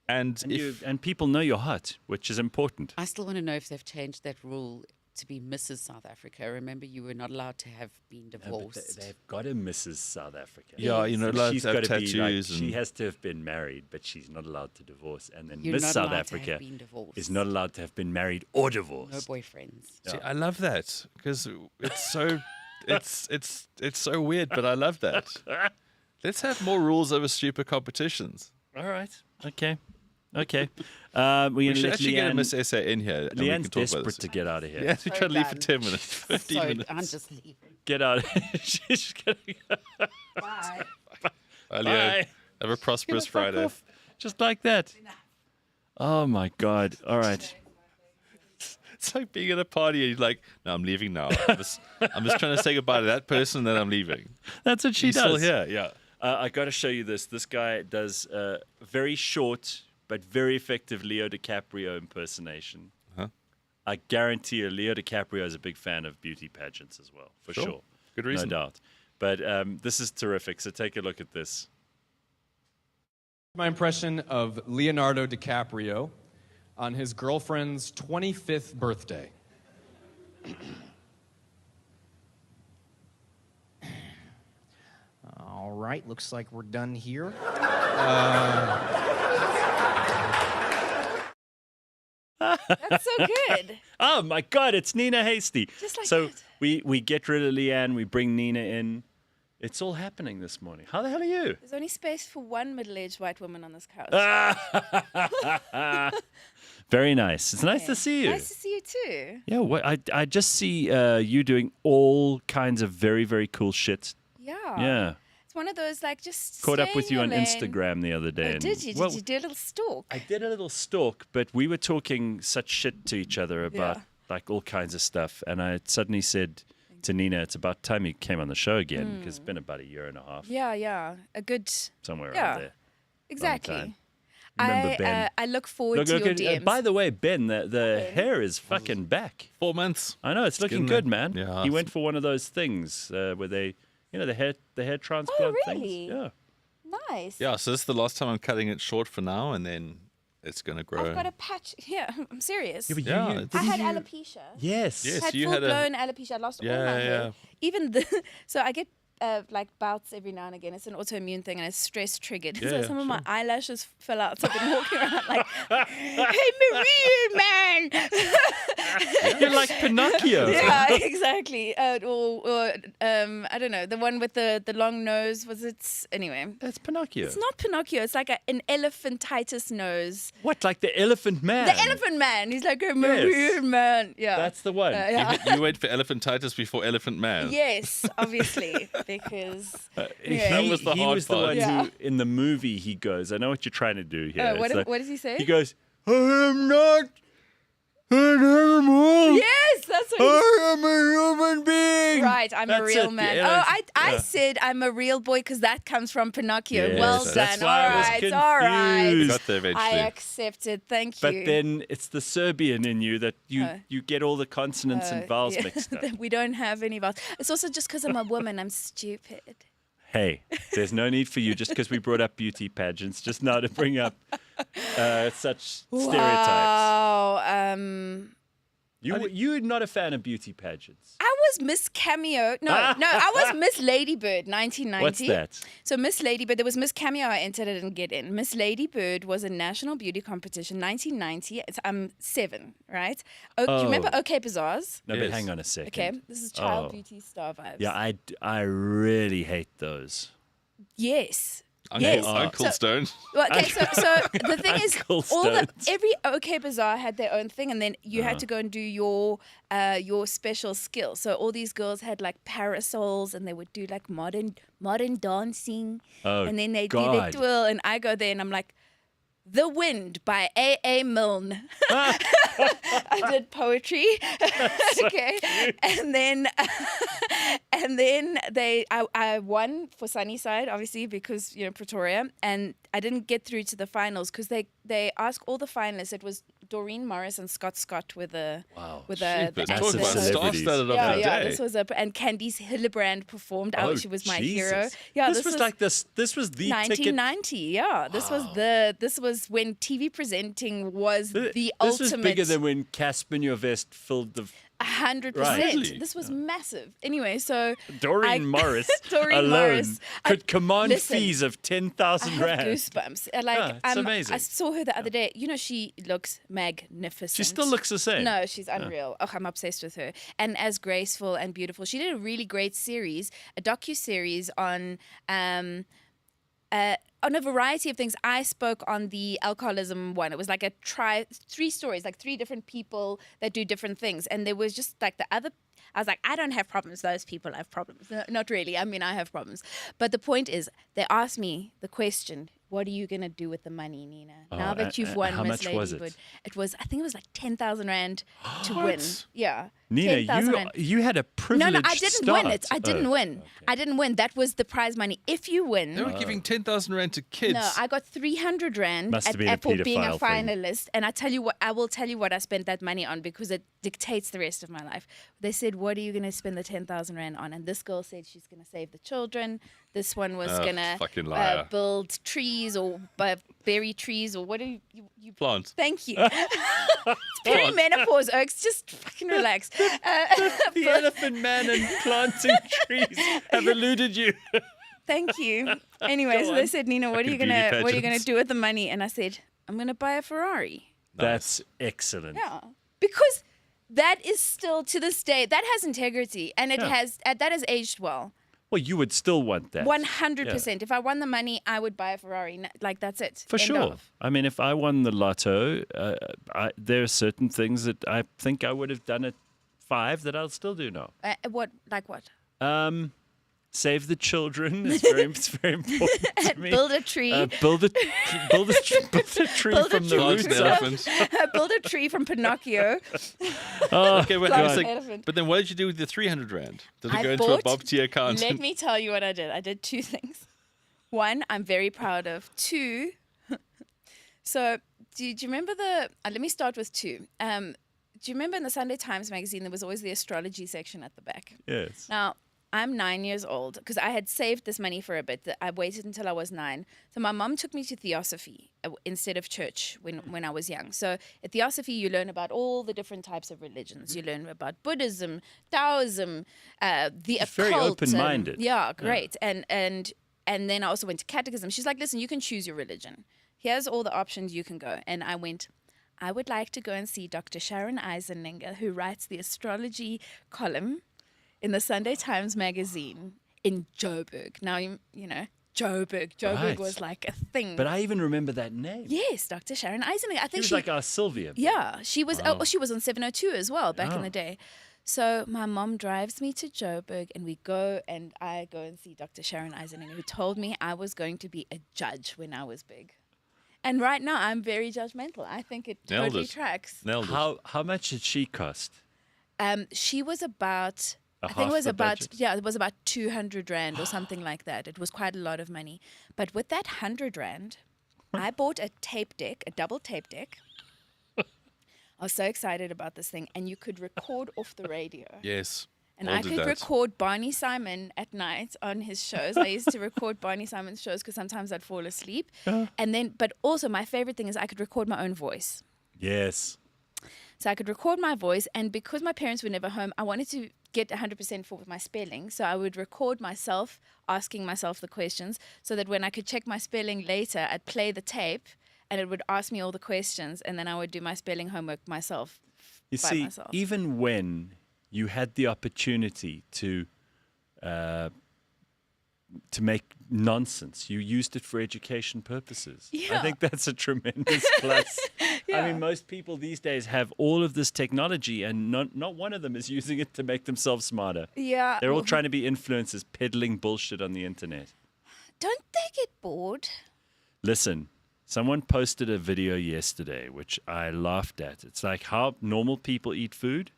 Speaker 3: and
Speaker 1: And people know you're hot, which is important.
Speaker 2: I still want to know if they've changed that rule to be Mrs. South Africa. Remember, you were not allowed to have been divorced.
Speaker 1: They've got a Mrs. South Africa.
Speaker 3: Yeah, you're not allowed
Speaker 1: She's
Speaker 3: to have
Speaker 1: gotta be
Speaker 3: tattoos
Speaker 1: She
Speaker 3: and-
Speaker 1: has to have been married, but she's not allowed to divorce. And then
Speaker 2: You're
Speaker 1: Miss
Speaker 2: not
Speaker 1: South
Speaker 2: allowed to have
Speaker 1: Africa
Speaker 2: been divorced.
Speaker 1: is not allowed to have been married or divorced.
Speaker 2: No boyfriends.
Speaker 3: See, I love that because it's so it's so weird, but I love that. Let's have more rules over stupid competitions.
Speaker 1: All right. Okay. Okay.
Speaker 3: We
Speaker 1: We're going
Speaker 3: should
Speaker 1: to let
Speaker 3: actually get a
Speaker 1: Leanne.
Speaker 3: Miss SA in here. And we
Speaker 1: Leanne's
Speaker 3: can talk about
Speaker 1: desperate
Speaker 3: this.
Speaker 1: to get out of here.
Speaker 3: Yeah, we try to leave for
Speaker 2: done.
Speaker 3: 10 minutes, 15
Speaker 2: So
Speaker 3: minutes.
Speaker 2: I'm just leaving.
Speaker 1: Get out. She's going to
Speaker 2: Bye.
Speaker 3: Bye, Leo.
Speaker 1: Bye.
Speaker 3: Have a prosperous
Speaker 1: Get the fuck
Speaker 3: Friday.
Speaker 1: off. Just like that. Oh, my God. All right.
Speaker 3: It's like being at a party and you're like, no, I'm leaving now. I'm just trying to say goodbye to that person, then I'm leaving.
Speaker 1: That's what she
Speaker 3: He's
Speaker 1: does.
Speaker 3: still here, yeah.
Speaker 1: I got to show you this. This guy does very short but very effective Leo DiCaprio impersonation.
Speaker 3: Huh?
Speaker 1: I guarantee you, Leo DiCaprio is a big fan of beauty pageants as well, for
Speaker 3: Sure.
Speaker 1: sure.
Speaker 3: Good reason.
Speaker 1: No doubt. But this is terrific. So take a look at this.
Speaker 16: My impression of Leonardo DiCaprio on his girlfriend's 25th birthday.
Speaker 17: All right, looks like we're done here.
Speaker 18: That's so good.
Speaker 1: Oh my God, it's Nina Hastie.
Speaker 18: Just like
Speaker 1: so
Speaker 18: that.
Speaker 1: we get rid of Leanne, we bring Nina in. It's all happening this morning. How the hell are you?
Speaker 18: There's only space for one middle-aged white woman on this couch.
Speaker 1: Very nice. It's nice to see you.
Speaker 18: Nice to see you too.
Speaker 1: Yeah, I just see you doing all kinds of very, very cool shit.
Speaker 18: Yeah.
Speaker 1: Yeah.
Speaker 18: It's one of those like just
Speaker 1: Caught up
Speaker 18: stay
Speaker 1: with
Speaker 18: in
Speaker 1: you
Speaker 18: your
Speaker 1: on
Speaker 18: lane.
Speaker 1: Instagram the other day.
Speaker 18: Oh,
Speaker 1: and-
Speaker 18: did you?
Speaker 1: well,
Speaker 18: Did you do a little stalk?
Speaker 1: I did a little stalk, but we were talking such shit to each other about
Speaker 18: Yeah.
Speaker 1: like all kinds of stuff. And I suddenly said to Nina, it's about time you came on the show again because it's been about a year and a half,
Speaker 18: Yeah. A good.
Speaker 1: somewhere
Speaker 18: Yeah.
Speaker 1: around there.
Speaker 18: Exactly.
Speaker 1: time. Remember Ben?
Speaker 18: I look forward to your DMs.
Speaker 1: by the way, Ben, the hair is fucking back.
Speaker 3: 4 months.
Speaker 1: I know, it's looking
Speaker 3: getting
Speaker 1: good,
Speaker 3: there.
Speaker 1: man.
Speaker 3: Yeah.
Speaker 1: He went for one of those things where they, the hair transplant
Speaker 18: really?
Speaker 1: things. Yeah.
Speaker 18: Nice.
Speaker 3: Yeah, so this is the last time I'm cutting it short for now, and then it's going to grow.
Speaker 18: I've got a patch. Yeah, I'm serious.
Speaker 1: Yeah, but
Speaker 3: Yeah,
Speaker 1: you-
Speaker 18: I had
Speaker 1: you-
Speaker 18: alopecia.
Speaker 1: Yes.
Speaker 3: Yes,
Speaker 18: I had
Speaker 3: you had a-
Speaker 18: full-blown alopecia. I lost all my hair.
Speaker 3: Yeah.
Speaker 18: Even so I get like bouts every now and again. It's an autoimmune thing and it's stress triggered.
Speaker 3: Yeah,
Speaker 18: so
Speaker 3: yeah,
Speaker 18: some of my
Speaker 3: sure.
Speaker 18: eyelashes fell out. So I've been walking around like, hey, Marie, man.
Speaker 1: You're like Pinocchio.
Speaker 18: Yeah, exactly. Or I don't know, the one with the long nose. Was it anyway?
Speaker 1: That's Pinocchio.
Speaker 18: It's not Pinocchio. It's like an elephantitis nose.
Speaker 1: What, like the Elephant Man?
Speaker 18: The elephant man. He's like a Maroon man. Yeah.
Speaker 1: That's the one.
Speaker 18: Yeah.
Speaker 3: You wait for elephantitis before Elephant Man.
Speaker 18: Yes, obviously, because
Speaker 3: That was the
Speaker 1: he
Speaker 3: hard
Speaker 1: was the
Speaker 3: part.
Speaker 1: one
Speaker 18: Yeah.
Speaker 1: who, in the movie, he goes, I know what you're trying to do here.
Speaker 18: what
Speaker 1: It's like-
Speaker 18: what does he say?
Speaker 1: He goes, I am not an animal.
Speaker 18: Yes, that's what he
Speaker 1: I am a human being.
Speaker 18: Right, I'm a
Speaker 1: That's
Speaker 18: real
Speaker 1: it,
Speaker 18: man.
Speaker 1: yeah.
Speaker 18: I
Speaker 1: Yeah.
Speaker 18: said I'm a real boy because that comes from Pinocchio.
Speaker 1: Yes,
Speaker 18: well
Speaker 1: that's
Speaker 18: done.
Speaker 1: why
Speaker 18: All
Speaker 1: I was
Speaker 18: right, all right.
Speaker 1: confused.
Speaker 3: Got there eventually.
Speaker 18: I accept it. Thank
Speaker 1: But
Speaker 18: you.
Speaker 1: then it's the Serbian in you that you get all the consonants and vowels
Speaker 18: yeah,
Speaker 1: mixed up.
Speaker 18: we don't have any vowels. It's also just because I'm a woman. I'm stupid.
Speaker 1: Hey, there's no need for you just because we brought up beauty pageants just now to bring up such stereotypes.
Speaker 18: Wow.
Speaker 1: You're not a fan of beauty pageants.
Speaker 18: I was Miss Cameo. No, I was Miss Ladybird, 1990.
Speaker 1: What's that?
Speaker 18: So Miss Ladybird, there was Miss Cameo I entered, I didn't get in. Miss Ladybird was a national beauty competition, 1990. I'm 7, right? Do you remember OK Bazaars?
Speaker 1: No, but hang on a second.
Speaker 18: Okay, this is child beauty star vibes.
Speaker 1: Yeah, I really hate those.
Speaker 18: Yes.
Speaker 3: Uncle Stone.
Speaker 18: Well, okay, so the thing is,
Speaker 1: Uncle Stones.
Speaker 18: every OK Bazaar had their own thing, and then you had to go and do your special skill. So all these girls had like parasols, and they would do like modern dancing,
Speaker 1: Oh,
Speaker 18: and then they do their
Speaker 1: God.
Speaker 18: twirl, and I go there, and I'm like, The Wind by A.A. Milne. I did poetry. Okay. And then I won for Sunnyside, obviously, because, Pretoria. And I didn't get through to the finals because they asked all the finalists. It was Doreen Morris and Scott with the
Speaker 3: Jeepers,
Speaker 18: the
Speaker 3: talk about
Speaker 1: celebrities.
Speaker 3: star-studded of the day.
Speaker 18: this was and Candice Hildebrand performed. She was my
Speaker 1: Jesus.
Speaker 18: hero. Yeah,
Speaker 1: this was like this. This was the ticket.
Speaker 18: 1990. Yeah, this was when TV presenting was the
Speaker 1: This
Speaker 18: ultimate.
Speaker 1: was bigger than when Casper Vest filled the
Speaker 18: 100%.
Speaker 1: Right.
Speaker 18: This was massive. Anyway, so
Speaker 1: Doreen Morris
Speaker 18: Doreen
Speaker 1: alone
Speaker 18: Morris.
Speaker 1: could command
Speaker 18: listen,
Speaker 1: fees of 10,000
Speaker 18: I have
Speaker 1: rand.
Speaker 18: goosebumps.
Speaker 1: It's amazing.
Speaker 18: I saw her the other day. She looks magnificent.
Speaker 1: She still looks the same.
Speaker 18: No, she's unreal. Oh, I'm obsessed with her. And as graceful and beautiful. She did a really great series, a docu-series on a variety of things. I spoke on the alcoholism one. It was like 3 stories, like 3 different people that do different things. And there was just like the other, I was like, I don't have problems. Those people have problems. No, not really. I mean, I have problems. But the point is, they asked me the question, what are you going to do with the money, Nina? Now that you've won
Speaker 1: how
Speaker 18: Miss
Speaker 1: much was
Speaker 18: Ladybird.
Speaker 1: it?
Speaker 18: It was, I think it was like 10,000 Rand to win. Yeah.
Speaker 1: Nina,
Speaker 18: 10,000 Rand.
Speaker 1: you had a privileged
Speaker 18: No, I didn't win it. I didn't win. I didn't win. That was the prize money. If you win.
Speaker 3: They were giving 10,000 Rand to kids.
Speaker 18: No, I got 300 Rand
Speaker 1: Must have been a
Speaker 18: for being a
Speaker 1: pedophile thing.
Speaker 18: finalist. And I will tell you what I spent that money on because it dictates the rest of my life. They said, said, what are you going to spend the 10,000 Rand on? And this girl said she's going to save the children. This one was going
Speaker 3: fucking
Speaker 18: to
Speaker 3: liar.
Speaker 18: build trees or berry trees or what do you
Speaker 3: Plants.
Speaker 18: Thank you. It's perimenopause, Oaks. Just fucking relax.
Speaker 1: The elephant man and planting trees have eluded you.
Speaker 18: Thank you. Anyway, so they said, Nina, what are you
Speaker 3: Fucking
Speaker 18: gonna
Speaker 3: beauty
Speaker 18: do
Speaker 3: pageants.
Speaker 18: with the money? And I said, I'm gonna buy a Ferrari.
Speaker 1: That's excellent.
Speaker 18: Yeah, because that is still to this day that has integrity and it has that has aged well.
Speaker 1: Well, you would still want that.
Speaker 18: 100%. If I won the money, I would buy a Ferrari. Like that's it.
Speaker 1: For
Speaker 18: End
Speaker 1: sure.
Speaker 18: of.
Speaker 1: I mean, if I won the lotto, there are certain things that I think I would have done at 5 that I'll still do now.
Speaker 18: What? Like what?
Speaker 1: Save the children. It's very important to me.
Speaker 18: Build a tree.
Speaker 1: Build a tree
Speaker 18: Build a
Speaker 1: from the
Speaker 18: tree
Speaker 1: roots
Speaker 3: from-
Speaker 1: up.
Speaker 18: Build a tree from Pinocchio.
Speaker 3: Okay, wait,
Speaker 18: Plant
Speaker 3: hang on a sec.
Speaker 18: elephant.
Speaker 3: But then what did you do with the 300 Rand? Did it
Speaker 18: I
Speaker 3: go into a
Speaker 18: bought-
Speaker 3: Bob T account?
Speaker 18: Let me tell you what I did. I did 2 things. 1, I'm very proud of. 2, so do you remember the? Let me start with 2. Do you remember in the Sunday Times magazine there was always the astrology section at the back?
Speaker 1: Yes.
Speaker 18: Now, I'm 9 years old because I had saved this money for a bit. I waited until I was 9. So my mom took me to Theosophy instead of church when I was young. So at Theosophy, you learn about all the different types of religions. You learn about Buddhism, Taoism, the
Speaker 1: She's
Speaker 18: occult.
Speaker 1: very open-minded.
Speaker 18: Yeah, great. And then I also went to catechism. She's like, listen, you can choose your religion. Here's all the options you can go. And I went, I would like to go and see Dr. Sharon Eisenlinger, who writes the astrology column in the Sunday Times magazine in Joburg. Now, you know, Joburg. Joburg
Speaker 1: Right.
Speaker 18: was like a thing.
Speaker 1: But I even remember that name.
Speaker 18: Yes, Dr. Sharon Eisenlinger. I
Speaker 1: She
Speaker 18: think
Speaker 1: was like our Sylvia.
Speaker 18: yeah, she was.
Speaker 1: Wow.
Speaker 18: Oh, she was on 702 as well back in
Speaker 1: Yeah.
Speaker 18: the day. So my mom drives me to Joburg, and we go, and I go and see Dr. Sharon Eisenlinger, who told me I was going to be a judge when I was big. And right now, I'm very judgmental. I think it
Speaker 3: Nailed
Speaker 18: totally
Speaker 3: it.
Speaker 18: tracks.
Speaker 3: Nailed it.
Speaker 1: How much did she cost?
Speaker 18: She was about. I think
Speaker 1: half
Speaker 18: it was
Speaker 1: the
Speaker 18: about
Speaker 1: budget?
Speaker 18: it was about 200 Rand or something like that. It was quite a lot of money. But with that 100 Rand, I bought a tape deck, a double tape deck. I was so excited about this thing, and you could record off the radio.
Speaker 3: Yes.
Speaker 18: And
Speaker 3: all
Speaker 18: I
Speaker 3: did
Speaker 18: could
Speaker 3: that.
Speaker 18: record Barney Simon at night on his shows. I used to record Barney Simon's shows because sometimes I'd fall asleep. And then, but also my favorite thing is I could record my own voice.
Speaker 1: Yes.
Speaker 18: So I could record my voice, and because my parents were never home, I wanted to get 100% for my spelling. So I would record myself asking myself the questions so that when I could check my spelling later, I'd play the tape and it would ask me all the questions, and then I would do my spelling homework myself.
Speaker 1: You
Speaker 18: by
Speaker 1: see,
Speaker 18: myself.
Speaker 1: even when you had the opportunity to make nonsense, you used it for education purposes. I
Speaker 18: Yeah.
Speaker 1: think that's a tremendous plus. I
Speaker 18: Yeah.
Speaker 1: mean, most people these days have all of this technology, and not one of them is using it to make themselves smarter.
Speaker 18: Yeah.
Speaker 1: They're all trying to be influencers, peddling bullshit on the internet.
Speaker 18: Don't they get bored?
Speaker 1: Listen, someone posted a video yesterday, which I laughed at. It's like how normal people eat food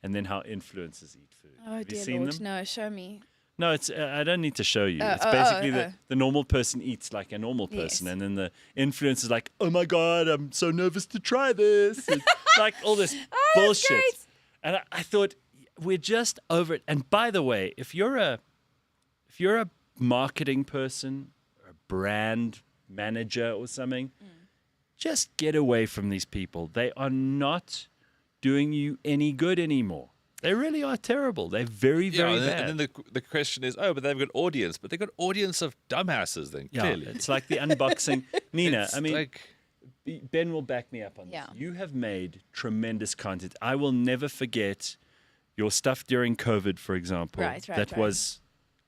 Speaker 1: and then how influencers eat food.
Speaker 18: Oh,
Speaker 1: Have you
Speaker 18: dear
Speaker 1: seen
Speaker 18: Lord.
Speaker 1: them?
Speaker 18: No, show me.
Speaker 1: No, it's. I don't need to show you.
Speaker 18: Oh,
Speaker 1: It's
Speaker 18: oh,
Speaker 1: basically
Speaker 18: oh, oh.
Speaker 1: the normal person eats like a normal person,
Speaker 18: Yes.
Speaker 1: and then the influencer's like, "Oh my god, I'm so nervous to try this," and like all this bullshit.
Speaker 18: great.
Speaker 1: And I thought we're just over it. And by the way, if you're a marketing person, or a brand manager, or something, just get away from these people. They are not doing you any good anymore. They really are terrible. They're very, very
Speaker 3: and
Speaker 1: bad.
Speaker 3: then the question is, oh, but they've got audience, but they've got audience of dumbasses then,
Speaker 1: Yeah,
Speaker 3: clearly.
Speaker 1: it's like the unboxing. Nina,
Speaker 3: It's
Speaker 1: I mean,
Speaker 3: like-
Speaker 1: Ben will back me up on this.
Speaker 18: Yeah.
Speaker 1: You have made tremendous content. I will never forget your stuff during COVID, for example.
Speaker 18: Right,
Speaker 1: that
Speaker 18: right.
Speaker 1: was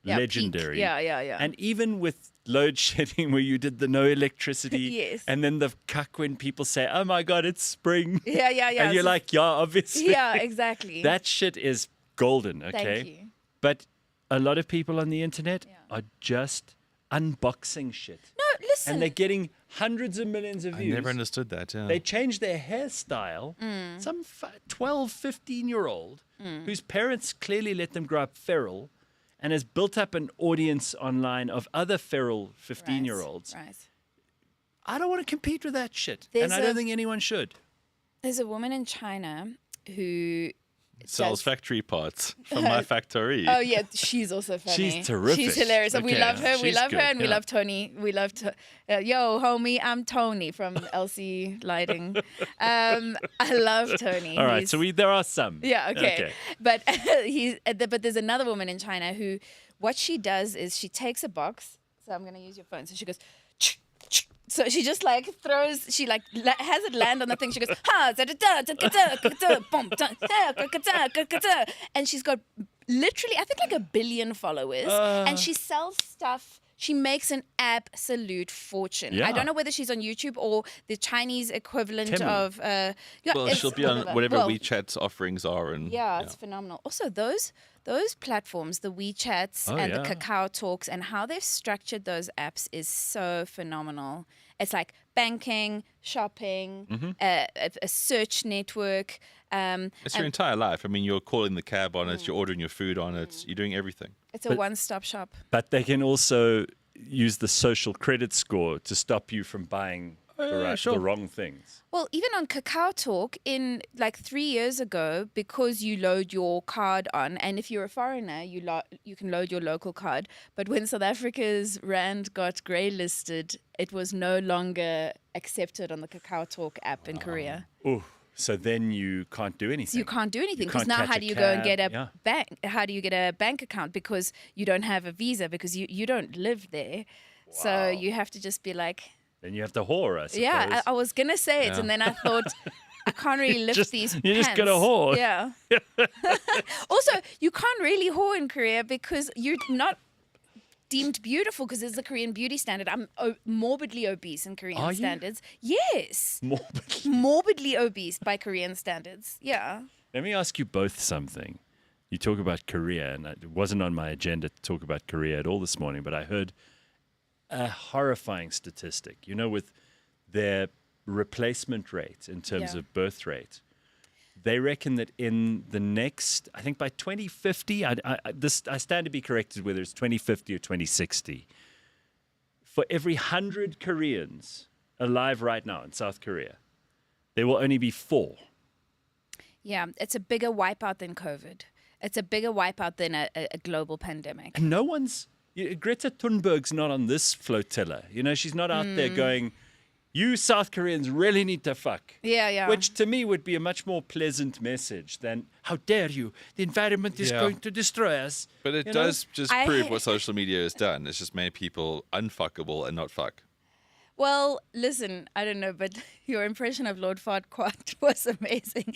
Speaker 18: Yeah, peak.
Speaker 1: legendary.
Speaker 18: Yeah.
Speaker 1: And even with load shedding, where you did the no electricity,
Speaker 18: Yes.
Speaker 1: and then the cuck when people say, "Oh my God, it's spring,"
Speaker 18: Yeah.
Speaker 1: and you're
Speaker 18: So-
Speaker 1: like, "Yeah, obviously."
Speaker 18: Yeah, exactly.
Speaker 1: That shit is golden. Okay.
Speaker 18: Thank you.
Speaker 1: But a lot of people on the internet are just unboxing shit.
Speaker 18: No, listen.
Speaker 1: And they're getting hundreds of millions of
Speaker 3: I
Speaker 1: views.
Speaker 3: never understood that, yeah.
Speaker 1: They changed their hairstyle. Some 12, 15-year-old whose parents clearly let them grow up feral and has built up an audience online of other feral 15-year-olds.
Speaker 18: Right.
Speaker 1: I don't want to compete with that shit.
Speaker 18: There's
Speaker 1: and I don't
Speaker 18: a-
Speaker 1: think anyone should.
Speaker 18: There's a woman in China who
Speaker 3: Sells factory parts from my factory.
Speaker 18: Oh yeah, she's also funny.
Speaker 1: She's terrific.
Speaker 18: She's hilarious. And we
Speaker 1: Okay.
Speaker 18: love her. We
Speaker 1: She's
Speaker 18: love her,
Speaker 1: good,
Speaker 18: and we
Speaker 1: yeah.
Speaker 18: love Tony. We love yo, homie. I'm Tony from LC Lighting. I love Tony.
Speaker 1: All right,
Speaker 18: He's-
Speaker 1: so there are some.
Speaker 18: Yeah, okay. But but there's another woman in China who, what she does is she takes a box. So I'm gonna use your phone. So she goes. So she just like throws, she like has it land on the thing. She goes, ha, and she's got literally, I think like 1 billion followers, and she sells stuff. She makes an absolute fortune.
Speaker 1: Yeah.
Speaker 18: I don't know whether she's on YouTube or the Chinese equivalent
Speaker 1: Temu.
Speaker 18: of.
Speaker 3: Well,
Speaker 18: it's
Speaker 3: she'll be on whatever
Speaker 18: Well,
Speaker 3: WeChat's offerings are. And
Speaker 18: yeah, it's phenomenal. Also, those platforms, the WeChats
Speaker 1: Oh,
Speaker 18: and
Speaker 1: yeah.
Speaker 18: the Kakao Talks, and how they've structured those apps is so phenomenal. It's like banking, shopping, a search network.
Speaker 3: It's your entire life. I mean, you're calling the cab on it, you're ordering your food on it, you're doing everything.
Speaker 18: It's a one-stop shop.
Speaker 1: But they can also use the social credit score to stop you from buying the wrong things.
Speaker 18: Well, even on Kakao Talk, in like 3 years ago, because you load your card on, and if you're a foreigner, you can load your local card. But when South Africa's rand got grey listed, it was no longer accepted on the Kakao Talk app in Korea.
Speaker 1: Oh, so then you can't do anything.
Speaker 18: So you can't do anything because
Speaker 1: can't
Speaker 18: now
Speaker 1: catch
Speaker 18: how
Speaker 1: a
Speaker 18: do you go and
Speaker 1: cab,
Speaker 18: get a
Speaker 1: yeah.
Speaker 18: bank? How do you get a bank account because you don't have a visa because you don't live there? So you have to just be like.
Speaker 1: Then you have to whore, I suppose.
Speaker 18: Yeah, I was gonna say it,
Speaker 1: Yeah.
Speaker 18: and then I thought I can't really lift these.
Speaker 1: You just gotta
Speaker 18: pants.
Speaker 1: whore.
Speaker 18: Yeah. Also, you can't really whore in Korea because you're not deemed beautiful because there's the Korean beauty standard. I'm morbidly obese in Korean
Speaker 1: Are you?
Speaker 18: standards. Yes.
Speaker 1: Morbidly.
Speaker 18: Morbidly obese by Korean standards. Yeah.
Speaker 1: Let me ask you both something. You talk about Korea, and it wasn't on my agenda to talk about Korea at all this morning, but I heard a horrifying statistic, with their replacement rate in terms
Speaker 18: Yeah.
Speaker 1: of birth rate. They reckon that in the next, I think by 2050, I stand to be corrected whether it's 2050 or 2060, for every 100 Koreans alive right now in South Korea, there will only be 4.
Speaker 18: Yeah. It's a bigger wipeout than COVID. It's a bigger wipeout than a global pandemic.
Speaker 1: And no one's, Greta Thunberg's not on this flotilla. She's not out there going, you South Koreans really need to fuck.
Speaker 18: Yeah, yeah.
Speaker 1: Which to me would be a much more pleasant message than, how dare you? The environment is going to destroy us.
Speaker 3: But it does just prove what social media has done. It's just made people unfuckable and not fuck.
Speaker 18: Well, listen, I don't know, but your impression of Lord Farquaad was amazing.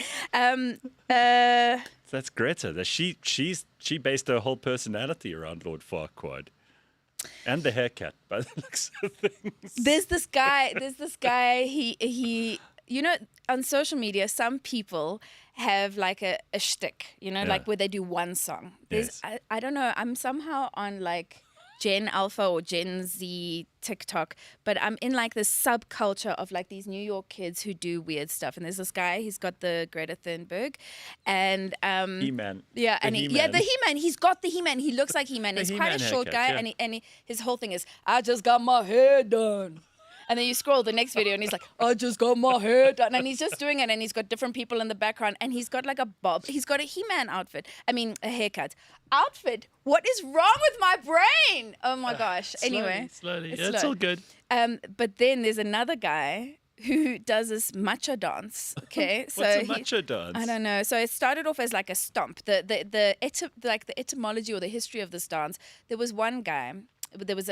Speaker 1: That's Greta. She based her whole personality around Lord Farquaad. And the haircut, by the looks of things.
Speaker 18: There's this guy, he on social media, some people have like a shtick, like where they do one song. There's, I don't know, I'm somehow on like Gen Alpha or Gen Z TikTok, but I'm in like this subculture of like these New York kids who do weird stuff. And there's this guy, he's got the Greta Thunberg and
Speaker 1: He-Man.
Speaker 18: Yeah,
Speaker 1: The
Speaker 18: the
Speaker 1: He-Man.
Speaker 18: He-Man. He's got the He-Man. He looks like He-Man.
Speaker 1: The
Speaker 18: He's quite a
Speaker 1: He-Man
Speaker 18: short guy,
Speaker 1: haircut, yeah.
Speaker 18: and his whole thing is, I just got my hair done. And then you scroll the next video and he's like, I just got my hair done. And he's just doing it and he's got different people in the background and he's got like a bob. He's got a He-Man outfit. I mean, a haircut. Outfit? What is wrong with my brain? Oh my gosh. Anyway.
Speaker 1: Slowly.
Speaker 18: It's
Speaker 1: Yeah, it's
Speaker 18: slow.
Speaker 1: all good.
Speaker 18: But then there's another guy who does this matcha dance. Okay,
Speaker 1: What's a matcha dance?
Speaker 18: I don't know. So it started off as like a stomp. The etymology or the history of this dance. There was one guy. There was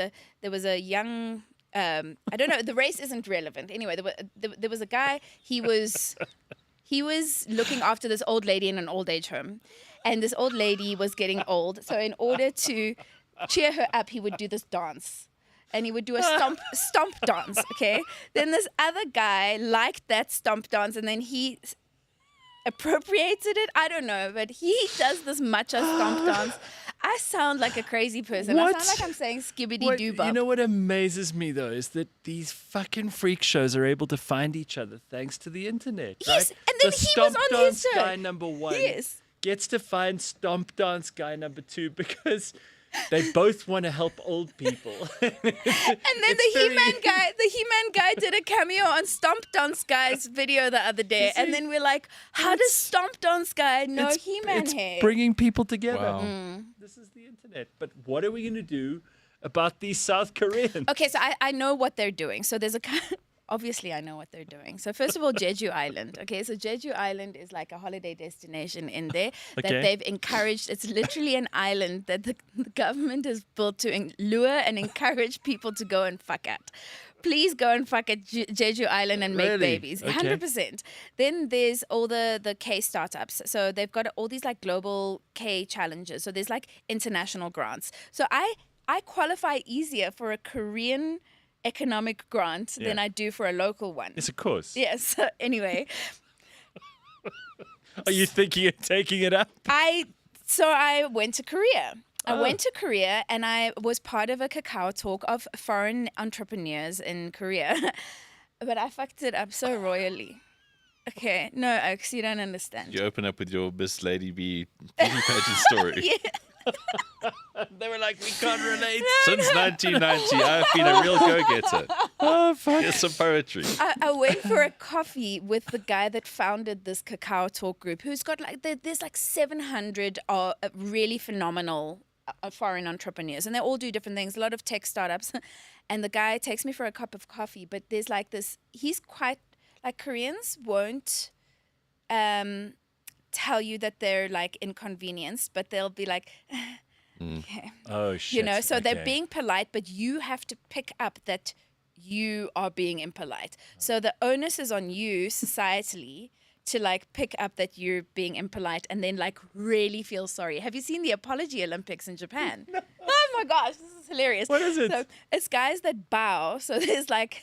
Speaker 18: a young. I don't know. The race isn't relevant. Anyway, there was a guy. He was looking after this old lady in an old age home, and this old lady was getting old. So in order to cheer her up, he would do this dance. And he would do a stomp dance, okay? Then this other guy liked that stomp dance, and then he appropriated it. I don't know, but he does this matcha stomp dance. I sound like a crazy person.
Speaker 1: What?
Speaker 18: I sound like I'm saying skibbity doo bop.
Speaker 1: You know what amazes me, though, is that these fucking freak shows are able to find each other thanks to the internet.
Speaker 18: Yes,
Speaker 1: right?
Speaker 18: and then
Speaker 1: the
Speaker 18: he
Speaker 1: Stomp
Speaker 18: was on
Speaker 1: Dance
Speaker 18: his show.
Speaker 1: guy number 1
Speaker 18: Yes.
Speaker 1: gets to find Stomp Dance guy number 2 because They both want to help old people.
Speaker 18: And then the He-Man guy did a cameo on Stomp Dance Guy's video the other day. And then we're like, how does Stomp Dance Guy know He-Man
Speaker 1: It's
Speaker 18: hair?
Speaker 1: bringing people together.
Speaker 3: Wow.
Speaker 1: This is the internet. But what are we going to do about these South Koreans?
Speaker 18: Okay, so I know what they're doing. So there's obviously I know what they're doing. So first of all, Jeju Island. Okay, so Jeju Island is like a holiday destination in there that they've encouraged. It's literally an island that the government has built to lure and encourage people to go and fuck at. Please go and fuck at Jeju Island and make babies. 100%. Then there's all the K startups. So they've got all these like global K challenges. So there's like international grants. So I qualify easier for a Korean economic grant than I do for a local one.
Speaker 1: Yes, of course.
Speaker 18: Yes. So anyway.
Speaker 1: Are you thinking of taking it up?
Speaker 18: I went to Korea. I went to Korea and I was part of a cacao talk of foreign entrepreneurs in Korea. But I fucked it up so royally. Okay. No, Oaks, you don't understand.
Speaker 3: You open up with your Miss Lady B beauty pageant story.
Speaker 18: Yeah.
Speaker 1: They were like, we can't relate.
Speaker 3: Since 1990, I've been a real go-getter.
Speaker 1: Oh, fuck.
Speaker 3: Here's some poetry.
Speaker 18: I went for a coffee with the guy that founded this cacao talk group, who's got like, there's like 700 really phenomenal foreign entrepreneurs, and they all do different things, a lot of tech startups. And the guy takes me for a cup of coffee, but there's like this, he's quite, like Koreans won't tell you that they're like inconvenienced, but they'll be like, okay.
Speaker 1: Oh, shit.
Speaker 18: You know, so
Speaker 1: okay.
Speaker 18: they're being polite, but you have to pick up that you are being impolite. So the onus is on you societally to like pick up that you're being impolite and then like really feel sorry. Have you seen the Apology Olympics in Japan? No. Oh my gosh, this is hilarious.
Speaker 1: What is it?
Speaker 18: So it's guys that bow. So there's like,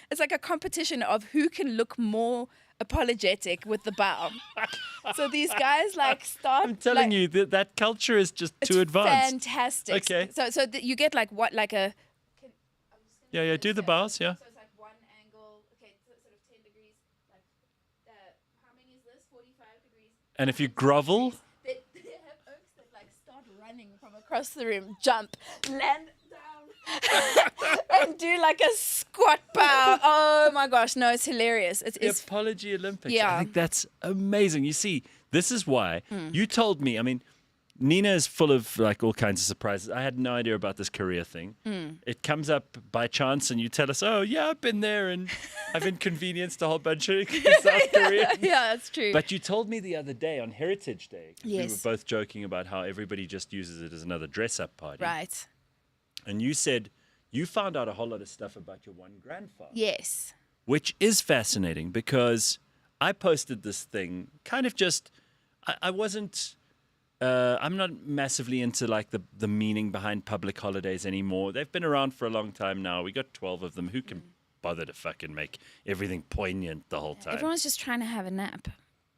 Speaker 18: it's like a competition of who can look more apologetic with the bow. So these guys like start.
Speaker 1: I'm telling
Speaker 18: like,
Speaker 1: you that culture is just too advanced.
Speaker 18: Fantastic.
Speaker 1: Okay.
Speaker 18: So you get like what, like a.
Speaker 1: Yeah, do the bows, yeah.
Speaker 18: So it's like one angle, okay, sort of 10 degrees. Like, how many is this? 45 degrees.
Speaker 1: And if you grovel.
Speaker 18: They have oaks that like start running from across the room, jump, land down, and do like a squat bow. Oh my gosh, no, it's hilarious.
Speaker 1: The Apology Olympics.
Speaker 18: Yeah.
Speaker 1: I think that's amazing. You see, this is why you told me, I mean, Nina is full of like all kinds of surprises. I had no idea about this Korea thing. It comes up by chance and you tell us, oh yeah, I've been there and I've inconvenienced a whole bunch of South Koreans.
Speaker 18: Yeah, that's true.
Speaker 1: But you told me the other day on Heritage Day,
Speaker 18: Yes.
Speaker 1: we were both joking about how everybody just uses it as another dress-up party.
Speaker 18: Right.
Speaker 1: And you said you found out a whole lot of stuff about your one grandfather.
Speaker 18: Yes.
Speaker 1: Which is fascinating because I posted this thing kind of just, I wasn't, I'm not massively into like the meaning behind public holidays anymore. They've been around for a long time now. We got 12 of them. Who can bother to fucking make everything poignant the whole time?
Speaker 18: Everyone's just trying to have a nap.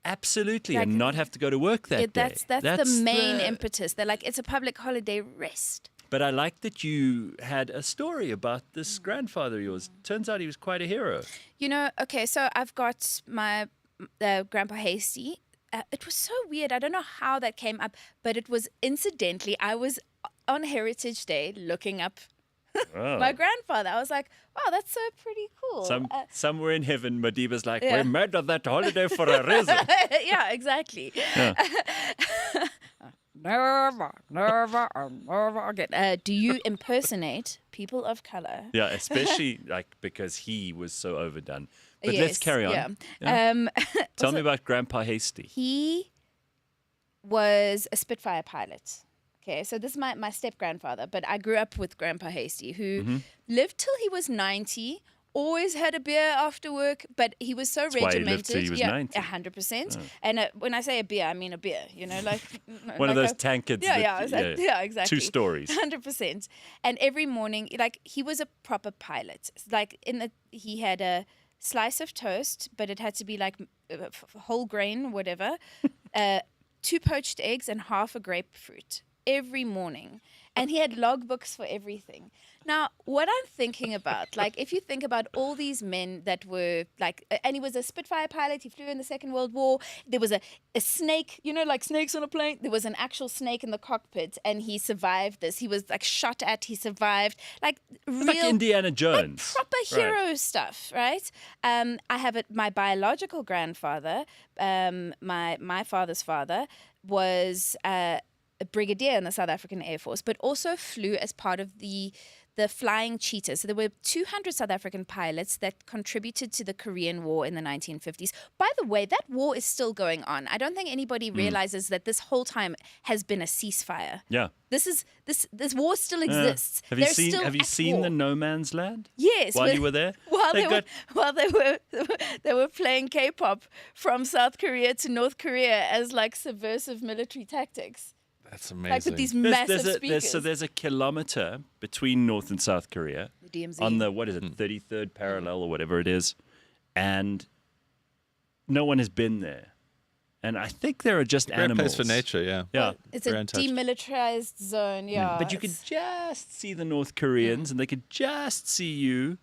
Speaker 1: Absolutely,
Speaker 18: Like,
Speaker 1: and not have to go to work that day.
Speaker 18: That's the main impetus. They're like, it's a public holiday, rest.
Speaker 1: But I like that you had a story about this grandfather of yours. Turns out he was quite a hero.
Speaker 18: You know, okay, so I've got my Grandpa Hastie. It was so weird. I don't know how that came up, but it was incidentally, I was on Heritage Day looking up my grandfather. I was like, wow, that's so pretty cool.
Speaker 1: Somewhere in heaven, Madiba's like,
Speaker 18: Yeah.
Speaker 1: we made that holiday for a reason.
Speaker 18: Yeah, exactly.
Speaker 1: Yeah.
Speaker 18: Never again. Do you impersonate people of color?
Speaker 1: Yeah, especially like because he was so overdone. But let's
Speaker 18: Yes,
Speaker 1: carry on.
Speaker 18: yeah.
Speaker 1: Yeah. Tell
Speaker 18: Also,
Speaker 1: me about Grandpa Hastie.
Speaker 18: He was a Spitfire pilot. Okay, so this is my step-grandfather, but I grew up with Grandpa Hastie, who lived till he was 90, always had a beer after work, but he was so
Speaker 1: That's why he
Speaker 18: regimented.
Speaker 1: lived till he was 90.
Speaker 18: 100%.
Speaker 1: Oh.
Speaker 18: And when I say a beer, I mean a beer, you know, like...
Speaker 1: One of
Speaker 18: like
Speaker 1: those tankards.
Speaker 18: Yeah, exactly.
Speaker 1: 2 stories.
Speaker 18: 100%. And every morning, like, he was a proper pilot. Like, he had a slice of toast, but it had to be like whole grain, whatever, 2 poached eggs and half a grapefruit. every morning, and he had logbooks for everything. Now, what I'm thinking about, like, if you think about all these men that were like, and he was a Spitfire pilot, he flew in the Second World War. There was a snake, you know, like snakes on a plane. There was an actual snake in the cockpit, and he survived this. He was like shot at, he survived. Like, real,
Speaker 1: like Indiana Jones.
Speaker 18: Like proper hero stuff, right? I have my biological grandfather, my father's father, was a brigadier in the South African Air Force, but also flew as part of the Flying Cheetahs. So there were 200 South African pilots that contributed to the Korean War in the 1950s. By the way, that war is still going on. I don't think anybody realizes that this whole time has been a ceasefire.
Speaker 1: Yeah.
Speaker 18: This war still exists.
Speaker 1: Have you seen the No Man's Land?
Speaker 18: Yes.
Speaker 1: While you were there?
Speaker 18: While they were playing K-pop from South Korea to North Korea as like subversive military tactics.
Speaker 3: That's amazing.
Speaker 18: Like with these massive speakers.
Speaker 1: There's a kilometer between North and South Korea.
Speaker 18: The DMZ.
Speaker 1: On the, 33rd parallel or whatever it is. And no one has been there. And I think there are just
Speaker 3: Great
Speaker 1: animals.
Speaker 3: place for nature, yeah.
Speaker 1: Yeah.
Speaker 18: It's a demilitarized zone, yeah.
Speaker 1: But you could just see the North Koreans and they could just see you.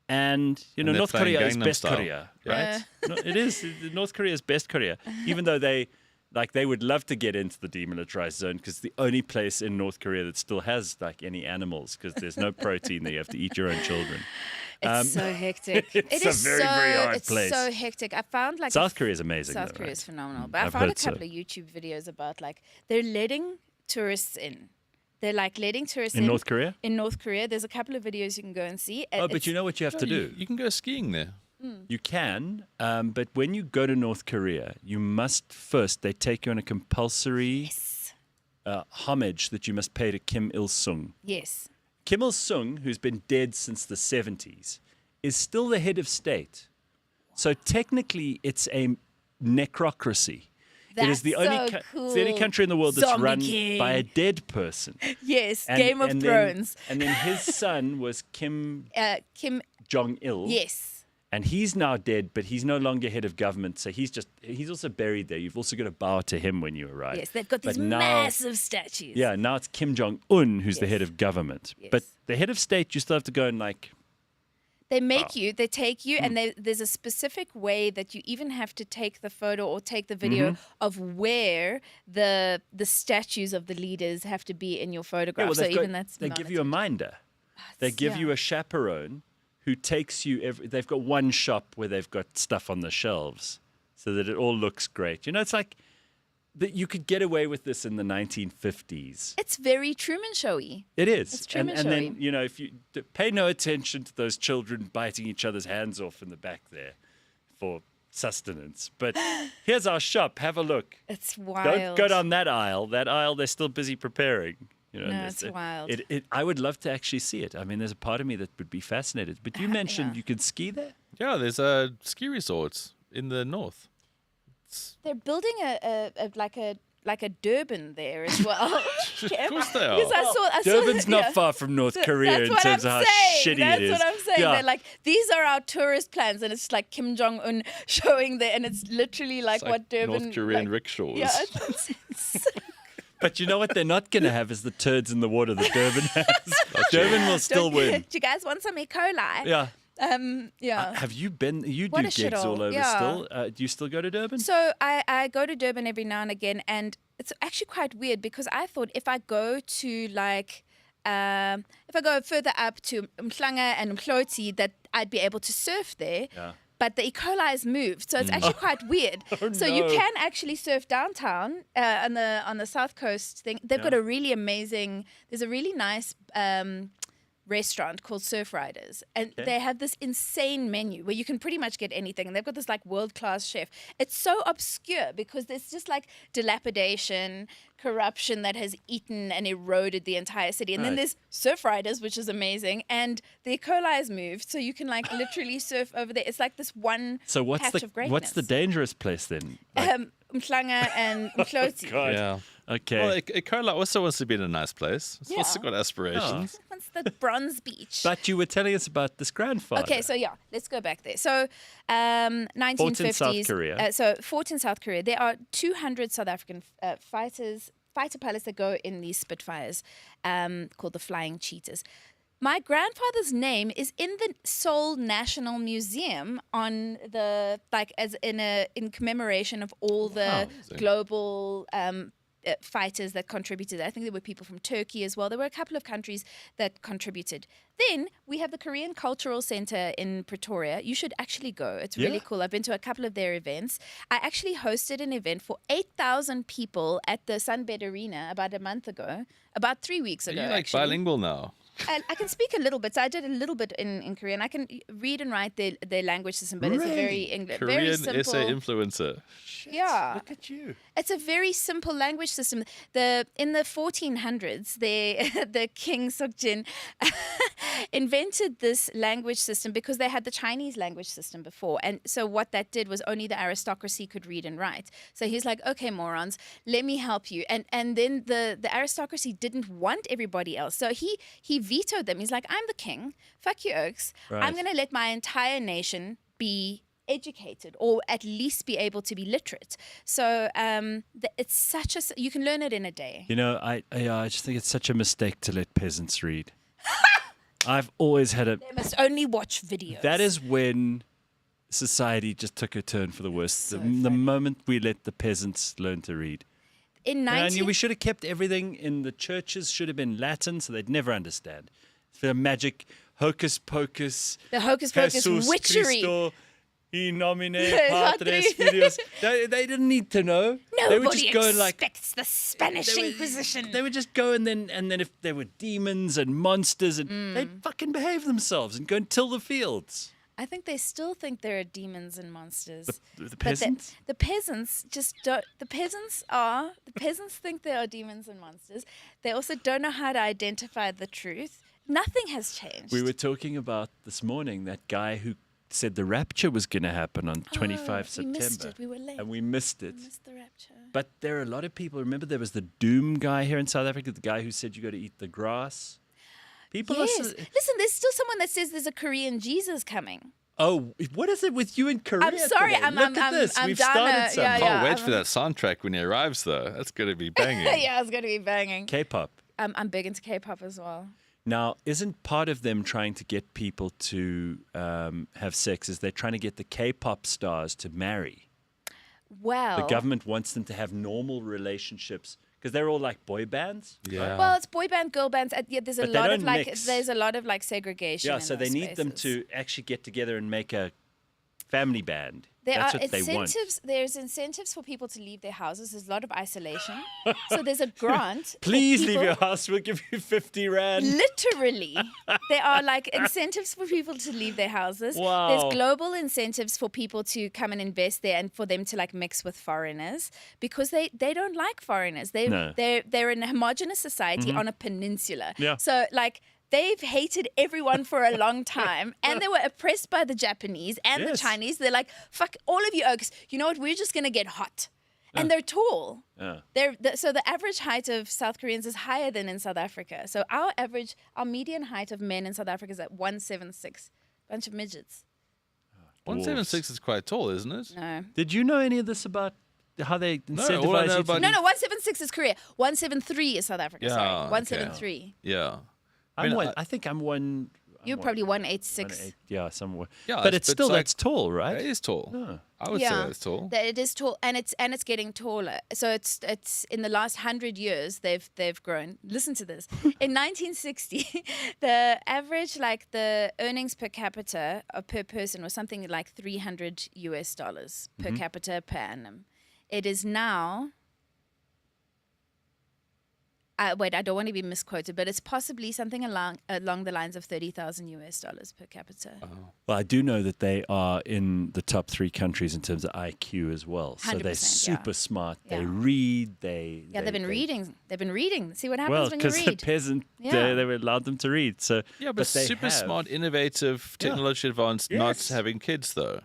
Speaker 1: And, you know,
Speaker 3: And they're
Speaker 1: North
Speaker 3: playing
Speaker 1: Korea is
Speaker 3: Gangnam
Speaker 1: best
Speaker 3: Style.
Speaker 1: Korea, right? No, it is. North Korea is best Korea. Even though they would love to get into the demilitarized zone because it's the only place in North Korea that still has like any animals because there's no protein there. You have to eat your own children.
Speaker 18: It's so hectic.
Speaker 1: It's a very hard place.
Speaker 18: It's so hectic. I found like
Speaker 1: South Korea is amazing.
Speaker 18: South
Speaker 1: though,
Speaker 18: Korea
Speaker 1: right?
Speaker 18: is phenomenal. But I
Speaker 1: I've
Speaker 18: found a
Speaker 1: heard so.
Speaker 18: couple of YouTube videos about like they're letting tourists in. They're like letting tourists
Speaker 1: In North Korea?
Speaker 18: In North Korea, there's a couple of videos you can go and see.
Speaker 1: Oh, but you know what you have to do?
Speaker 3: You can go skiing there.
Speaker 1: You can, but when you go to North Korea, you must first, they take you on a compulsory homage that you must pay to Kim Il-sung.
Speaker 18: Yes.
Speaker 1: Kim Il-sung, who's been dead since the 70s, is still the head of state. So technically, it's a necrocracy. It is the only
Speaker 18: so
Speaker 1: it's the only country in the world that's
Speaker 18: Zombie
Speaker 1: run
Speaker 18: king.
Speaker 1: by a dead person.
Speaker 18: Yes, Game of Thrones.
Speaker 1: And then his son was Kim Jong-il.
Speaker 18: Yes.
Speaker 1: And he's now dead, but he's no longer head of government. So he's also buried there. You've also got to bow to him when you arrive.
Speaker 18: Yes, they've got these
Speaker 1: But now-
Speaker 18: massive statues.
Speaker 1: Yeah, now it's Kim Jong-un who's the
Speaker 18: Yes.
Speaker 1: head of government.
Speaker 18: Yes.
Speaker 1: But the head of state, you still have to go and like...
Speaker 18: They make you, they take you, and there's a specific way that you even have to take the photo or take the video of where the statues of the leaders have to be in your photograph.
Speaker 1: well,
Speaker 18: so
Speaker 1: they've
Speaker 18: even
Speaker 1: got-
Speaker 18: that's
Speaker 1: they give you a minder. They give you a chaperone who takes you they've got one shop where they've got stuff on the shelves so that it all looks great. You know, it's like that you could get away with this in the 1950s.
Speaker 18: It's very Truman Showy.
Speaker 1: It is.
Speaker 18: It's Truman
Speaker 1: and
Speaker 18: Showy.
Speaker 1: then, you know, if you pay no attention to those children biting each other's hands off in the back there for sustenance. But here's our shop. Have a look.
Speaker 18: It's wild.
Speaker 1: Don't go down that aisle. That aisle, they're still busy preparing. You know,
Speaker 18: No,
Speaker 1: and
Speaker 18: it's wild.
Speaker 1: I would love to actually see it. I mean, there's a part of me that would be fascinated. But you mentioned you could ski there?
Speaker 3: Yeah, there's a ski resort in the north.
Speaker 18: They're building like a Durban there as well.
Speaker 3: Of course they are.
Speaker 18: Because I saw
Speaker 1: Durban's not far from North Korea
Speaker 18: That's
Speaker 1: in
Speaker 18: what
Speaker 1: terms
Speaker 18: I'm
Speaker 1: of how
Speaker 18: saying.
Speaker 1: shitty
Speaker 18: That's
Speaker 1: it is.
Speaker 18: what I'm saying.
Speaker 1: Yeah.
Speaker 18: They're like, these are our tourist plans, and it's like Kim Jong-un showing there, and it's literally like,
Speaker 3: It's like
Speaker 18: what Durban...
Speaker 3: North Korean
Speaker 18: like,
Speaker 3: rickshaws.
Speaker 18: Yeah, it's
Speaker 1: But you know what they're not going to have is the turds in the water that Durban has. Durban will still win.
Speaker 18: Do you guys want some E. coli?
Speaker 1: Yeah.
Speaker 18: Yeah.
Speaker 1: Have you been? You
Speaker 18: What
Speaker 1: do
Speaker 18: a
Speaker 1: gigs all
Speaker 18: shithole.
Speaker 1: over
Speaker 18: Yeah.
Speaker 1: still. Do you still go to Durban?
Speaker 18: So I go to Durban every now and again, and it's actually quite weird because I thought if I go to like, if I go further up to Mhlanga and Mhloti, that I'd be able to surf there.
Speaker 1: Yeah.
Speaker 18: But the E. coli has moved, so it's actually quite weird. So you
Speaker 1: no.
Speaker 18: can actually surf downtown on the south coast thing. They've got a really amazing. There's a really nice restaurant called Surf Riders, and they have this insane menu where you can pretty much get anything, and they've got this like world-class chef. It's so obscure because there's just like dilapidation, corruption that has eaten and eroded the entire city, and then
Speaker 1: Right.
Speaker 18: there's Surf Riders, which is amazing, and the E. coli has moved, so you can like literally surf over there. It's like this one
Speaker 1: So
Speaker 18: patch of greatness.
Speaker 1: what's the dangerous place then? Like,
Speaker 18: Mhlanga and Mhloti.
Speaker 1: God.
Speaker 3: Yeah.
Speaker 1: Okay.
Speaker 3: Well, Ikola also wants to be in a nice place. It's also
Speaker 18: Yeah.
Speaker 3: got aspirations.
Speaker 18: What's the Bronze Beach?
Speaker 1: But you were telling us about this grandfather.
Speaker 18: Okay, so yeah, let's go back there. So, 1950s.
Speaker 1: Fought in South Korea.
Speaker 18: Fought in South Korea. There are 200 South African fighters, fighter pilots that go in these Spitfires, called the Flying Cheetahs. My grandfather's name is in the Seoul National Museum on the as in commemoration of all the global fighters that contributed. I think there were people from Turkey as well. There were a couple of countries that contributed. Then we have the Korean Cultural Center in Pretoria. You should actually go. It's really cool. I've been to a couple of their events. I actually hosted an event for 8,000 people at the Sunbed Arena about a month ago, about 3 weeks ago.
Speaker 3: Are you like bilingual now?
Speaker 18: I can speak a little bit. So I did a little bit in Korean. I can read and write their language system, but it's a very English,
Speaker 3: Korean
Speaker 18: very simple.
Speaker 3: essay influencer.
Speaker 18: Yeah,
Speaker 1: look at you.
Speaker 18: It's a very simple language system. In the 1400s, the King Seokjin invented this language system because they had the Chinese language system before, and so what that did was only the aristocracy could read and write. So he's like, okay, morons, let me help you. And then the aristocracy didn't want everybody else, so he vetoed them. He's like, I'm the king. Fuck you, Oaks.
Speaker 1: Right.
Speaker 18: I'm going to let my entire nation be educated, or at least be able to be literate. So it's such a, you can learn it in a day.
Speaker 1: You know, I just think it's such a mistake to let peasants read. I've always had
Speaker 18: They must only watch videos.
Speaker 1: That is when society just took a turn for the worst. The moment we let the peasants learn to read. We should have kept everything in the churches, should have been Latin, so they'd never understand. The magic hocus pocus.
Speaker 18: The hocus pocus
Speaker 1: Jesus
Speaker 18: witchery.
Speaker 1: Christo, in nomine Patris Filius. They didn't need to know.
Speaker 18: Nobody
Speaker 1: They would just go and
Speaker 18: expects the Spanish Inquisition.
Speaker 1: They would just go and then if there were demons and monsters, and they'd fucking behave themselves and go and till the fields.
Speaker 18: I think they still think there are demons and monsters.
Speaker 1: The peasants?
Speaker 18: The peasants just don't. The peasants think there are demons and monsters. They also don't know how to identify the truth. Nothing has changed.
Speaker 1: We were talking about this morning that guy who said the rapture was going to happen on 25 September.
Speaker 18: We missed it. We were late.
Speaker 1: And we missed it.
Speaker 18: We missed the rapture.
Speaker 1: But there are a lot of people. Remember, there was the doom guy here in South Africa, the guy who said you got to eat the grass. People
Speaker 18: yes.
Speaker 1: are.
Speaker 18: Listen, there's still someone that says there's a Korean Jesus coming.
Speaker 1: Oh, what is it with you in Korea?
Speaker 18: I'm sorry.
Speaker 1: Today? Look at this. We've started something.
Speaker 3: Can't wait for that soundtrack when he arrives, though. That's going to be banging.
Speaker 18: Yeah, it's going to be banging.
Speaker 1: K-pop.
Speaker 18: I'm big into K-pop as well.
Speaker 1: Now, isn't part of them trying to get people to have sex is they're trying to get the K-pop stars to marry?
Speaker 18: Well,
Speaker 1: the government wants them to have normal relationships because they're all like boy bands.
Speaker 3: Yeah.
Speaker 18: Well, it's boy band, girl bands. Yeah, there's a
Speaker 1: But they
Speaker 18: lot of
Speaker 1: don't
Speaker 18: like
Speaker 1: mix.
Speaker 18: there's a lot of like segregation.
Speaker 1: Yeah,
Speaker 18: in
Speaker 1: so they
Speaker 18: those
Speaker 1: need them
Speaker 18: spaces.
Speaker 1: to actually get together and make a family band.
Speaker 18: There
Speaker 1: That's
Speaker 18: are
Speaker 1: what they want.
Speaker 18: incentives. There's incentives for people to leave their houses. There's a lot of isolation. So there's a grant.
Speaker 1: Please
Speaker 18: for
Speaker 1: leave
Speaker 18: people-
Speaker 1: your house. We'll give you 50 rand.
Speaker 18: Literally, there are like incentives for people to leave their houses.
Speaker 1: Wow.
Speaker 18: There's global incentives for people to come and invest there, and for them to like mix with foreigners because they don't like foreigners.
Speaker 1: No.
Speaker 18: They're in a homogenous society
Speaker 1: Mhm.
Speaker 18: on a peninsula.
Speaker 1: Yeah.
Speaker 18: So like. They've hated everyone for a long time, and they were oppressed by the Japanese and the
Speaker 1: Yes.
Speaker 18: Chinese. They're like, fuck all of you oaks. You know what? We're just going to get hot. And they're tall.
Speaker 1: Yeah.
Speaker 18: So the average height of South Koreans is higher than in South Africa. So our median height of men in South Africa is at 176. Bunch of midgets.
Speaker 3: 176 is quite tall, isn't it?
Speaker 18: No.
Speaker 1: Did you know any of this about how they incentivize
Speaker 3: all I know
Speaker 1: you
Speaker 3: about-
Speaker 1: to-
Speaker 18: No, 176 is Korea. 173 is South Africa.
Speaker 3: Yeah,
Speaker 18: Sorry.
Speaker 3: okay.
Speaker 18: 173.
Speaker 3: Yeah.
Speaker 1: I think I'm one.
Speaker 18: You're probably 186.
Speaker 1: 1.8, yeah, somewhere.
Speaker 3: Yeah,
Speaker 1: but it's still
Speaker 3: like-
Speaker 1: that's tall, right?
Speaker 3: It is tall.
Speaker 1: Yeah.
Speaker 3: I would say that's tall.
Speaker 18: It is tall, and it's getting taller. So it's in the last 100 years they've grown. Listen to this. In 1960, the average the earnings per capita per person was something like $300 per capita per annum. It is now. Wait, I don't want to be misquoted, but it's possibly something along the lines of $30,000 per capita.
Speaker 1: Well, I do know that they are in the top 3 countries in terms of IQ as well. So they're
Speaker 18: 100%,
Speaker 1: super smart.
Speaker 18: Yeah.
Speaker 1: They read.
Speaker 18: They've been reading. They've been reading. See what happens
Speaker 1: Well,
Speaker 18: when you
Speaker 1: because the
Speaker 18: read.
Speaker 1: peasant,
Speaker 18: Yeah.
Speaker 1: they were allowed them to read. So
Speaker 3: Yeah, but
Speaker 1: they
Speaker 3: super
Speaker 1: have-
Speaker 3: smart, innovative, technologically advanced, not
Speaker 1: Yes.
Speaker 3: having kids, though.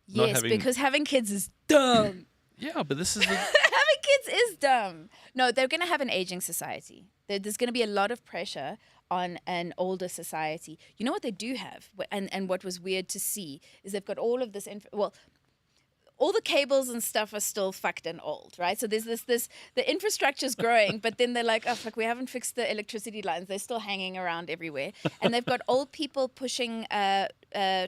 Speaker 3: Not
Speaker 18: Yes,
Speaker 3: having-
Speaker 18: because having kids is dumb.
Speaker 3: Yeah, but this is...
Speaker 18: Having kids is dumb. No, they're going to have an aging society. There's going to be a lot of pressure on an older society. You know what they do have? And what was weird to see is they've got all of this... all the cables and stuff are still fucked and old, right? So there's the infrastructure's growing, but then they're like, oh fuck, we haven't fixed the electricity lines. They're still hanging around everywhere, and they've got old people pushing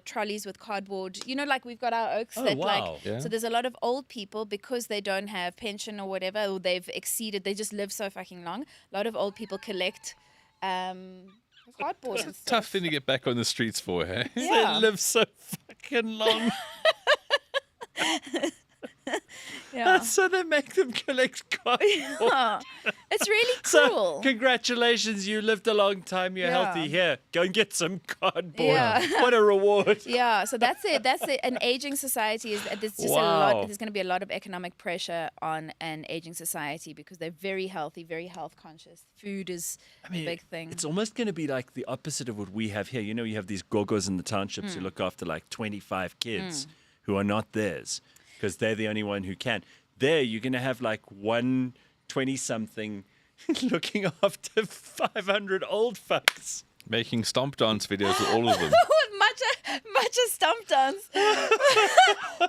Speaker 18: trolleys with cardboard. You know, like we've got our oaks that
Speaker 1: wow.
Speaker 18: like. So there's a lot of old people because they don't have pension or whatever, or they've exceeded. They just live so fucking long. A lot of old people collect. Cardboard and stuff.
Speaker 3: Tough thing to get back on the streets for, hey?
Speaker 18: Yeah.
Speaker 1: They live so fucking long.
Speaker 18: Yeah.
Speaker 1: So they make them collect cardboard.
Speaker 18: Yeah. It's really
Speaker 1: So,
Speaker 18: cruel.
Speaker 1: congratulations, you lived a long time. You're
Speaker 18: Yeah.
Speaker 1: healthy. Here, go and get some cardboard.
Speaker 18: Yeah.
Speaker 1: What a reward.
Speaker 18: Yeah, so that's it. That's it. An aging society is there's just a
Speaker 1: Wow.
Speaker 18: lot. There's going to be a lot of economic pressure on an aging society because they're very healthy, very health conscious. Food is a big thing.
Speaker 1: It's almost going to be like the opposite of what we have here. You know, you have these gogos in the townships who look after like 25 kids who are not theirs because they're the only one who can. There, you're going to have like one 20-something looking after 500 old fucks.
Speaker 3: Making stomp dance videos with all of them.
Speaker 18: Matcha stomp dance.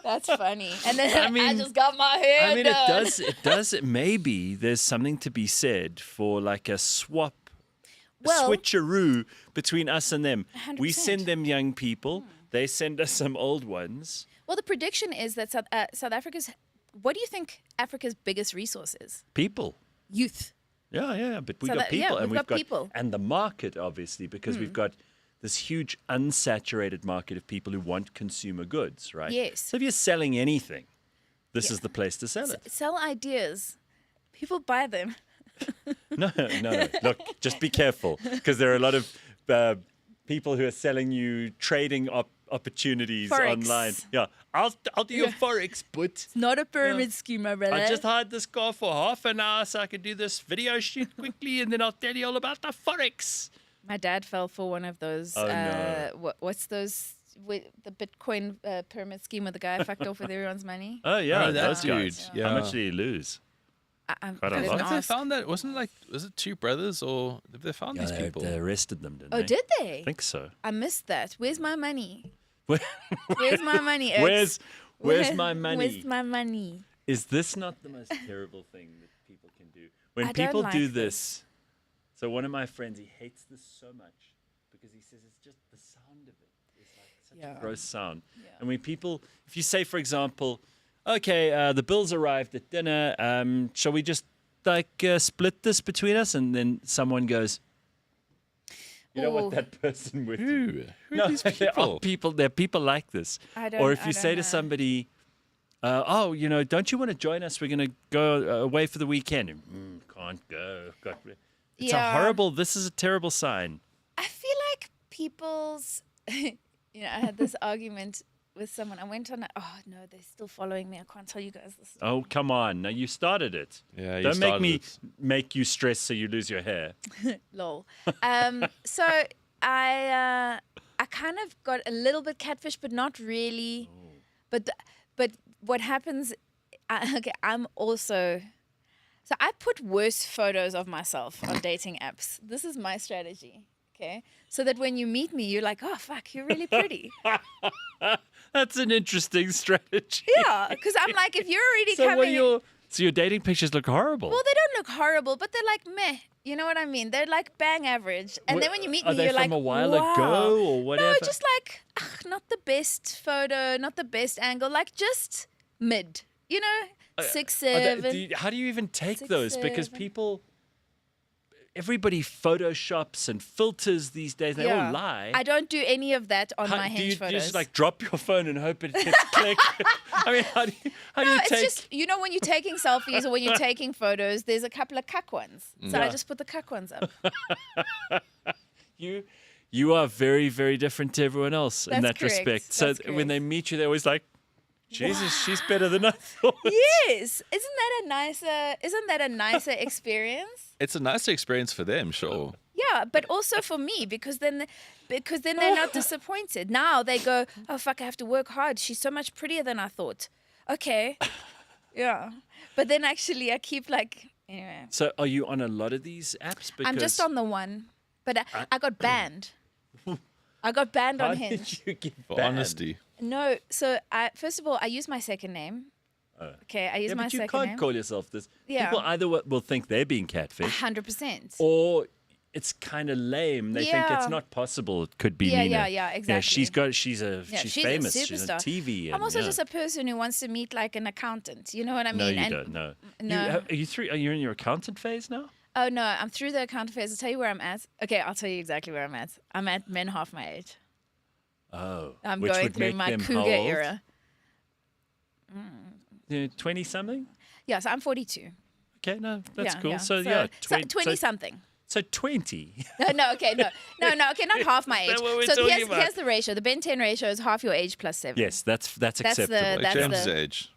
Speaker 18: That's funny. And then I
Speaker 1: mean-
Speaker 18: just got my hair
Speaker 1: I mean,
Speaker 18: done.
Speaker 1: it does. Maybe there's something to be said for like a swap, a
Speaker 18: Well-
Speaker 1: switcheroo between us and them. We
Speaker 18: 100%.
Speaker 1: send them young people. They send us some old ones.
Speaker 18: Well, the prediction is that South Africa's. What do you think Africa's biggest resource is?
Speaker 1: People.
Speaker 18: Youth.
Speaker 1: Yeah. But we've
Speaker 18: So
Speaker 1: got
Speaker 18: that- yeah,
Speaker 1: people, and
Speaker 18: we've
Speaker 1: we've
Speaker 18: got people.
Speaker 1: and the market, obviously, because we've got this huge unsaturated market of people who want consumer goods, right?
Speaker 18: Yes.
Speaker 1: So if you're selling anything, this is the place to sell it.
Speaker 18: Sell ideas. People buy them.
Speaker 1: No. Look, just be careful because there are a lot of people who are selling you trading opportunities
Speaker 18: Forex.
Speaker 1: online. Yeah, I'll do your forex, but
Speaker 18: It's not a pyramid scheme, my brother.
Speaker 1: I just hired this car for half an hour so I could do this video shoot quickly, and then I'll tell you all about the forex.
Speaker 18: My dad fell for one of those.
Speaker 1: Oh, no.
Speaker 18: What's those? The Bitcoin pyramid scheme where the guy fucked off with everyone's money.
Speaker 1: Oh yeah,
Speaker 3: Oh, that
Speaker 1: those guys.
Speaker 3: dude. Yeah.
Speaker 1: How much did he lose?
Speaker 18: I'm
Speaker 1: Quite a
Speaker 18: gonna
Speaker 1: lot.
Speaker 3: Have they
Speaker 18: ask.
Speaker 3: found that? Wasn't it like, was it two brothers or have they found these
Speaker 1: they,
Speaker 3: people?
Speaker 1: they arrested them, didn't
Speaker 18: Oh,
Speaker 1: they?
Speaker 18: did they?
Speaker 1: I think so.
Speaker 18: I missed that. Where's my money? Where's my money? X?
Speaker 1: Where's my money?
Speaker 18: Where's my money?
Speaker 1: Is this not the most terrible thing that people can do? When
Speaker 18: I don't
Speaker 1: people do
Speaker 18: like
Speaker 1: this, so one of my friends, he hates this so much because he says it's just the sound of it is like such a gross sound. And when people, if you say, for example, okay, the bills arrived at dinner, shall we just like split this between us? And then someone goes, you don't
Speaker 18: Ooh.
Speaker 1: want that person with
Speaker 3: Who?
Speaker 1: you.
Speaker 3: Who are these people?
Speaker 1: There are people like this. Or if you say to somebody, oh, you know, don't you want to join us? We're going to go away for the weekend. Can't go. It's a horrible, this is a terrible sign.
Speaker 18: I feel like people's, I had this argument with someone. I went on, oh no, they're still following me. I can't tell you guys this story.
Speaker 1: Oh, come on. Now you started it.
Speaker 3: Yeah, you
Speaker 1: Don't make
Speaker 3: started
Speaker 1: me
Speaker 3: it.
Speaker 1: make you stress so you lose your hair.
Speaker 18: Lol. So I kind of got a little bit catfish, but not really. But what happens? I'm also. So I put worse photos of myself on dating apps. This is my strategy. Okay, so that when you meet me, you're like, oh fuck, you're really pretty.
Speaker 1: That's an interesting strategy.
Speaker 18: Yeah, because I'm like, if you're already
Speaker 1: So
Speaker 18: coming.
Speaker 1: so your dating pictures look horrible.
Speaker 18: Well, they don't look horrible, but they're like meh. You know what I mean? They're like bang average. And then when you meet
Speaker 1: Are
Speaker 18: me,
Speaker 1: they
Speaker 18: you're
Speaker 1: from
Speaker 18: like,
Speaker 1: a while
Speaker 18: wow.
Speaker 1: ago or whatever?
Speaker 18: No, just like not the best photo, not the best angle, like just mid. You know, 6, 7.
Speaker 1: How do you even take
Speaker 18: 6,
Speaker 1: those? Because
Speaker 18: 7.
Speaker 1: people, everybody photoshops and filters these days. They all lie.
Speaker 18: I don't do any of that on my
Speaker 1: do
Speaker 18: Hinge
Speaker 1: you
Speaker 18: photos.
Speaker 1: just like drop your phone and hope it hits click? I mean, how do you
Speaker 18: it's
Speaker 1: take?
Speaker 18: just, when you're taking selfies or when you're taking photos, there's a couple of cuck ones. So I
Speaker 1: Yeah.
Speaker 18: just put the cuck ones up.
Speaker 1: You are very, very different to everyone else in
Speaker 18: That's
Speaker 1: that
Speaker 18: correct.
Speaker 1: respect. So
Speaker 18: That's
Speaker 1: when they meet you, they're always like, Jesus, she's better than I thought.
Speaker 18: Yes. Isn't that a nicer experience?
Speaker 3: It's a nicer experience for them, sure.
Speaker 18: Yeah, but also for me because then they're not disappointed. Now they go, oh fuck, I have to work hard. She's so much prettier than I thought. Okay, yeah, but then actually I keep like anyway.
Speaker 1: So are you on a lot of these apps? Because
Speaker 18: I'm just on the one, but I got banned. I got banned
Speaker 1: How
Speaker 18: on
Speaker 1: did
Speaker 18: Hinge.
Speaker 1: you get
Speaker 3: For
Speaker 1: banned?
Speaker 3: honesty.
Speaker 18: No, so first of all, I use my second name. Okay, I use my
Speaker 1: but you
Speaker 18: second
Speaker 1: can't
Speaker 18: name.
Speaker 1: call yourself this.
Speaker 18: Yeah.
Speaker 1: People either will think they're being catfished,
Speaker 18: 100%.
Speaker 1: or it's kind of lame. They think it's
Speaker 18: Yeah.
Speaker 1: not possible. It could be
Speaker 18: Yeah,
Speaker 1: Nina.
Speaker 18: yeah,
Speaker 1: You know,
Speaker 18: exactly.
Speaker 1: she's
Speaker 18: She's
Speaker 1: famous.
Speaker 18: a
Speaker 1: She's
Speaker 18: superstar.
Speaker 1: on TV.
Speaker 18: I'm
Speaker 1: and,
Speaker 18: also
Speaker 1: yeah.
Speaker 18: just a person who wants to meet like an accountant. You know what I mean?
Speaker 1: No, you
Speaker 18: And-
Speaker 1: don't. No.
Speaker 18: No.
Speaker 1: Are you through? Are you in your accountant phase now?
Speaker 18: Oh no, I'm through the accountant phase. I'll tell you where I'm at. Okay, I'll tell you exactly where I'm at. I'm at men half my age.
Speaker 1: Oh.
Speaker 18: I'm
Speaker 1: which
Speaker 18: going
Speaker 1: would
Speaker 18: through
Speaker 1: make
Speaker 18: my
Speaker 1: them
Speaker 18: cougar
Speaker 1: how old?
Speaker 18: era.
Speaker 1: 20 something.
Speaker 18: Yeah, so I'm 42.
Speaker 1: Okay, no, that's
Speaker 18: Yeah,
Speaker 1: cool.
Speaker 18: yeah.
Speaker 1: So,
Speaker 18: So-
Speaker 1: yeah,
Speaker 18: so 20 something.
Speaker 1: So 20.
Speaker 18: No, okay, no, okay, not half my
Speaker 1: Is
Speaker 18: age.
Speaker 1: that what we're
Speaker 18: So
Speaker 1: talking about?
Speaker 18: here's the ratio. The Ben 10 ratio is half your age plus 7.
Speaker 1: Yes, that's
Speaker 18: That's the-
Speaker 1: acceptable.
Speaker 18: that's
Speaker 3: James'
Speaker 18: the-
Speaker 3: age.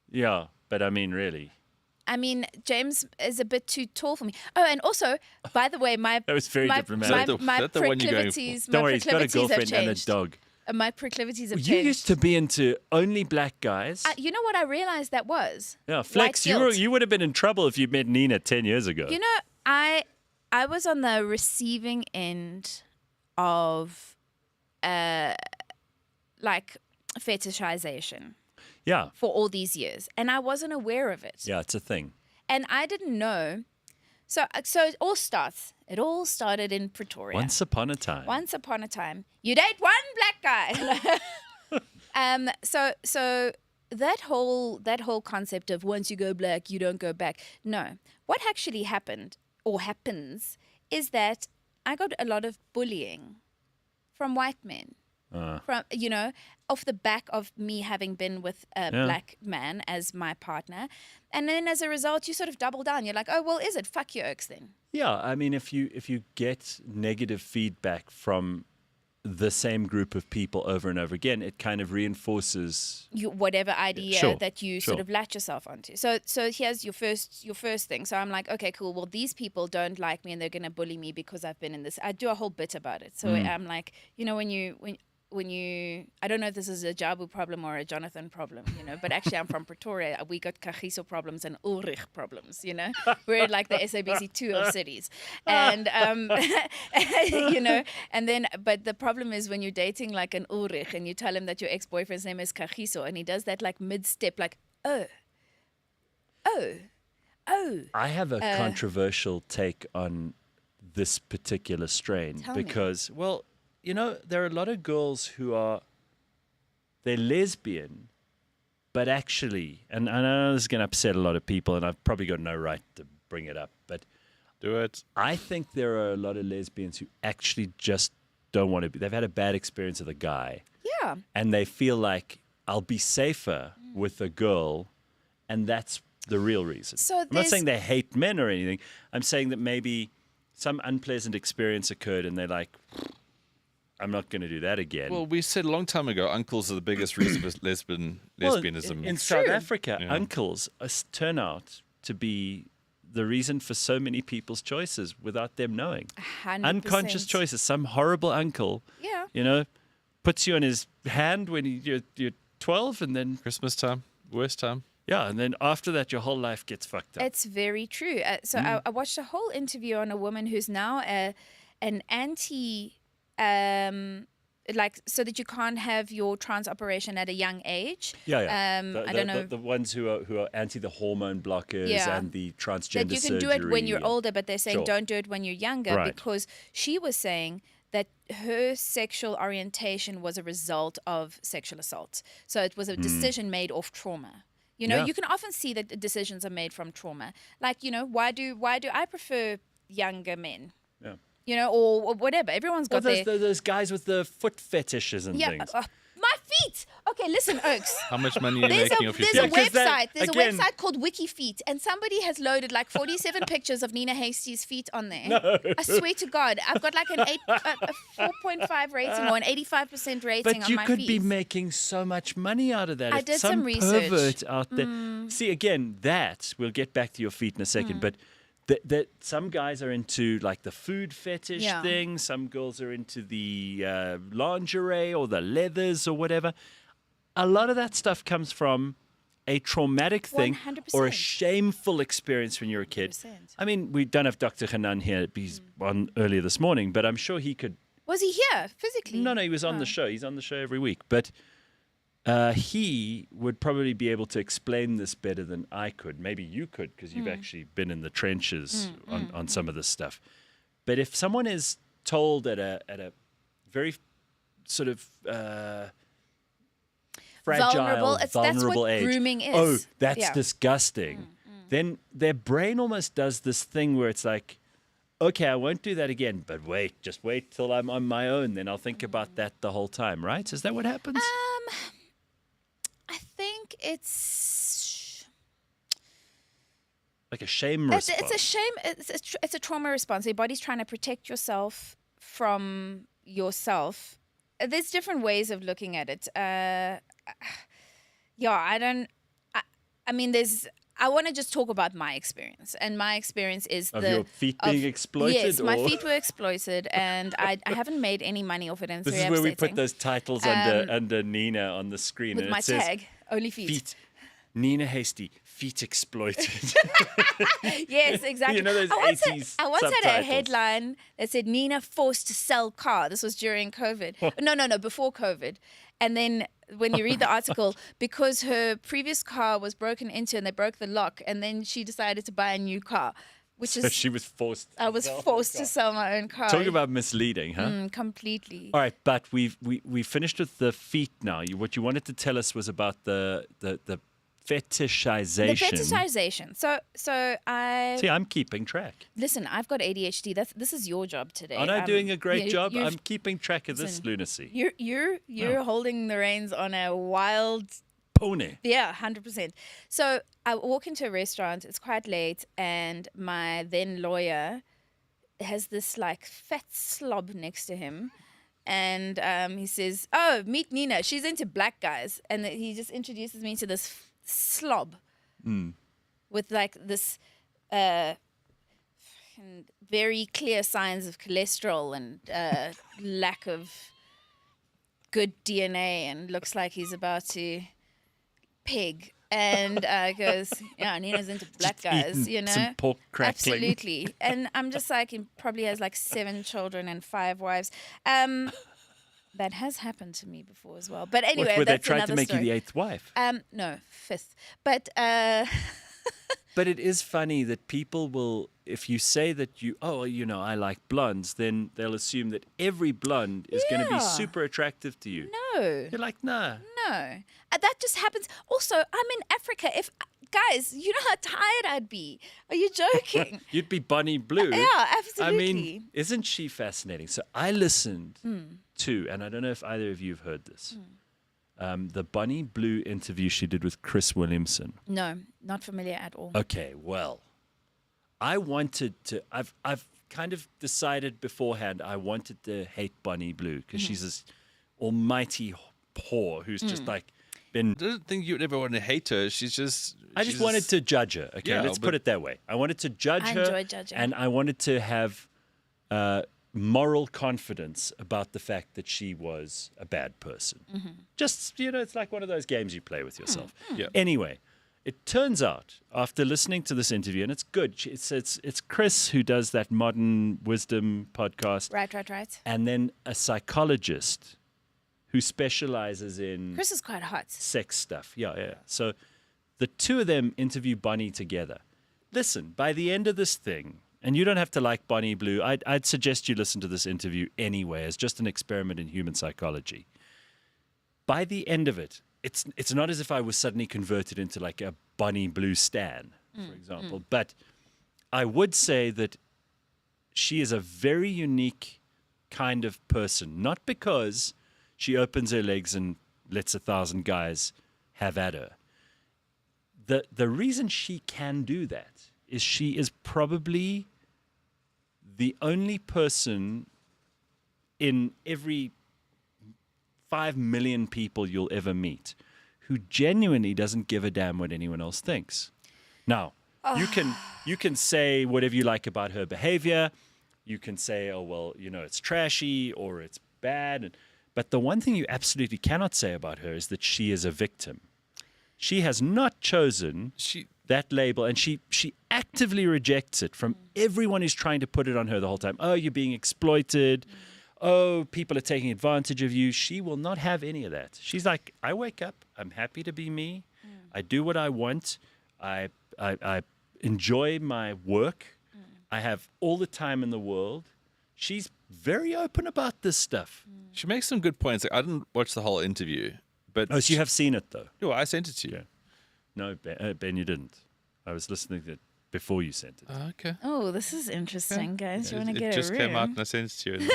Speaker 1: Yeah, but I mean, really.
Speaker 18: I mean, James is a bit too tall for me. Oh, and also, by the way, my
Speaker 1: That was very
Speaker 18: my,
Speaker 1: diplomatic.
Speaker 18: my, my
Speaker 3: Is that the one you're going for?
Speaker 18: proclivities,
Speaker 1: Don't
Speaker 18: my
Speaker 1: worry, he's got a
Speaker 18: proclivities have
Speaker 1: girlfriend and a
Speaker 18: changed.
Speaker 1: dog.
Speaker 18: My proclivities have
Speaker 1: You
Speaker 18: changed.
Speaker 1: used to be into only black guys.
Speaker 18: You know what I realized that was?
Speaker 1: Yeah,
Speaker 18: White
Speaker 1: Flex,
Speaker 18: guilt.
Speaker 1: you would have been in trouble if you met Nina 10 years ago.
Speaker 18: You know, I was on the receiving end of like fetishization
Speaker 1: Yeah,
Speaker 18: for all these years, and I wasn't aware of it.
Speaker 1: yeah, it's a thing.
Speaker 18: And I didn't know. So it all starts. It all started in Pretoria.
Speaker 1: Once upon a time.
Speaker 18: Once upon a time, you date one black guy. So that whole concept of once you go black, you don't go back. No, what actually happened or happens is that I got a lot of bullying from white men. From off the back of me having been with a black man as my partner, and then as a result, you sort of double down. You're like, oh well, is it? Fuck your oaks then.
Speaker 1: Yeah, I mean, if you get negative feedback from the same group of people over and over again, it kind of reinforces
Speaker 18: Whatever idea
Speaker 1: Sure,
Speaker 18: that you
Speaker 1: sure.
Speaker 18: sort of latch yourself onto. So here's your first thing. So I'm like, okay, cool. Well, these people don't like me and they're gonna bully me because I've been in this. I do a whole bit about it. So I'm like, when you I don't know if this is a Jabu problem or a Jonathan problem, but actually I'm from Pretoria. We got Kagiso problems and Ulrich problems, We're like the SABC2 of cities. And and then but the problem is when you're dating like an Ulrich and you tell him that your ex-boyfriend's name is Kagiso and he does that like mid-step like oh.
Speaker 1: I have a controversial take on this particular strain
Speaker 18: Tell me.
Speaker 1: because, well, there are a lot of girls who they're lesbian, but actually, and I know this is going to upset a lot of people, and I've probably got no right to bring it up, but
Speaker 3: Do it.
Speaker 1: I think there are a lot of lesbians who actually just don't want to be. They've had a bad experience with a guy.
Speaker 18: Yeah.
Speaker 1: And they feel like I'll be safer with a girl, and that's the real reason.
Speaker 18: So
Speaker 1: I'm not saying they hate men or anything. I'm saying that maybe some unpleasant experience occurred, and they're like, I'm not going to do that again.
Speaker 3: Well, we said a long time ago, uncles are the biggest reason for lesbianism.
Speaker 1: In South Africa, uncles turn out to be the reason for so many people's choices without them knowing.
Speaker 18: 100%.
Speaker 1: Unconscious choices. Some horrible uncle, puts you on his hand when you're 12, and then
Speaker 3: Christmas time, worst time.
Speaker 1: Yeah, and then after that, your whole life gets fucked up.
Speaker 18: It's very true. I watched a whole interview on a woman who's now an anti, so that you can't have your trans operation at a young age.
Speaker 1: Yeah.
Speaker 18: I don't know.
Speaker 1: The ones who are anti the hormone blockers and the transgender
Speaker 18: that you can do it when you're
Speaker 1: surgery.
Speaker 18: older, but they're saying
Speaker 1: Sure.
Speaker 18: don't do it when you're younger
Speaker 1: Right.
Speaker 18: because she was saying that her sexual orientation was a result of sexual assault. So it was a decision made off trauma.
Speaker 1: Yeah.
Speaker 18: You can often see that the decisions are made from trauma. Like, why do I prefer younger men?
Speaker 1: Yeah.
Speaker 18: Or whatever. Everyone's got
Speaker 1: Well,
Speaker 18: their...
Speaker 1: those guys with the foot fetishes and things.
Speaker 18: My feet. Okay, listen, Oaks.
Speaker 3: How much money are you
Speaker 18: There's
Speaker 3: making
Speaker 18: a
Speaker 3: off your
Speaker 18: there's a
Speaker 3: feet?
Speaker 18: website. There's
Speaker 1: again-
Speaker 18: a website called WikiFeet, and somebody has loaded like 47 pictures of Nina Hastie's feet on there.
Speaker 1: No.
Speaker 18: I swear to God, I've got like a 4.5 rating or an 85% rating
Speaker 1: But
Speaker 18: on
Speaker 1: you
Speaker 18: my
Speaker 1: could
Speaker 18: feet.
Speaker 1: be making so much money out of that.
Speaker 18: I
Speaker 1: If
Speaker 18: did
Speaker 1: some
Speaker 18: some research.
Speaker 1: pervert out there. See, again, we'll get back to your feet in a second, but that some guys are into like the food fetish
Speaker 18: Yeah.
Speaker 1: thing. Some girls are into the lingerie or the leathers or whatever. A lot of that stuff comes from a traumatic thing or a
Speaker 18: 100%.
Speaker 1: shameful experience when you're a kid.
Speaker 18: 100%.
Speaker 1: I mean, we don't have Dr. Hanan here. He's on earlier this morning, but I'm sure he could
Speaker 18: Was he here physically?
Speaker 1: No, he was on the show. He's on the show every week. But he would probably be able to explain this better than I could. Maybe you could, because you've actually been in the trenches on some of this stuff. But if someone is told at a very sort of fragile,
Speaker 18: that's
Speaker 1: vulnerable
Speaker 18: what
Speaker 1: age,
Speaker 18: grooming is.
Speaker 1: oh, that's
Speaker 18: Yeah.
Speaker 1: disgusting, then their brain almost does this thing where it's like, okay, I won't do that again, but just wait till I'm on my own, then I'll think about that the whole time, right? Is that what happens?
Speaker 18: I think it's
Speaker 1: Like a shame response.
Speaker 18: It's a shame. It's a trauma response. Your body's trying to protect yourself from yourself. There's different ways of looking at it. I want to just talk about my experience, and my experience is
Speaker 1: of your feet being exploited.
Speaker 18: Yes, my
Speaker 1: or?
Speaker 18: feet were exploited, and I haven't made any money off it. And it's
Speaker 1: This is
Speaker 18: very
Speaker 1: where we
Speaker 18: upsetting.
Speaker 1: put those titles under Nina on the screen,
Speaker 18: with
Speaker 1: and
Speaker 18: my
Speaker 1: it says
Speaker 18: tag, only feet.
Speaker 1: Nina Hastie, feet exploited.
Speaker 18: Yes, exactly.
Speaker 1: You know those
Speaker 18: I once
Speaker 1: 80s
Speaker 18: I once had a
Speaker 1: subtitles.
Speaker 18: headline that said Nina forced to sell car. This was during COVID. No, before COVID. And then when you read the article, because her previous car was broken into and they broke the lock, and then she decided to buy a new car, which
Speaker 1: So
Speaker 18: is
Speaker 1: she was forced.
Speaker 18: I was forced to sell my own car.
Speaker 1: Talk about misleading, huh?
Speaker 18: Completely.
Speaker 1: All right, but we finished with the feet now. What you wanted to tell us was about the fetishization.
Speaker 18: The fetishization. So I
Speaker 1: See, I'm keeping track.
Speaker 18: listen. I've got ADHD. This is your job today.
Speaker 1: Aren't I doing a great job?
Speaker 18: you've-
Speaker 1: I'm keeping track of this
Speaker 18: listen,
Speaker 1: lunacy.
Speaker 18: You're holding the reins on a wild
Speaker 1: Pony.
Speaker 18: Yeah, 100%. So I walk into a restaurant. It's quite late, and my then lawyer has this like fat slob next to him. And he says, "Oh, meet Nina. She's into black guys." And he just introduces me to this slob with like this very clear signs of cholesterol and lack of good DNA, and looks like he's about to peg. And goes, yeah, Nina's into black guys, you know.
Speaker 1: some pork crackling.
Speaker 18: Absolutely. And I'm just like, he probably has like 7 children and 5 wives. That has happened to me before as well. But anyway,
Speaker 1: Were they
Speaker 18: that's
Speaker 1: trying
Speaker 18: another
Speaker 1: to make
Speaker 18: story.
Speaker 1: you the 8th wife?
Speaker 18: No, 5th. But
Speaker 1: But it is funny that people will, if you say that I like blondes, then they'll assume that every blonde is going to be
Speaker 18: Yeah.
Speaker 1: super attractive to you.
Speaker 18: no.
Speaker 1: You're like, nah.
Speaker 18: No. That just happens. Also, I'm in Africa. Guys, you know how tired I'd be. Are you joking?
Speaker 1: You'd be Bonnie Blue.
Speaker 18: Yeah,
Speaker 1: I
Speaker 18: absolutely.
Speaker 1: mean, isn't she fascinating? So I listened to, and I don't know if either of you have heard this, the Bonnie Blue interview she did with Chris Williamson.
Speaker 18: No, not familiar at all.
Speaker 1: Okay, well, I wanted to. I've kind of decided beforehand I wanted to hate Bonnie Blue because she's this almighty whore who's just like been.
Speaker 3: I don't think you'd ever want to hate her.
Speaker 1: I just wanted to judge her. Okay,
Speaker 3: Yeah,
Speaker 1: let's put
Speaker 3: but-
Speaker 1: it that way. I wanted to judge
Speaker 18: I
Speaker 1: her,
Speaker 18: enjoy judging.
Speaker 1: and I wanted to have moral confidence about the fact that she was a bad person. Just it's like one of those games you play with yourself.
Speaker 3: Yeah.
Speaker 1: Anyway, it turns out after listening to this interview, and it's good. It's Chris who does that Modern Wisdom podcast,
Speaker 18: Right.
Speaker 1: and then a psychologist who specializes in
Speaker 18: Chris is quite hot.
Speaker 1: sex stuff. Yeah. So the two of them interview Bonnie together. Listen, by the end of this thing, and you don't have to like Bonnie Blue, I'd suggest you listen to this interview anyway as just an experiment in human psychology. By the end of it, it's not as if I was suddenly converted into like a Bonnie Blue stan, for example. But I would say that she is a very unique kind of person, not because she opens her legs and lets 1,000 guys have at her. The reason she can do that is she is probably the only person in every 5 million people you'll ever meet who genuinely doesn't give a damn what anyone else thinks. Now, you can say whatever you like about her behavior. You can say, oh, well, it's trashy or it's bad. But the one thing you absolutely cannot say about her is that she is a victim. She has not chosen that label, and she actively rejects it from everyone who's trying to put it on her the whole time. Oh, you're being exploited. oh, people are taking advantage of you. She will not have any of that. She's like, I wake up, I'm happy to be me. I do what I want. I enjoy my work. I have all the time in the world. She's very open about this stuff.
Speaker 3: She makes some good points. Like, I didn't watch the whole interview, but
Speaker 1: Oh, so you have seen it, though?
Speaker 3: No, I sent it to you.
Speaker 1: Yeah. No, Ben, you didn't. I was listening to it before you sent it.
Speaker 3: Okay.
Speaker 18: Oh, this is interesting, guys. You want to
Speaker 3: It
Speaker 18: get
Speaker 3: just
Speaker 18: a room?
Speaker 3: came out and I sent it to you.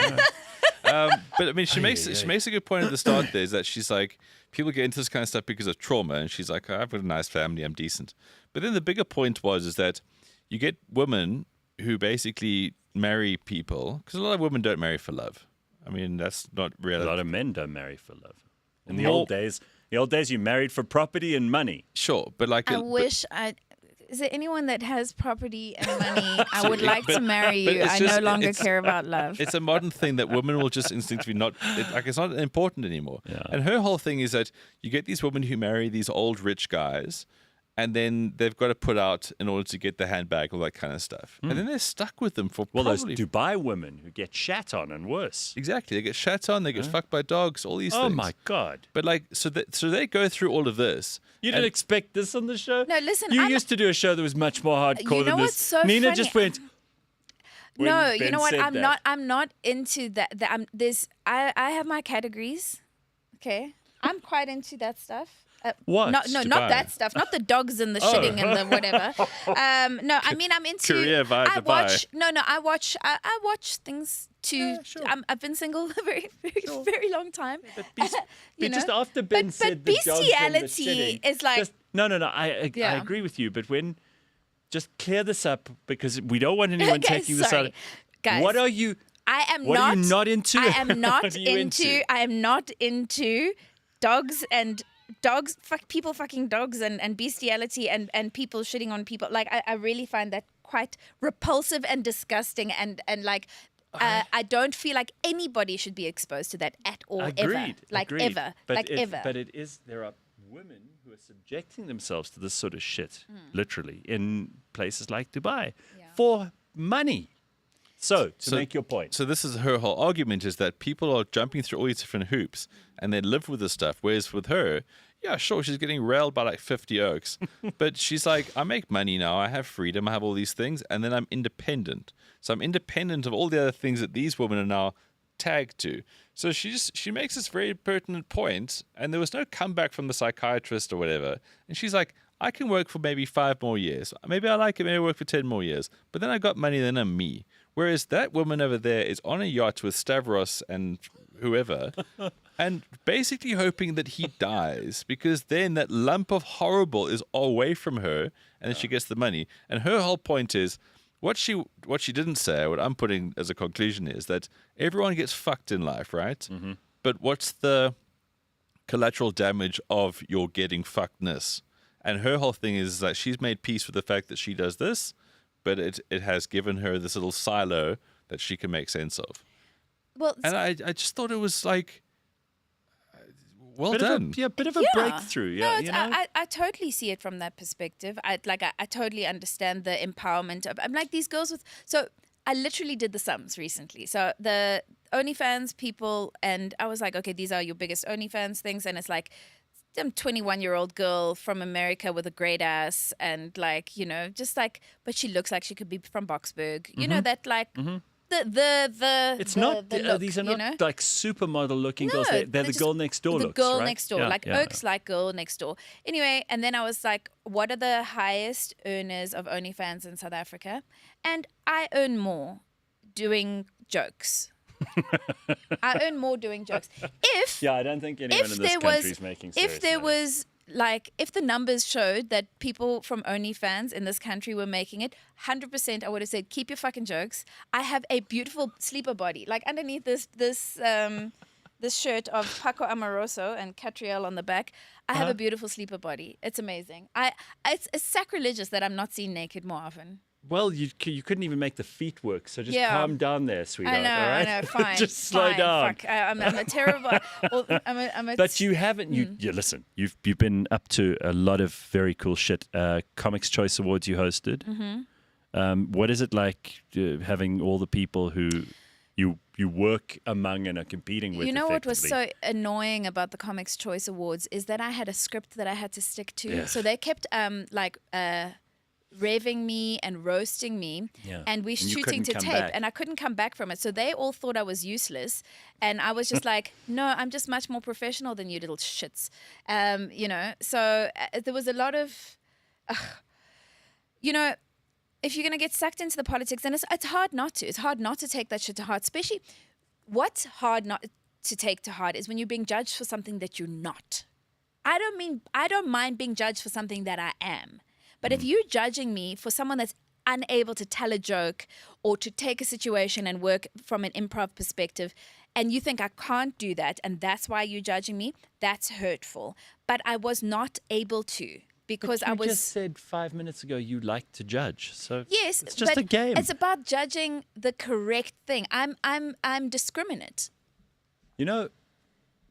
Speaker 3: But I mean, she makes a good point at the start there, is that she's like, people get into this kind of stuff because of trauma, and she's like, I've got a nice family, I'm decent. But then the bigger point is that you get women who basically marry people, because a lot of women don't marry for love. I mean, that's not really.
Speaker 1: A lot of men don't marry for love. In the old days, you married for property and money.
Speaker 3: Sure, but like
Speaker 18: I wish I. Is there anyone that has property and money? I would like to marry you. I no longer care about love.
Speaker 3: It's a modern thing that women will just instinctively not, it's not important anymore. And her whole thing is that you get these women who marry these old rich guys, and then they've got to put out in order to get the handbag, all that kind of stuff. And then they're stuck with them for
Speaker 1: Well,
Speaker 3: probably...
Speaker 1: those Dubai women who get shat on and worse.
Speaker 3: Exactly. They get shat on, they get fucked by dogs, all these things.
Speaker 1: Oh, my God.
Speaker 3: But like, so they go through all of this.
Speaker 1: You didn't expect this on the show?
Speaker 18: No, listen.
Speaker 1: You used to do a show that was much more hardcore
Speaker 18: You know
Speaker 1: than
Speaker 18: what's
Speaker 1: this.
Speaker 18: so
Speaker 1: Nina
Speaker 18: funny?
Speaker 1: just went... when
Speaker 18: No, you
Speaker 1: Ben
Speaker 18: know what?
Speaker 1: said
Speaker 18: I'm
Speaker 1: that.
Speaker 18: not. I'm not into that. I have my categories. Okay, I'm quite into that stuff.
Speaker 1: What?
Speaker 18: No,
Speaker 1: Dubai?
Speaker 18: not that stuff. Not the dogs and the shitting and the whatever. No, I mean I'm into.
Speaker 3: Korea via
Speaker 18: I
Speaker 3: Dubai.
Speaker 18: watch. No, I watch. I watch things too. I've been single a very long time. You know?
Speaker 1: Just after Ben
Speaker 18: but
Speaker 1: said the dogs and the
Speaker 18: bestiality
Speaker 1: shitting,
Speaker 18: is like.
Speaker 1: No. I
Speaker 18: Yeah.
Speaker 1: agree with you, but when just clear this up because we don't want anyone
Speaker 18: Okay,
Speaker 1: taking this
Speaker 18: sorry.
Speaker 1: out.
Speaker 18: Guys,
Speaker 1: what are you?
Speaker 18: I am
Speaker 1: what
Speaker 18: not.
Speaker 1: are you not into?
Speaker 18: I am not
Speaker 1: What are you into?
Speaker 18: I am not into dogs and people fucking dogs and bestiality and people shitting on people. Like I really find that quite repulsive and disgusting and like. I don't feel like anybody should be exposed to that at all, ever. Like
Speaker 1: agreed.
Speaker 18: ever.
Speaker 1: But
Speaker 18: like ever.
Speaker 1: But there are women who are subjecting themselves to this sort of shit, literally, in places like Dubai for money. So, to make your point.
Speaker 3: So this is her whole argument, is that people are jumping through all these different hoops and they live with this stuff. Whereas with her, yeah, sure, she's getting railed by like 50 oaks. But she's like, I make money now, I have freedom, I have all these things, and then I'm independent. So I'm independent of all the other things that these women are now tagged to. So she makes this very pertinent point, and there was no comeback from the psychiatrist or whatever. And she's like, I can work for maybe 5 more years. Maybe I like it, maybe I work for 10 more years. But then I got money, then I'm me. Whereas that woman over there is on a yacht with Stavros and whoever, and basically hoping that he dies, because then that lump of horrible is away from her, and then she gets the money. And her whole point is, what she didn't say, what I'm putting as a conclusion is that everyone gets fucked in life, right? Mm-hmm. But what's the collateral damage of your getting fuckedness? And her whole thing is that she's made peace with the fact that she does this, but it has given her this little silo that she can make sense of.
Speaker 18: Well,
Speaker 3: and I just thought it was like, well done.
Speaker 1: Bit of a breakthrough. Yeah,
Speaker 18: No, I totally see it from that perspective. I totally understand the empowerment of. I'm like these girls with. So I literally did the sums recently. So the OnlyFans people, and I was like, okay, these are your biggest OnlyFans things, and it's like. I'm 21-year-old girl from America with a great ass and like, you know, just like, but she looks like she could be from Boxburg. You know, that like the
Speaker 1: It's
Speaker 18: the,
Speaker 1: not,
Speaker 18: the look,
Speaker 1: these are
Speaker 18: you
Speaker 1: not
Speaker 18: know?
Speaker 1: like supermodel looking
Speaker 18: No,
Speaker 1: girls. They're the
Speaker 18: just
Speaker 1: girl next door
Speaker 18: the
Speaker 1: looks,
Speaker 18: girl
Speaker 1: right?
Speaker 18: next door.
Speaker 1: Yeah,
Speaker 18: like
Speaker 1: yeah,
Speaker 18: Oaks like girl next door. Anyway, and then I was like, what are the highest earners of OnlyFans in South Africa? And I earn more doing jokes. I earn more doing jokes.
Speaker 1: I don't think anyone in this country is making serious
Speaker 18: If there
Speaker 1: money.
Speaker 18: was like, if the numbers showed that people from OnlyFans in this country were making it, 100% I would have said, keep your fucking jokes. I have a beautiful sleeper body. Like underneath this shirt of Paco Amoroso and Catriel on the back, I have a beautiful sleeper body. It's amazing. It's sacrilegious that I'm not seen naked more often.
Speaker 1: Well, you couldn't even make the feet work, so just calm down there, sweetheart.
Speaker 18: I know,
Speaker 1: all right?
Speaker 18: I know. Fine.
Speaker 1: Just slow
Speaker 18: fine,
Speaker 1: down.
Speaker 18: Fuck. I'm a terrible. I'm a.
Speaker 1: But you haven't. You listen. You've been up to a lot of very cool shit. Comics Choice Awards you hosted.
Speaker 18: Mm-hmm.
Speaker 1: What is it like having all the people who you work among and are competing with.
Speaker 18: You know what was
Speaker 1: effectively.
Speaker 18: so annoying about the Comics Choice Awards is that I had a script that I had to stick to.
Speaker 1: Yeah.
Speaker 18: So they kept revving me and roasting me,
Speaker 1: Yeah.
Speaker 18: and we're
Speaker 1: And you
Speaker 18: shooting to
Speaker 1: couldn't come
Speaker 18: tape,
Speaker 1: back.
Speaker 18: and I couldn't come back from it. So they all thought I was useless, and I was just like, no, I'm just much more professional than you little shits, you know. So there was a lot of, you know, if you're gonna get sucked into the politics, then it's hard not to. It's hard not to take that shit to heart. Especially, what's hard not to take to heart is when you're being judged for something that you're not. I don't mind being judged for something that I am. But if you're judging me for someone that's unable to tell a joke or to take a situation and work from an improv perspective, and you think I can't do that, and that's why you're judging me, that's hurtful. But I was not able to because
Speaker 1: But you
Speaker 18: I was.
Speaker 1: just said 5 minutes ago you like to judge. So
Speaker 18: Yes,
Speaker 1: it's just
Speaker 18: but
Speaker 1: a game.
Speaker 18: It's about judging the correct thing. I'm discriminate.
Speaker 1: You know,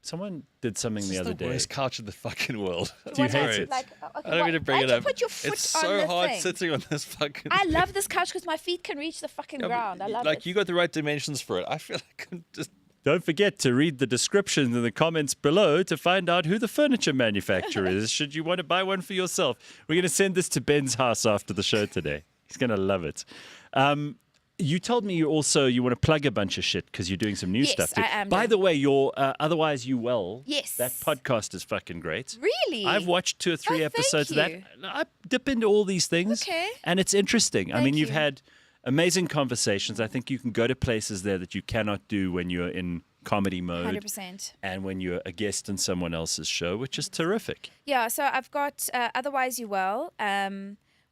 Speaker 1: someone did something the other
Speaker 3: the
Speaker 1: day.
Speaker 3: worst couch in the fucking world.
Speaker 1: Do you hate it?
Speaker 18: Like,
Speaker 3: I don't mean to bring
Speaker 18: why'd
Speaker 3: it
Speaker 18: you
Speaker 3: up.
Speaker 18: put your foot
Speaker 3: it's
Speaker 18: on
Speaker 3: so
Speaker 18: the
Speaker 3: hard
Speaker 18: thing?
Speaker 3: sitting on this fucking.
Speaker 18: I love this couch because my feet can reach the fucking ground. I love
Speaker 3: like
Speaker 18: it.
Speaker 3: you got the right dimensions for it. I feel like I'm just.
Speaker 1: Don't forget to read the description in the comments below to find out who the furniture manufacturer is, should you want to buy one for yourself. We're going to send this to Ben's house after the show today. He's going to love it. You told me you want to plug a bunch of shit because you're doing some new
Speaker 18: Yes,
Speaker 1: stuff too.
Speaker 18: I am
Speaker 1: By
Speaker 18: doing-
Speaker 1: the way, your Otherwise You Well,
Speaker 18: Yes.
Speaker 1: that podcast is fucking great.
Speaker 18: Really?
Speaker 1: I've watched 2 or 3
Speaker 18: Oh, thank
Speaker 1: episodes of that.
Speaker 18: you.
Speaker 1: I dip into all these things.
Speaker 18: Okay.
Speaker 1: And it's interesting. I mean,
Speaker 18: Thank
Speaker 1: you've
Speaker 18: you.
Speaker 1: had amazing conversations. I think you can go to places there that you cannot do when you're in comedy mode
Speaker 18: 100%.
Speaker 1: and when you're a guest on someone else's show, which is terrific.
Speaker 18: Yeah, so I've got Otherwise You Well,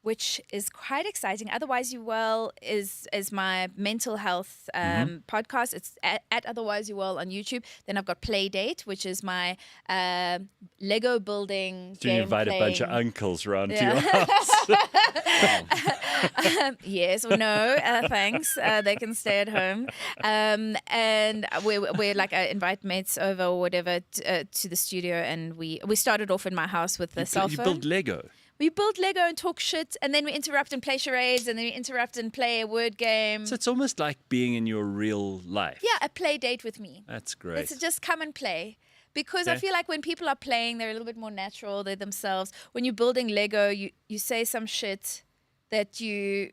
Speaker 18: which is quite exciting. Otherwise You Well is my mental health podcast. It's at Otherwise You Well on YouTube. Then I've got Playdate, which is my Lego building
Speaker 1: So you
Speaker 18: game
Speaker 1: invite a bunch of
Speaker 18: playing.
Speaker 1: uncles round to
Speaker 18: Yeah.
Speaker 1: your house.
Speaker 18: Yes or no, thanks. They can stay at home. And we're like, I invite mates over or whatever to the studio, and we started off in my house with the cell
Speaker 1: You
Speaker 18: phone.
Speaker 1: build Lego.
Speaker 18: We build Lego and talk shit, and then we interrupt and play charades, and then we interrupt and play a word game.
Speaker 1: So it's almost like being in your real life.
Speaker 18: Yeah, a play date with me.
Speaker 1: That's great.
Speaker 18: It's just come and play. Because I
Speaker 1: Okay.
Speaker 18: feel like when people are playing, they're a little bit more natural. They're themselves. When you're building Lego, you say some shit that you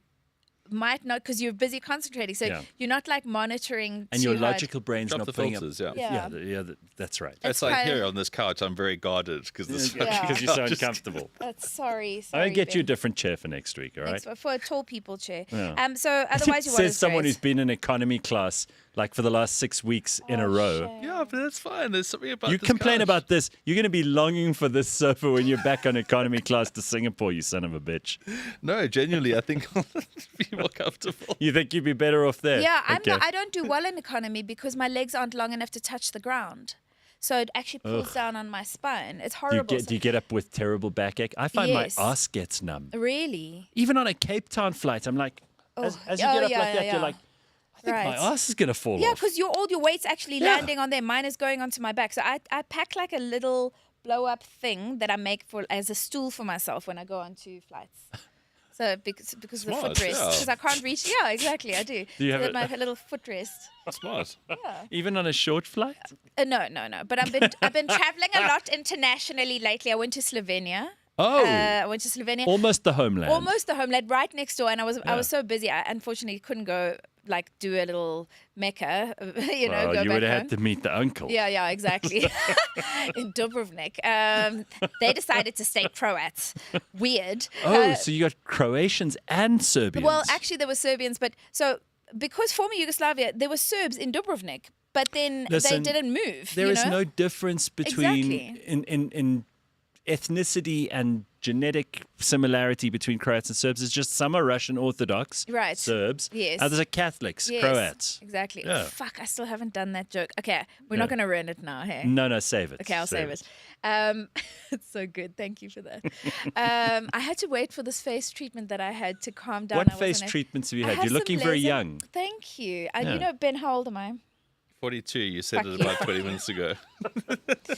Speaker 18: might not, because you're busy concentrating. So
Speaker 1: Yeah.
Speaker 18: you're not like monitoring.
Speaker 1: And
Speaker 18: too
Speaker 1: your
Speaker 18: hard.
Speaker 1: logical brain's
Speaker 3: Drop
Speaker 1: not
Speaker 3: the
Speaker 1: putting up.
Speaker 3: filters, yeah.
Speaker 18: Yeah.
Speaker 1: That's right.
Speaker 3: It's like here on this couch, I'm very guarded because this
Speaker 1: Yeah,
Speaker 3: fucking
Speaker 1: because you're so
Speaker 3: couch is-
Speaker 1: uncomfortable.
Speaker 18: That's sorry.
Speaker 1: I'll get you a
Speaker 18: Ben.
Speaker 1: different chair for next week, all right?
Speaker 18: Thanks for a tall people chair.
Speaker 1: Yeah.
Speaker 18: So Otherwise You Well
Speaker 1: Says
Speaker 18: is
Speaker 1: someone
Speaker 18: great.
Speaker 1: who's been in economy class like for the last 6 weeks in a row.
Speaker 3: Yeah, but that's fine. There's something about
Speaker 1: You
Speaker 3: this
Speaker 1: complain
Speaker 3: couch.
Speaker 1: about this. You're going to be longing for this sofa when you're back on economy class to Singapore, you son of a bitch.
Speaker 3: No, genuinely, I think I'll be more comfortable.
Speaker 1: You think you'd be better off there?
Speaker 18: Yeah,
Speaker 1: Okay.
Speaker 18: I don't do well in economy because my legs aren't long enough to touch the ground. So it actually pulls
Speaker 1: Ugh.
Speaker 18: down on my spine. It's
Speaker 1: Do
Speaker 18: horrible.
Speaker 1: you get up with terrible backache? I find
Speaker 18: Yes.
Speaker 1: my ass gets numb.
Speaker 18: Really?
Speaker 1: Even on a Cape Town flight, I'm like, as you get up like that, you're like, I think my ass is going to fall
Speaker 18: Yeah,
Speaker 1: off.
Speaker 18: because all your weight's actually
Speaker 1: Yeah.
Speaker 18: landing on there. Mine is going onto my back. So I pack like a little blow-up thing that I make as a stool for myself when I go onto flights. So because of the
Speaker 3: Smart,
Speaker 18: footrest,
Speaker 3: yeah.
Speaker 18: because I can't reach. Yeah, exactly, I do.
Speaker 1: Do you
Speaker 18: so
Speaker 1: have
Speaker 18: that
Speaker 1: it-
Speaker 18: my little footrest.
Speaker 3: Smart.
Speaker 18: Yeah.
Speaker 1: Even on a short flight?
Speaker 18: No. But I've been traveling a lot internationally lately. I went to Slovenia.
Speaker 1: Oh.
Speaker 18: I went to Slovenia.
Speaker 1: Almost the homeland.
Speaker 18: Almost the homeland, right next door. And I was so busy. I unfortunately couldn't go do a little Mecca.
Speaker 1: Well,
Speaker 18: go
Speaker 1: you
Speaker 18: back
Speaker 1: would have
Speaker 18: home.
Speaker 1: had to meet the uncle.
Speaker 18: Yeah, exactly. In Dubrovnik. They decided to stay Croats. Weird.
Speaker 1: Oh, so you got Croatians and Serbians.
Speaker 18: Well, actually, there were Serbians, but so because former Yugoslavia, there were Serbs in Dubrovnik, but then
Speaker 1: Listen,
Speaker 18: they didn't move.
Speaker 1: There
Speaker 18: you
Speaker 1: is
Speaker 18: know?
Speaker 1: no difference between
Speaker 18: Exactly.
Speaker 1: in ethnicity and genetic similarity between Croats and Serbs. It's just some are Russian Orthodox,
Speaker 18: Right.
Speaker 1: Serbs.
Speaker 18: Yes.
Speaker 1: Others are Catholics,
Speaker 18: Yes,
Speaker 1: Croats.
Speaker 18: Exactly.
Speaker 1: Yeah.
Speaker 18: Fuck, I still haven't done that joke. Okay, we're
Speaker 1: Yeah.
Speaker 18: not going to ruin it now, hey?
Speaker 1: No, save it.
Speaker 18: Okay, I'll save it. It's so good. Thank you for that. I had to wait for this face treatment that I had to calm down.
Speaker 1: What
Speaker 18: I
Speaker 1: face
Speaker 18: wasn't
Speaker 1: treatments have you
Speaker 18: I
Speaker 1: had? You're
Speaker 18: some
Speaker 1: looking very
Speaker 18: laser-
Speaker 1: young.
Speaker 18: Thank you.
Speaker 1: Yeah.
Speaker 18: You know, Ben, how old am I?
Speaker 3: 42. You said
Speaker 18: Fuck
Speaker 3: it
Speaker 18: you.
Speaker 3: about 20 minutes ago.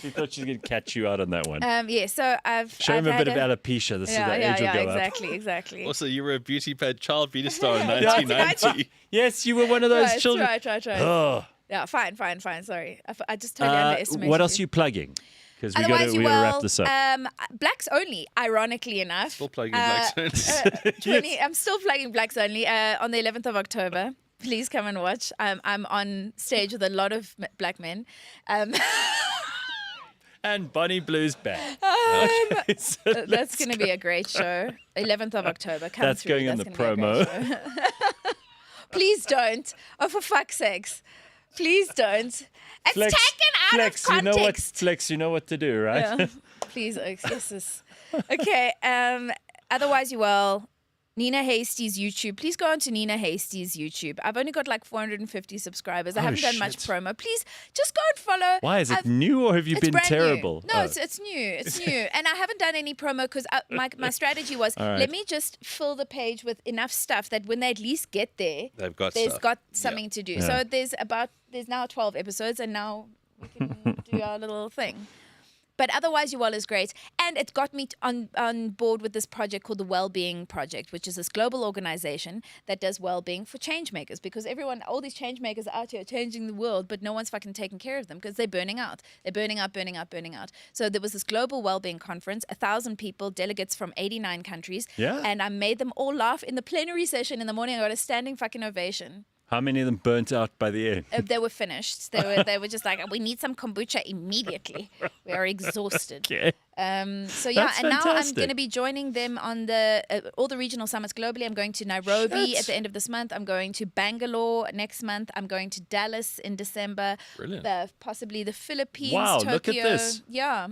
Speaker 1: She thought she was going to catch you out on that one.
Speaker 18: Yeah, so
Speaker 1: Show him a bit of alopecia. This is the age will go
Speaker 18: exactly.
Speaker 3: Also, you were a child beauty star in 1990.
Speaker 1: Yes, you were one of those children.
Speaker 18: Right.
Speaker 1: Oh.
Speaker 18: Yeah, fine. Sorry. I just totally underestimated
Speaker 1: what else are you plugging? Because we got
Speaker 18: Otherwise,
Speaker 1: to wrap this up.
Speaker 18: Blacks only, ironically enough.
Speaker 3: Still plugging Blacks Only.
Speaker 18: I'm still plugging Blacks Only on the 11th of October. Please come and watch. I'm on stage with a lot of black men.
Speaker 1: And Bonnie Blue's back.
Speaker 18: That's going to be a great show. 11th of October. Come
Speaker 1: That's
Speaker 18: through.
Speaker 1: going in the
Speaker 18: That's gonna be a great
Speaker 1: promo.
Speaker 18: show. Please don't. Oh, for fuck's sakes. Please don't. It's taken out of context.
Speaker 1: Flex, you know what to do, right?
Speaker 18: Yeah. Please, yes. Okay. Otherwise, you will. Nina Hastie's YouTube. Please go on to Nina Hastie's YouTube. I've only got like 450 subscribers. I haven't done much promo. Please just go and follow.
Speaker 1: Why? Is it new or have you been
Speaker 18: brand
Speaker 1: terrible?
Speaker 18: New. No, it's new. It's new. And I haven't done any promo because my strategy was let me just fill the page with enough stuff that when they at least get there, there's got something to do.
Speaker 1: Yeah.
Speaker 18: So there's now 12 episodes and now we can do our little thing. But otherwise, You All is great. And it got me on board with this project called the Wellbeing Project, which is this global organization that does well-being for change makers. Because all these change makers are out here changing the world, but no one's fucking taking care of them because they're burning out. They're burning out. So there was this global well-being conference, 1,000 people, delegates from 89 countries.
Speaker 1: Yeah.
Speaker 18: And I made them all laugh in the plenary session in the morning. I got a standing fucking ovation.
Speaker 1: How many of them burnt out by the end?
Speaker 18: They were finished. They were just like, we need some kombucha immediately. We are exhausted.
Speaker 1: Okay.
Speaker 18: So yeah,
Speaker 1: That's
Speaker 18: and now I'm
Speaker 1: fantastic.
Speaker 18: going to be joining them on all the regional summits globally. I'm going to Nairobi at the end of this month. I'm going to Bangalore next month. I'm going to Dallas in December.
Speaker 3: Brilliant.
Speaker 18: Possibly the Philippines,
Speaker 1: Wow,
Speaker 18: Tokyo.
Speaker 1: look at this.
Speaker 18: Yeah.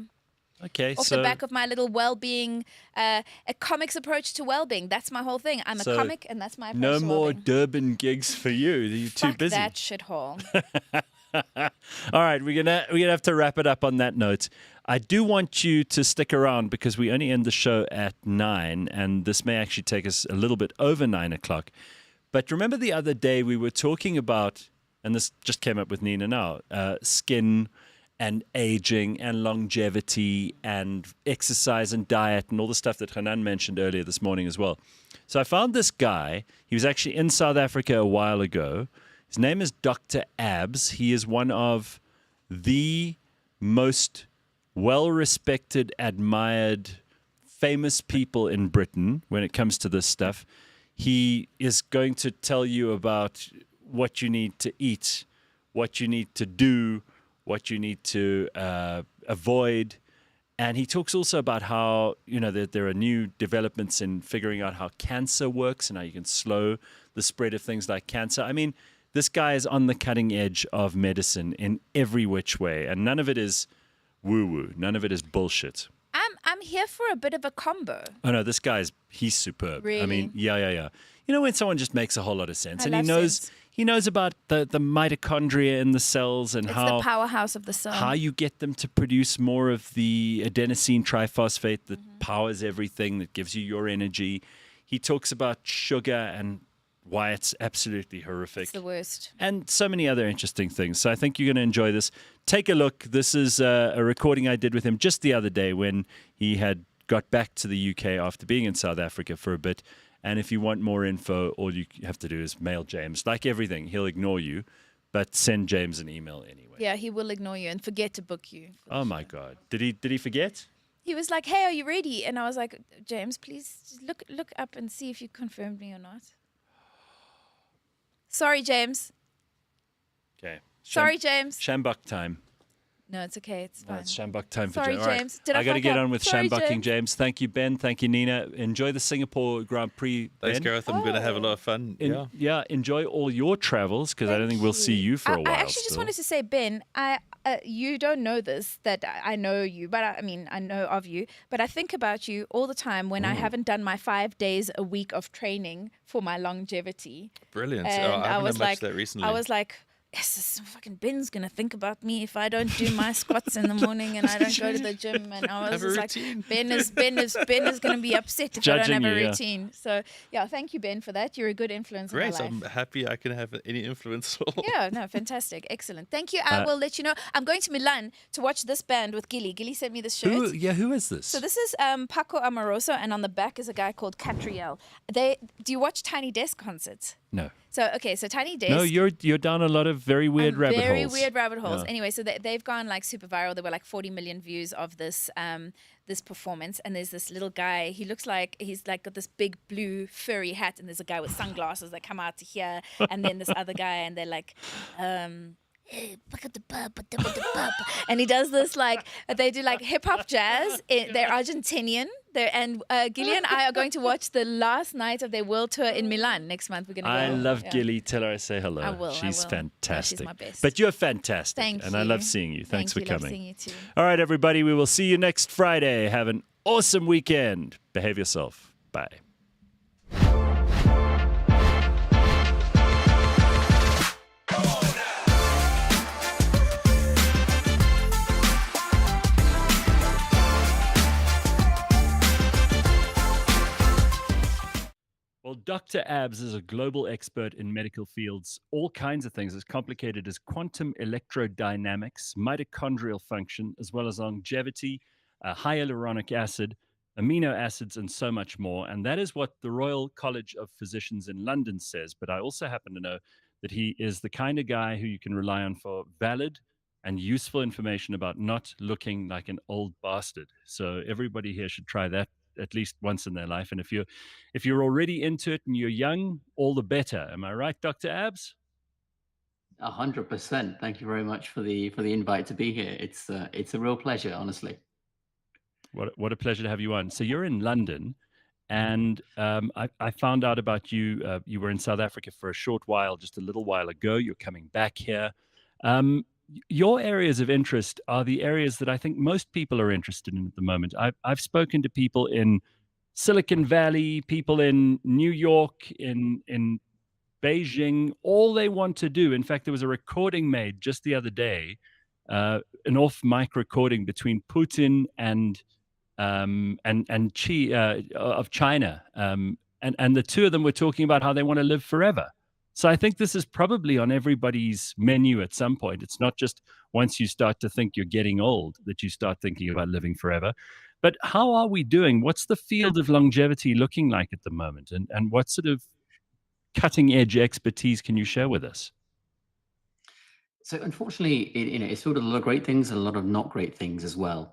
Speaker 1: Okay,
Speaker 18: Off the back of my little well-being, a comics approach to well-being. That's my whole thing. I'm a comic, and that's my approach
Speaker 1: no
Speaker 18: to
Speaker 1: more
Speaker 18: well-being.
Speaker 1: Durban gigs for you. You're too
Speaker 18: Fuck
Speaker 1: busy.
Speaker 18: that shithole.
Speaker 1: All right, we're gonna have to wrap it up on that note. I do want you to stick around because we only end the show at 9, and this may actually take us a little bit over 9 o'clock. But remember the other day we were talking about, and this just came up with Nina now, skin and aging and longevity and exercise and diet and all the stuff that Hanan mentioned earlier this morning as well. So I found this guy. He was actually in South Africa a while ago. His name is Dr. Abs. He is one of the most well-respected, admired, famous people in Britain when it comes to this stuff. He is going to tell you about what you need to eat, what you need to do, what you need to avoid. And he talks also about how, there are new developments in figuring out how cancer works and how you can slow the spread of things like cancer. I mean, this guy is on the cutting edge of medicine in every which way. And none of it is woo-woo. None of it is bullshit.
Speaker 18: I'm here for a bit of a combo.
Speaker 1: Oh, no, he's superb.
Speaker 18: Really?
Speaker 1: I mean, yeah. You know when someone just makes a whole lot of sense.
Speaker 18: I
Speaker 1: And
Speaker 18: love sense.
Speaker 1: He knows about the mitochondria in the cells and
Speaker 18: It's
Speaker 1: how
Speaker 18: the powerhouse of the cell.
Speaker 1: how you get them to produce more of the adenosine triphosphate that powers everything, that gives you your energy. He talks about sugar and why it's absolutely horrific.
Speaker 18: It's the worst.
Speaker 1: And so many other interesting things. So I think you're going to enjoy this. Take a look. This is a recording I did with him just the other day when he had got back to the UK after being in South Africa for a bit. And if you want more info, all you have to do is mail James. Like everything, he'll ignore you, but send James an email anyway.
Speaker 18: Yeah, he will ignore you and forget to book you.
Speaker 1: Oh my God. Did he forget?
Speaker 18: He was like, "Hey, are you ready?" And I was like, "James, please just look up and see if you confirmed me or not." Sorry, James.
Speaker 1: Okay.
Speaker 18: Sorry, James.
Speaker 1: Shambuk time.
Speaker 18: No, it's okay. It's fine.
Speaker 1: No, it's Shambuk time for
Speaker 18: Sorry,
Speaker 1: James. All right.
Speaker 18: James. Did I
Speaker 1: got to
Speaker 18: fuck
Speaker 1: get
Speaker 18: up?
Speaker 1: on with
Speaker 18: Sorry,
Speaker 1: Shambucking, James. Thank you, Ben. Thank you, Nina. Enjoy the Singapore Grand Prix, Ben.
Speaker 3: Thanks, Gareth. I'm going to have a lot of fun.
Speaker 1: Yeah, enjoy all your travels because I don't think we'll see you for a while.
Speaker 18: I actually just wanted to say, Ben, you don't know this, that I know you, but I know of you, but I think about you all the time when I haven't done my 5 days a week of training for my longevity.
Speaker 3: Brilliant.
Speaker 18: And
Speaker 3: I haven't
Speaker 18: was
Speaker 3: done much
Speaker 18: like,
Speaker 3: of that recently.
Speaker 18: I was like, yes, this fucking Ben's gonna think about me if I don't do my squats in the morning and I don't go to the gym. And I was just like, Ben is gonna be upset if I don't have a routine. So yeah, thank you, Ben, for that. You're a good influence in my
Speaker 3: Great.
Speaker 18: life.
Speaker 3: I'm happy I can have any influence at all.
Speaker 18: Yeah, no, fantastic, excellent. Thank you. I will let you know. I'm going to Milan to watch this band with Gilly. Gilly sent me this shirt.
Speaker 1: Who is this?
Speaker 18: So this is Paco Amoroso, and on the back is a guy called Catriel. Do you watch Tiny Desk concerts?
Speaker 1: No.
Speaker 18: So Tiny Desk.
Speaker 1: No, you're down a lot of very weird rabbit holes.
Speaker 18: Very weird rabbit holes.
Speaker 1: Yeah.
Speaker 18: Anyway, so they've gone like super viral. There were like 40 million views of this this performance, and there's this little guy. He looks like he's like got this big blue furry hat, and there's a guy with sunglasses that come out to here, and then this other guy, and they're like. And he does this like they do like hip hop jazz. They're Argentinian. And Gilly and I are going to watch the last night of their world tour in Milan next month. We're going to go.
Speaker 1: I love Gilly. Tell her I say hello.
Speaker 18: I will.
Speaker 1: She's fantastic.
Speaker 18: She's my best.
Speaker 1: But you're fantastic.
Speaker 18: Thank you.
Speaker 1: And I love seeing you. Thanks for coming.
Speaker 18: Love seeing you too.
Speaker 1: All right, everybody. We will see you next Friday. Have an awesome weekend. Behave yourself. Bye. Well, Dr. Abs is a global expert in medical fields, all kinds of things as complicated as quantum electrodynamics, mitochondrial function, as well as longevity, hyaluronic acid, amino acids, and so much more. And that is what the Royal College of Physicians in London says. But I also happen to know that he is the kind of guy who you can rely on for valid and useful information about not looking like an old bastard. So everybody here should try that at least once in their life. And if you're already into it and you're young, all the better. Am I right, Dr. Abs?
Speaker 19: 100%. Thank you very much for the invite to be here. It's a real pleasure, honestly.
Speaker 1: What a pleasure to have you on. So you're in London, and I found out about you. You were in South Africa for a short while, just a little while ago. You're coming back here. Your areas of interest are the areas that I think most people are interested in at the moment. I've spoken to people in Silicon Valley, people in New York, in Beijing. All they want to do, in fact, there was a recording made just the other day, an off-mic recording between Putin and Xi of China, and the two of them were talking about how they want to live forever. So I think this is probably on everybody's menu at some point. It's not just once you start to think you're getting old that you start thinking about living forever. But how are we doing? What's the field of longevity looking like at the moment? And what sort of cutting edge expertise can you share with us?
Speaker 19: So unfortunately, it's filled with a lot of great things and a lot of not great things as well.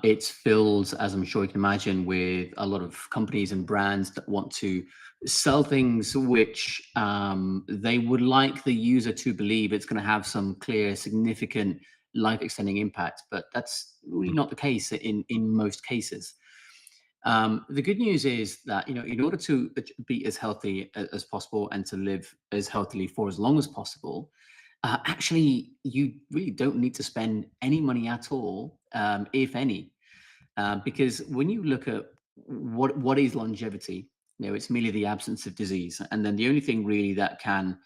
Speaker 19: It's filled, as I'm sure you can imagine, with a lot of companies and brands that want to sell things which they would like the user to believe it's going to have some clear, significant life-extending impact, but that's really not the case in most cases. The good news is that in order to be as healthy as possible and to live as healthily for as long as possible, actually you really don't need to spend any money at all, if any, because when you look at what is longevity, it's merely the absence of disease, and then the only thing really that can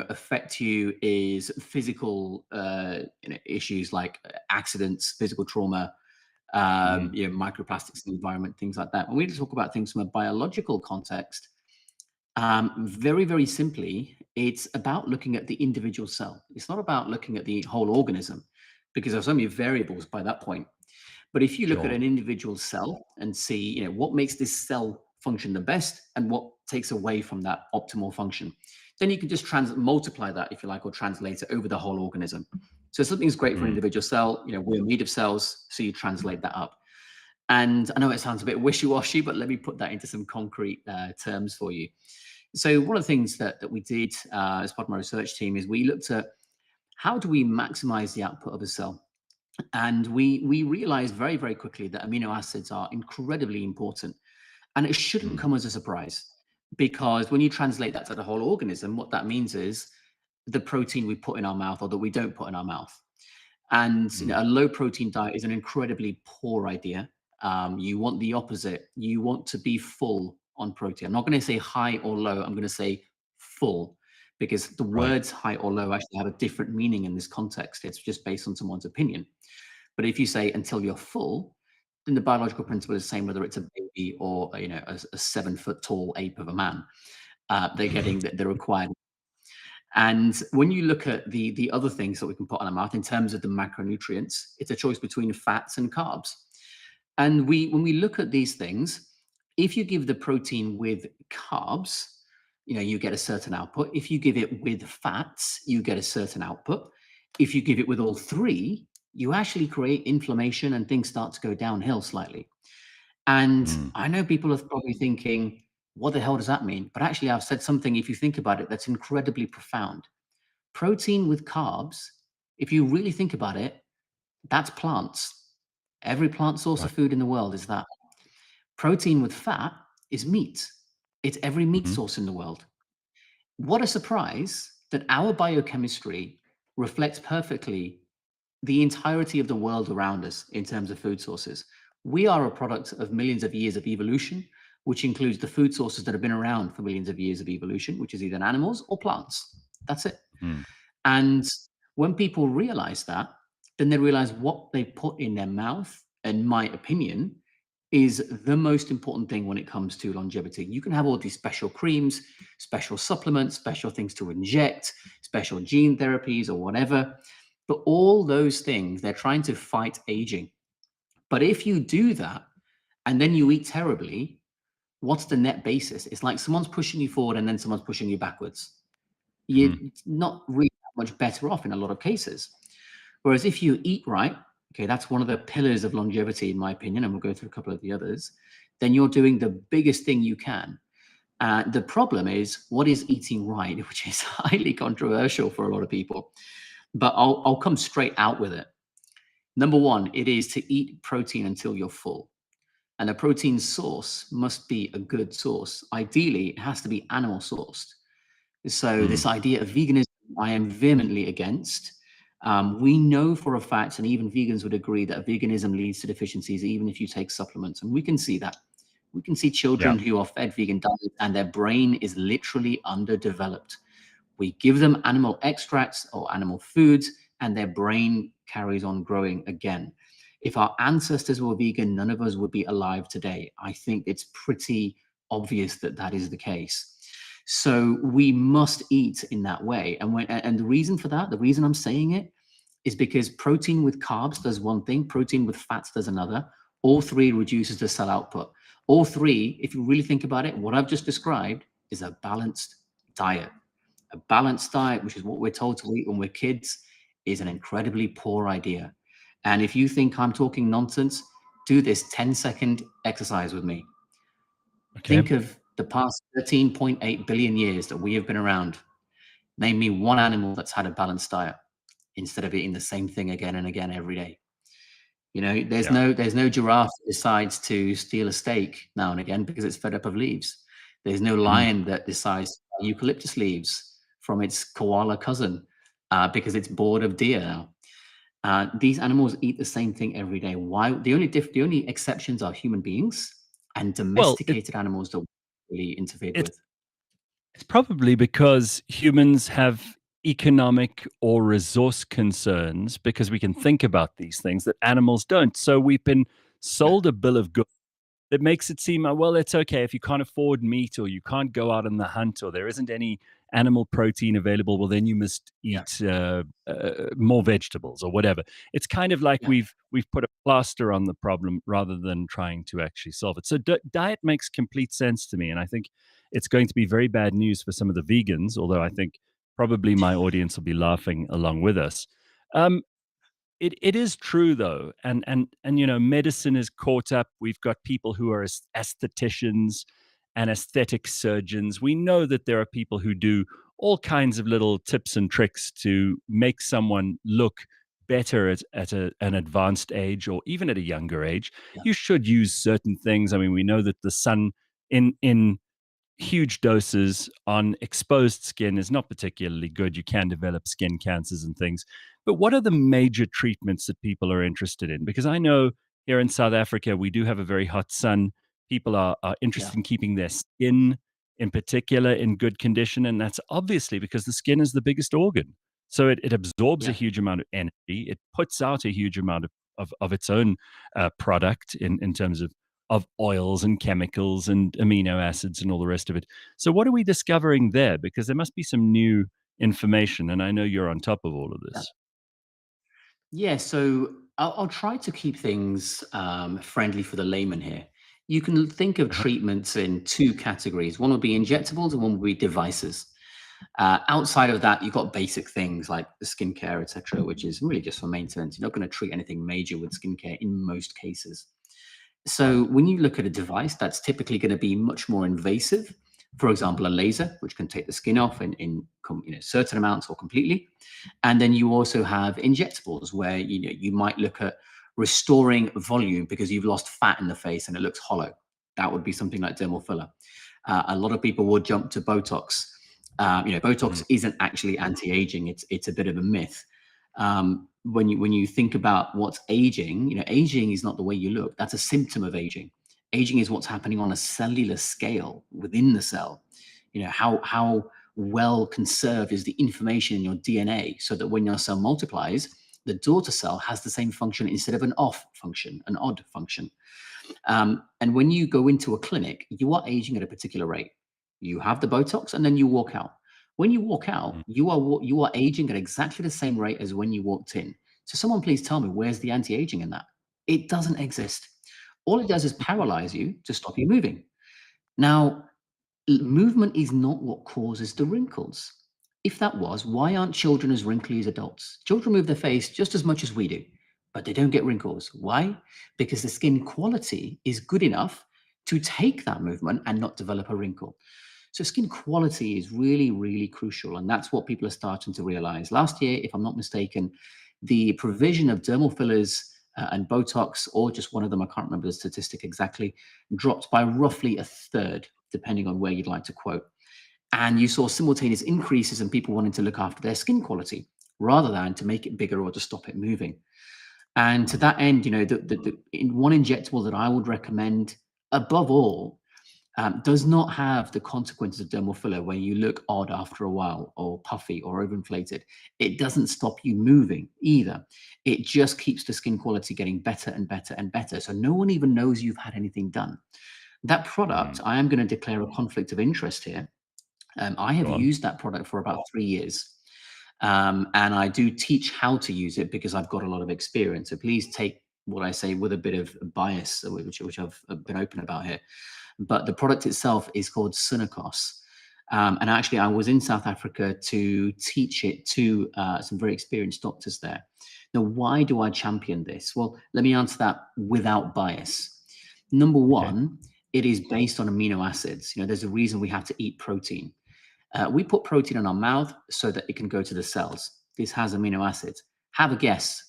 Speaker 19: affect you is physical issues like accidents, physical trauma, microplastics in the environment, things like that. When we talk about things from a biological context, very, very simply, it's about looking at the individual cell. It's not about looking at the whole organism, because there's so many variables by that point. But if you look at an individual cell and see, what makes this cell function the best and what takes away from that optimal function, then you can just multiply that, if you like, or translate it over the whole organism. So something's great for an individual cell. We're made of cells, so you translate that up. And I know it sounds a bit wishy-washy, but let me put that into some concrete terms for you. So one of the things that we did as part of my research team is we looked at how do we maximize the output of a cell? And we realized very, very quickly that amino acids are incredibly important. And it shouldn't come as a surprise, because when you translate that to the whole organism, what that means is the protein we put in our mouth or that we don't put in our mouth. And a low protein diet is an incredibly poor idea. You want the opposite. You want to be full on protein. I'm not going to say high or low. I'm going to say full, because the words high or low actually have a different meaning in this context. It's just based on someone's opinion. But if you say until you're full, then the biological principle is the same whether it's a baby or a 7-foot tall ape of a man. They're getting the required. And when you look at the other things that we can put on our mouth in terms of the macronutrients, it's a choice between fats and carbs. And when we look at these things, if you give the protein with carbs, you get a certain output. If you give it with fats, you get a certain output. If you give it with all three, you actually create inflammation and things start to go downhill slightly. And I know people are probably thinking, what the hell does that mean? But actually, I've said something, if you think about it, that's incredibly profound. Protein with carbs, if you really think about it, that's plants. Every plant source of food in the world is that. Protein with fat is meat. It's every meat source in the world. What a surprise that our biochemistry reflects perfectly the entirety of the world around us in terms of food sources. We are a product of millions of years of evolution, which includes the food sources that have been around for millions of years of evolution, which is either animals or plants. That's it. And when people realize that, then they realize what they put in their mouth, in my opinion, is the most important thing when it comes to longevity. You can have all these special creams, special supplements, special things to inject, special gene therapies or whatever. But all those things, they're trying to fight aging. But if you do that and then you eat terribly, what's the net basis? It's like someone's pushing you forward and then someone's pushing you backwards. You're not really that much better off in a lot of cases. Whereas if you eat right, okay, that's one of the pillars of longevity, in my opinion, and we'll go through a couple of the others, then you're doing the biggest thing you can. The problem is, what is eating right, which is highly controversial for a lot of people. But I'll come straight out with it. Number one, it is to eat protein until you're full. And a protein source must be a good source. Ideally, it has to be animal sourced. So this idea of veganism, I am vehemently against. We know for a fact, and even vegans would agree, that veganism leads to deficiencies even if you take supplements. And we can see that. We can see children who are fed vegan diets and their brain is literally underdeveloped. We give them animal extracts or animal foods and their brain carries on growing again. If our ancestors were vegan, none of us would be alive today. I think it's pretty obvious that that is the case. So we must eat in that way. And the reason for that, the reason I'm saying it, is because protein with carbs does one thing, protein with fats does another. All three reduces the cell output. All three, if you really think about it, what I've just described is a balanced diet. A balanced diet, which is what we're told to eat when we're kids, is an incredibly poor idea. And if you think I'm talking nonsense, do this 10-second exercise with me. Okay. Think of the past 13.8 billion years that we have been around. Name me one animal that's had a balanced diet instead of eating the same thing again and again every day. You know, there's no giraffe that decides to steal a steak now and again because it's fed up of leaves. There's no lion that decides to buy eucalyptus leaves from its koala cousin because it's bored of deer now. These animals eat the same thing every day. Why? The only exceptions are human beings and domesticated animals that really interfered with.
Speaker 1: It's probably because humans have economic or resource concerns because we can think about these things that animals don't. So we've been sold a bill of goods that makes it seem, well, it's okay if you can't afford meat or you can't go out on the hunt or there isn't any animal protein available, well, then you must eat more vegetables or whatever. It's kind of like we've put a plaster on the problem rather than trying to actually solve it. So diet makes complete sense to me. And I think it's going to be very bad news for some of the vegans, although I think probably my audience will be laughing along with us. It is true though, and you know, medicine is caught up. We've got people who are aestheticians and aesthetic surgeons. We know that there are people who do all kinds of little tips and tricks to make someone look better at an advanced age or even at a younger age. You should use certain things. I mean, we know that the sun in huge doses on exposed skin is not particularly good. You can develop skin cancers and things. But what are the major treatments that people are interested in? Because I know here in South Africa, we do have a very hot sun. People are interested in keeping their skin in particular in good condition. And that's obviously because the skin is the biggest organ. So it absorbs a huge amount of energy. It puts out a huge amount of its own product in terms of oils and chemicals and amino acids and all the rest of it. So what are we discovering there? Because there must be some new information. And I know you're on top of all of this.
Speaker 19: Yeah, so I'll try to keep things friendly for the layman here. You can think of treatments in two categories. One would be injectables and one would be devices. Outside of that, you've got basic things like the skincare, etc., which is really just for maintenance. You're not going to treat anything major with skincare in most cases. So when you look at a device, that's typically going to be much more invasive. For example, a laser, which can take the skin off in certain amounts or completely. And then you also have injectables where you might look at restoring volume because you've lost fat in the face and it looks hollow. That would be something like dermal filler. A lot of people will jump to Botox. Botox isn't actually anti-aging. It's a bit of a myth. When you think about what's aging, aging is not the way you look. That's a symptom of aging. Aging is what's happening on a cellular scale within the cell. How well conserved is the information in your DNA so that when your cell multiplies, the daughter cell has the same function instead of an off function, an odd function. And when you go into a clinic, you are aging at a particular rate. You have the Botox and then you walk out. When you walk out, you are aging at exactly the same rate as when you walked in. So someone please tell me, where's the anti-aging in that? It doesn't exist. All it does is paralyze you to stop you moving. Now, movement is not what causes the wrinkles. If that was, why aren't children as wrinkly as adults? Children move their face just as much as we do, but they don't get wrinkles. Why? Because the skin quality is good enough to take that movement and not develop a wrinkle. So skin quality is really, really crucial. And that's what people are starting to realize. Last year, if I'm not mistaken, the provision of dermal fillers and Botox, or just one of them, I can't remember the statistic exactly, dropped by roughly a third, depending on where you'd like to quote. And you saw simultaneous increases in people wanting to look after their skin quality rather than to make it bigger or to stop it moving. And to that end, in one injectable that I would recommend above all, does not have the consequences of dermal filler where you look odd after a while or puffy or overinflated. It doesn't stop you moving either. It just keeps the skin quality getting better and better and better. So no one even knows you've had anything done. That product, I am going to declare a conflict of interest here. I have used that product for about 3 years. And I do teach how to use it because I've got a lot of experience. So please take what I say with a bit of bias, which I've been open about here. But the product itself is called Sunakos. And actually, I was in South Africa to teach it to some very experienced doctors there. Now, why do I champion this? Well, let me answer that without bias. Number one, it is based on amino acids. There's a reason we have to eat protein. We put protein in our mouth so that it can go to the cells. This has amino acids. Have a guess,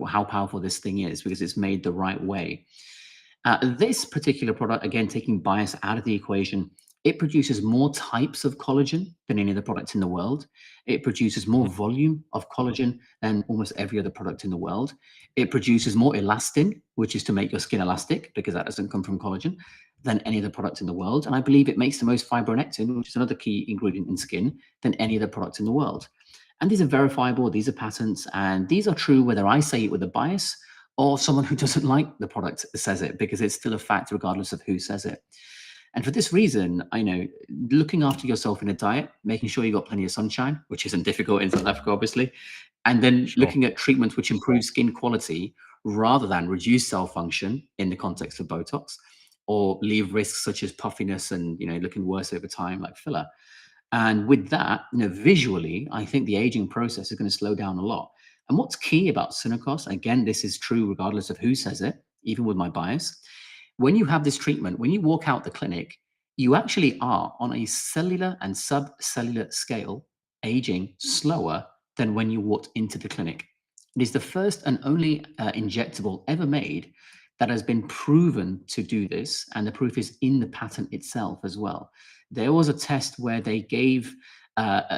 Speaker 19: how powerful this thing is because it's made the right way. This particular product, again, taking bias out of the equation, it produces more types of collagen than any other product in the world. It produces more volume of collagen than almost every other product in the world. It produces more elastin, which is to make your skin elastic, because that doesn't come from collagen, than any other product in the world. And I believe it makes the most fibronectin, which is another key ingredient in skin, than any other product in the world. And these are verifiable, these are patents, and these are true whether I say it with a bias or someone who doesn't like the product says it, because it's still a fact regardless of who says it. And for this reason, looking after yourself in a diet, making sure you got plenty of sunshine, which isn't difficult in South Africa, obviously, and then looking at treatments which improve skin quality rather than reduce cell function in the context of Botox, or leave risks such as puffiness and looking worse over time like filler. And with that, visually, I think the aging process is going to slow down a lot. And what's key about Sunakos, again, this is true regardless of who says it, even with my bias, when you have this treatment, when you walk out the clinic, you actually are on a cellular and subcellular scale aging slower than when you walked into the clinic. It is the first and only injectable ever made that has been proven to do this, and the proof is in the patent itself as well. There was a test where they gave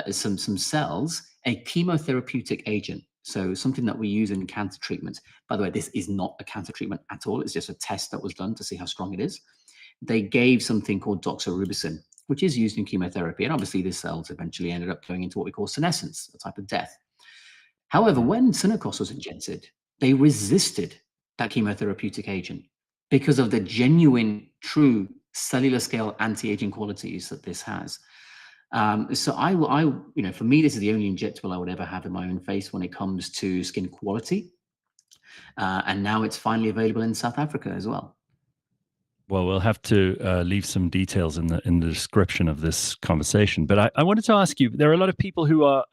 Speaker 19: some cells a chemotherapeutic agent, so something that we use in cancer treatment. By the way, this is not a cancer treatment at all. It's just a test that was done to see how strong it is. They gave something called doxorubicin, which is used in chemotherapy. And obviously, the cells eventually ended up going into what we call senescence, a type of death. However, when Synagos was injected, they resisted that chemotherapeutic agent because of the genuine, true cellular scale anti-aging qualities that this has. So for me, this is the only injectable I would ever have in my own face when it comes to skin quality. And now it's finally available in South Africa as well.
Speaker 1: Well, we'll have to leave some details in the description of this conversation. But I wanted to ask you: there are a lot of people who are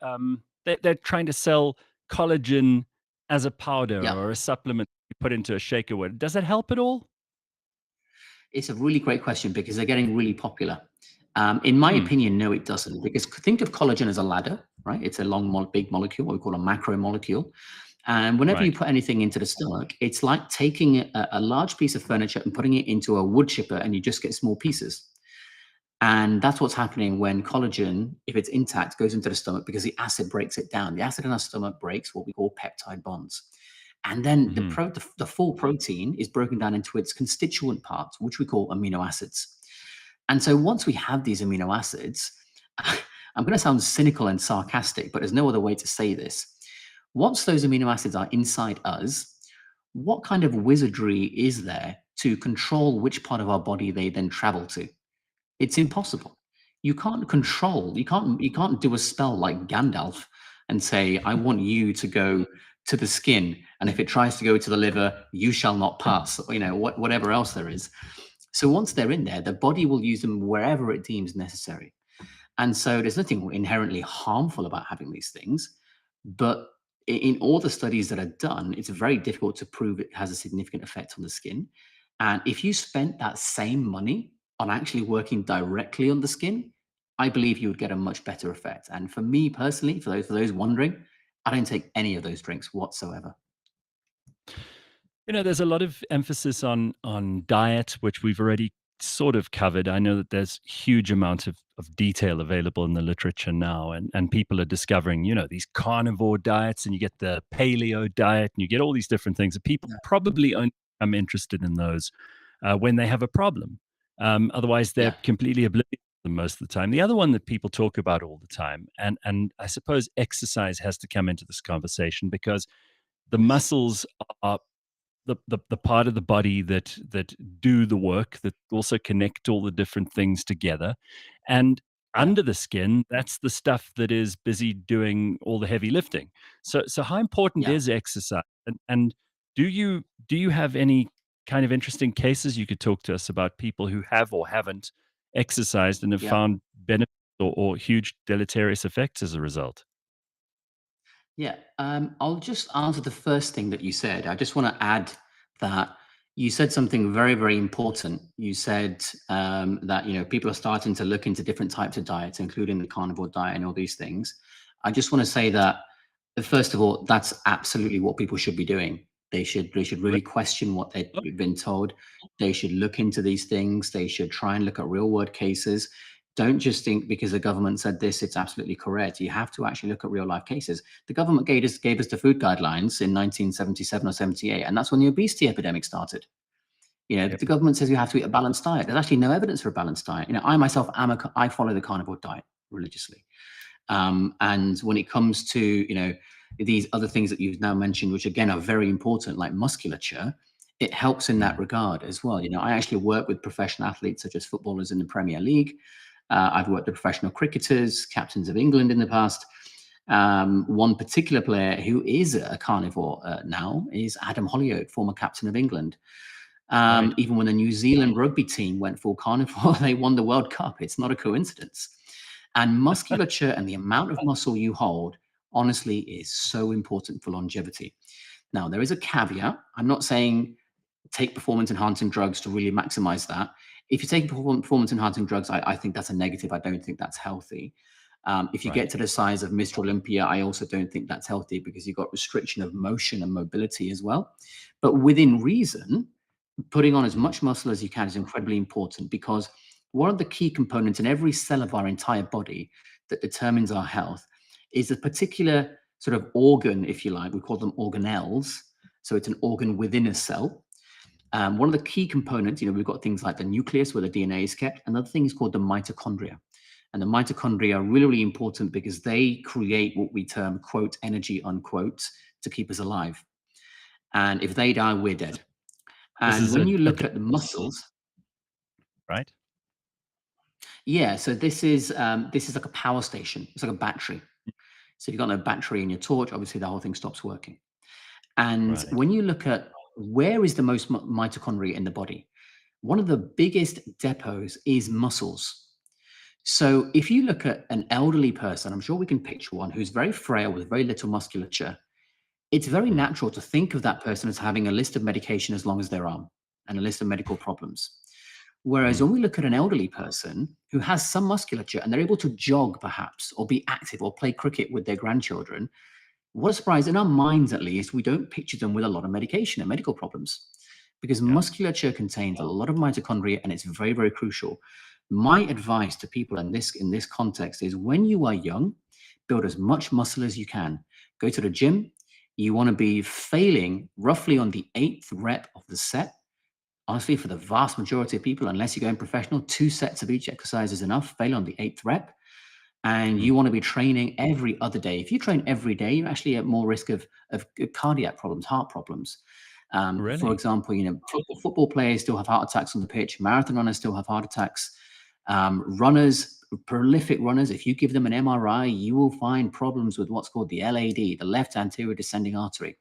Speaker 1: they're trying to sell collagen as a powder or a supplement you put into a shaker. Does that help at all?
Speaker 19: It's a really great question because they're getting really popular. In my opinion, no, it doesn't. Because think of collagen as a ladder, right? It's a long, big molecule, what we call a macromolecule. And whenever you put anything into the stomach, it's like taking a large piece of furniture and putting it into a wood chipper, and you just get small pieces. And that's what's happening when collagen, if it's intact, goes into the stomach because the acid breaks it down. The acid in our stomach breaks what we call peptide bonds. And then the full protein is broken down into its constituent parts, which we call amino acids. And so once we have these amino acids, I'm going to sound cynical and sarcastic, but there's no other way to say this. Once those amino acids are inside us, what kind of wizardry is there to control which part of our body they then travel to? It's impossible. You can't control, you can't do a spell like Gandalf and say, I want you to go to the skin, and if it tries to go to the liver, you shall not pass, whatever else there is. So once they're in there, the body will use them wherever it deems necessary. And so there's nothing inherently harmful about having these things, but in all the studies that are done, it's very difficult to prove it has a significant effect on the skin. And if you spent that same money on actually working directly on the skin, I believe you would get a much better effect. And for me personally, for those wondering, I don't take any of those drinks whatsoever.
Speaker 1: There's a lot of emphasis on diet, which we've already sort of covered. I know that there's huge amount of detail available in the literature now, and people are discovering, these carnivore diets, and you get the paleo diet, and you get all these different things. And people probably only become interested in those when they have a problem. Otherwise, they're completely oblivious to them most of the time. The other one that people talk about all the time, and I suppose exercise has to come into this conversation because the muscles are the part of the body that do the work, that also connect all the different things together. And under the skin, that's the stuff that is busy doing all the heavy lifting. So how important is exercise? And do you have any kind of interesting cases you could talk to us about, people who have or haven't exercised and have found benefits or huge deleterious effects as a result?
Speaker 19: Yeah, I'll just answer the first thing that you said. I just want to add that you said something very, very important. You said that people are starting to look into different types of diets, including the carnivore diet and all these things. I just want to say that first of all, that's absolutely what people should be doing. They should really question what they've been told. They should look into these things. They should try and look at real world cases. Don't just think because the government said this, it's absolutely correct. You have to actually look at real life cases. The government gave us the food guidelines in 1977 or 78, and that's when the obesity epidemic started. The government says you have to eat a balanced diet. There's actually no evidence for a balanced diet. I myself I follow the carnivore diet religiously. And when it comes to, these other things that you've now mentioned, which again are very important, like musculature, it helps in that regard as well. I actually work with professional athletes such as footballers in the Premier League. I've worked with professional cricketers, captains of England in the past. One particular player who is a carnivore now is Adam Hollioake, former captain of England. Even when the New Zealand rugby team went full carnivore, they won the World Cup. It's not a coincidence. And musculature and the amount of muscle you hold, honestly, is so important for longevity. Now, there is a caveat. I'm not saying take performance-enhancing drugs to really maximize that. If you take performance-enhancing drugs, I think that's a negative. I don't think that's healthy. If you get to the size of Mr. Olympia, I also don't think that's healthy because you've got restriction of motion and mobility as well. But within reason, putting on as much muscle as you can is incredibly important, because one of the key components in every cell of our entire body that determines our health is a particular sort of organ, if you like. We call them organelles. So it's an organ within a cell. One of the key components, we've got things like the nucleus where the DNA is kept. Another thing is called the mitochondria. And the mitochondria are really, really important because they create what we term, quote, energy, unquote, to keep us alive. And if they die, we're dead. And when you look at the muscles,
Speaker 1: right?
Speaker 19: Yeah, so this is like a power station. It's like a battery. So if you've got no battery in your torch, obviously the whole thing stops working. And when you look at where is the most mitochondria in the body, one of the biggest depots is muscles. So if you look at an elderly person, I'm sure we can picture one who's very frail with very little musculature. It's very natural to think of that person as having a list of medication as long as their arm and a list of medical problems. Whereas when we look at an elderly person who has some musculature and they're able to jog perhaps, or be active or play cricket with their grandchildren, what a surprise, in our minds at least, we don't picture them with a lot of medication and medical problems. Because musculature contains a lot of mitochondria and it's very, very crucial. My advice to people in this context is when you are young, build as much muscle as you can. Go to the gym. You want to be failing roughly on the 8th rep of the set. Honestly, for the vast majority of people, unless you're going professional, 2 sets of each exercise is enough. Fail on the 8th rep. And you want to be training every other day. If you train every day, you're actually at more risk of cardiac problems, heart problems.
Speaker 1: Really?
Speaker 19: For example, football players still have heart attacks on the pitch. Marathon runners still have heart attacks. Runners, prolific runners, if you give them an MRI, you will find problems with what's called the LAD, the left anterior descending artery.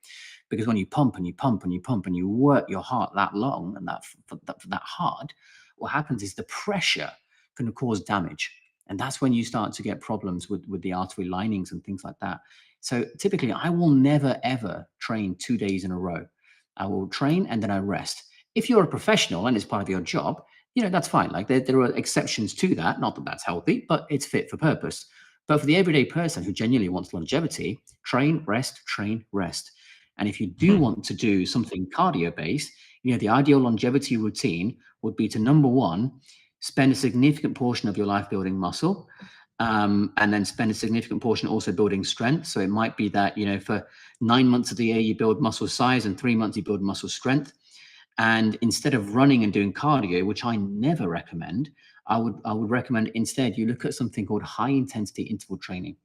Speaker 19: Because when you pump and you pump and you pump and you work your heart that long and that hard, what happens is the pressure can cause damage. And that's when you start to get problems with the artery linings and things like that. So typically, I will never, ever train 2 days in a row. I will train and then I rest. If you're a professional and it's part of your job, that's fine. Like there are exceptions to that. Not that that's healthy, but it's fit for purpose. But for the everyday person who genuinely wants longevity, train, rest, train, rest. And if you do want to do something cardio-based, the ideal longevity routine would be to, number one, spend a significant portion of your life building muscle, and then spend a significant portion also building strength. So it might be that, for 9 months of the year, you build muscle size and 3 months you build muscle strength. And instead of running and doing cardio, which I never recommend, I would recommend instead you look at something called high intensity interval training.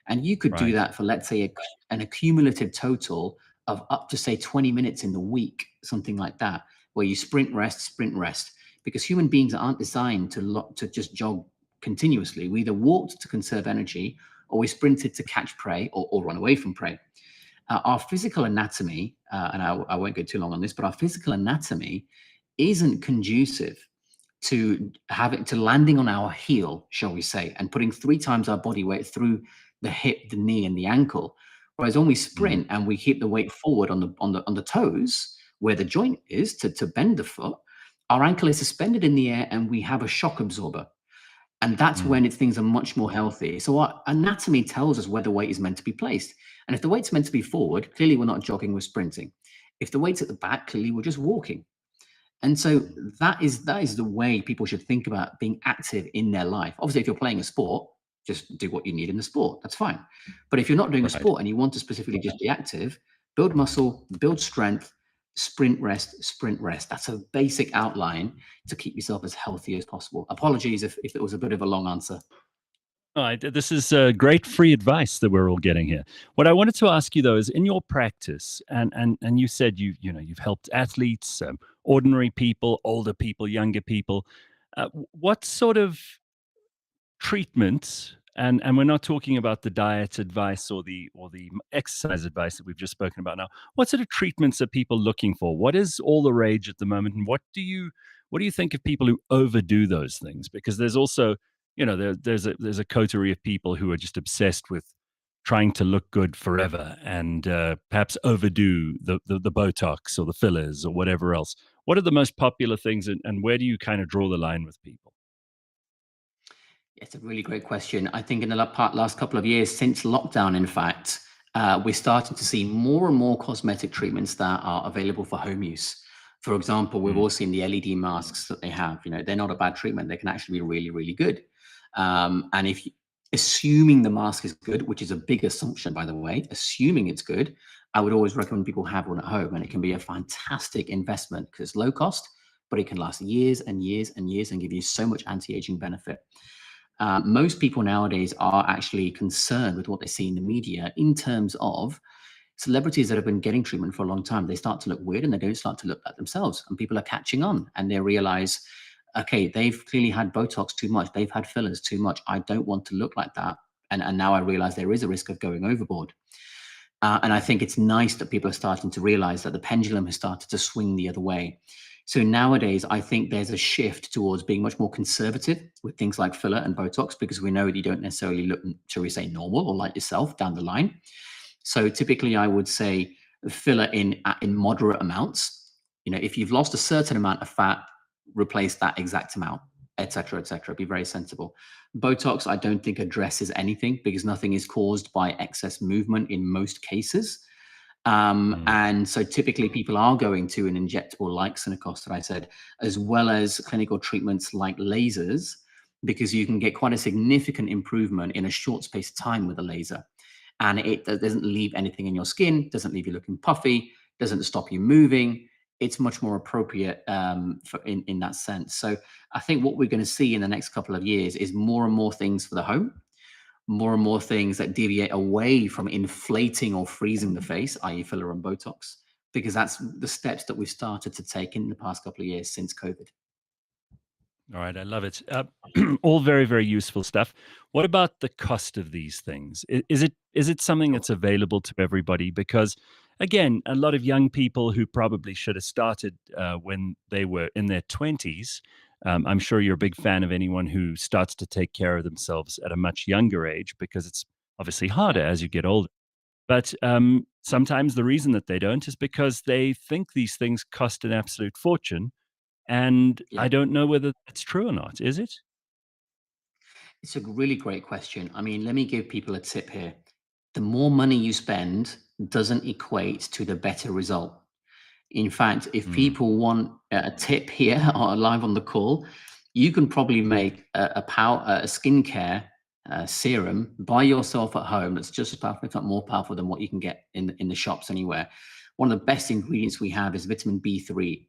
Speaker 19: And you could do that for, let's say, an accumulative total of up to, say, 20 minutes in the week, something like that, where you sprint, rest, because human beings aren't designed to just jog continuously. We either walked to conserve energy or we sprinted to catch prey or run away from prey. Our physical anatomy, and I won't go too long on this, but our physical anatomy isn't conducive to landing on our heel, shall we say, and putting 3 times our body weight through the hip, the knee, and the ankle. Whereas when we sprint and we keep the weight forward on the toes, where the joint is to bend the foot, our ankle is suspended in the air and we have a shock absorber. And that's when things are much more healthy. So our anatomy tells us where the weight is meant to be placed. And if the weight's meant to be forward, clearly we're not jogging, we're sprinting. If the weight's at the back, clearly we're just walking. And so that is the way people should think about being active in their life. Obviously, if you're playing a sport, just do what you need in the sport. That's fine. But if you're not doing a sport and you want to specifically just be active, build muscle, build strength, sprint, rest. That's a basic outline to keep yourself as healthy as possible. Apologies if it was a bit of a long answer.
Speaker 1: All right, this is great free advice that we're all getting here. What I wanted to ask you though is, in your practice, and you said you've helped athletes, ordinary people, older people, younger people. What sort of treatment? And we're not talking about the diet advice or the exercise advice that we've just spoken about now. What sort of treatments are people looking for? What is all the rage at the moment, and what do you think of people who overdo those things? Because there's also there's a coterie of people who are just obsessed with trying to look good forever and perhaps overdo the Botox or the fillers or whatever else. What are the most popular things, and where do you kind of draw the line with people?
Speaker 19: It's a really great question. I think in the last couple of years, since lockdown, in fact, we're starting to see more and more cosmetic treatments that are available for home use. For example, we've all seen the LED masks that they have. They're not a bad treatment. They can actually be really, really good. And assuming the mask is good, which is a big assumption, by the way, assuming it's good, I would always recommend people have one at home, and it can be a fantastic investment because it's low cost, but it can last years and years and years and give you so much anti-aging benefit. Most people nowadays are actually concerned with what they see in the media in terms of celebrities that have been getting treatment for a long time. They start to look weird and they don't start to look like themselves, and people are catching on and they realize, okay, they've clearly had Botox too much. They've had fillers too much. I don't want to look like that. And now I realize there is a risk of going overboard. And I think it's nice that people are starting to realize that the pendulum has started to swing the other way. So nowadays, I think there's a shift towards being much more conservative with things like filler and Botox, because we know that you don't necessarily look, shall we say, normal or like yourself down the line. So typically, I would say filler in moderate amounts. You know, if you've lost a certain amount of fat, replace that exact amount, etc., etc. Be very sensible. Botox, I don't think addresses anything because nothing is caused by excess movement in most cases. And so typically people are going to an injectable like Synacos that I said, as well as clinical treatments like lasers, because you can get quite a significant improvement in a short space of time with a laser. And it doesn't leave anything in your skin, doesn't leave you looking puffy, doesn't stop you moving. It's much more appropriate in that sense. So I think what we're going to see in the next couple of years is more and more things for the home, more and more things that deviate away from inflating or freezing the face, i.e. filler and Botox, because that's the steps that we've started to take in the past couple of years since COVID.
Speaker 1: All right, I love it. All very, very useful stuff. What about the cost of these things? Is it something that's available to everybody? Because again, a lot of young people who probably should have started when they were in their 20s. I'm sure you're a big fan of anyone who starts to take care of themselves at a much younger age, because it's obviously harder as you get older. But sometimes the reason that they don't is because they think these things cost an absolute fortune. And I don't know whether that's true or not. Is it?
Speaker 19: It's a really great question. I mean, let me give people a tip here. The more money you spend doesn't equate to the better result. In fact, if people want a tip here or live on the call, you can probably make a skincare serum by yourself at home that's just as powerful, if not more powerful than what you can get in the shops anywhere. One of the best ingredients we have is vitamin B3.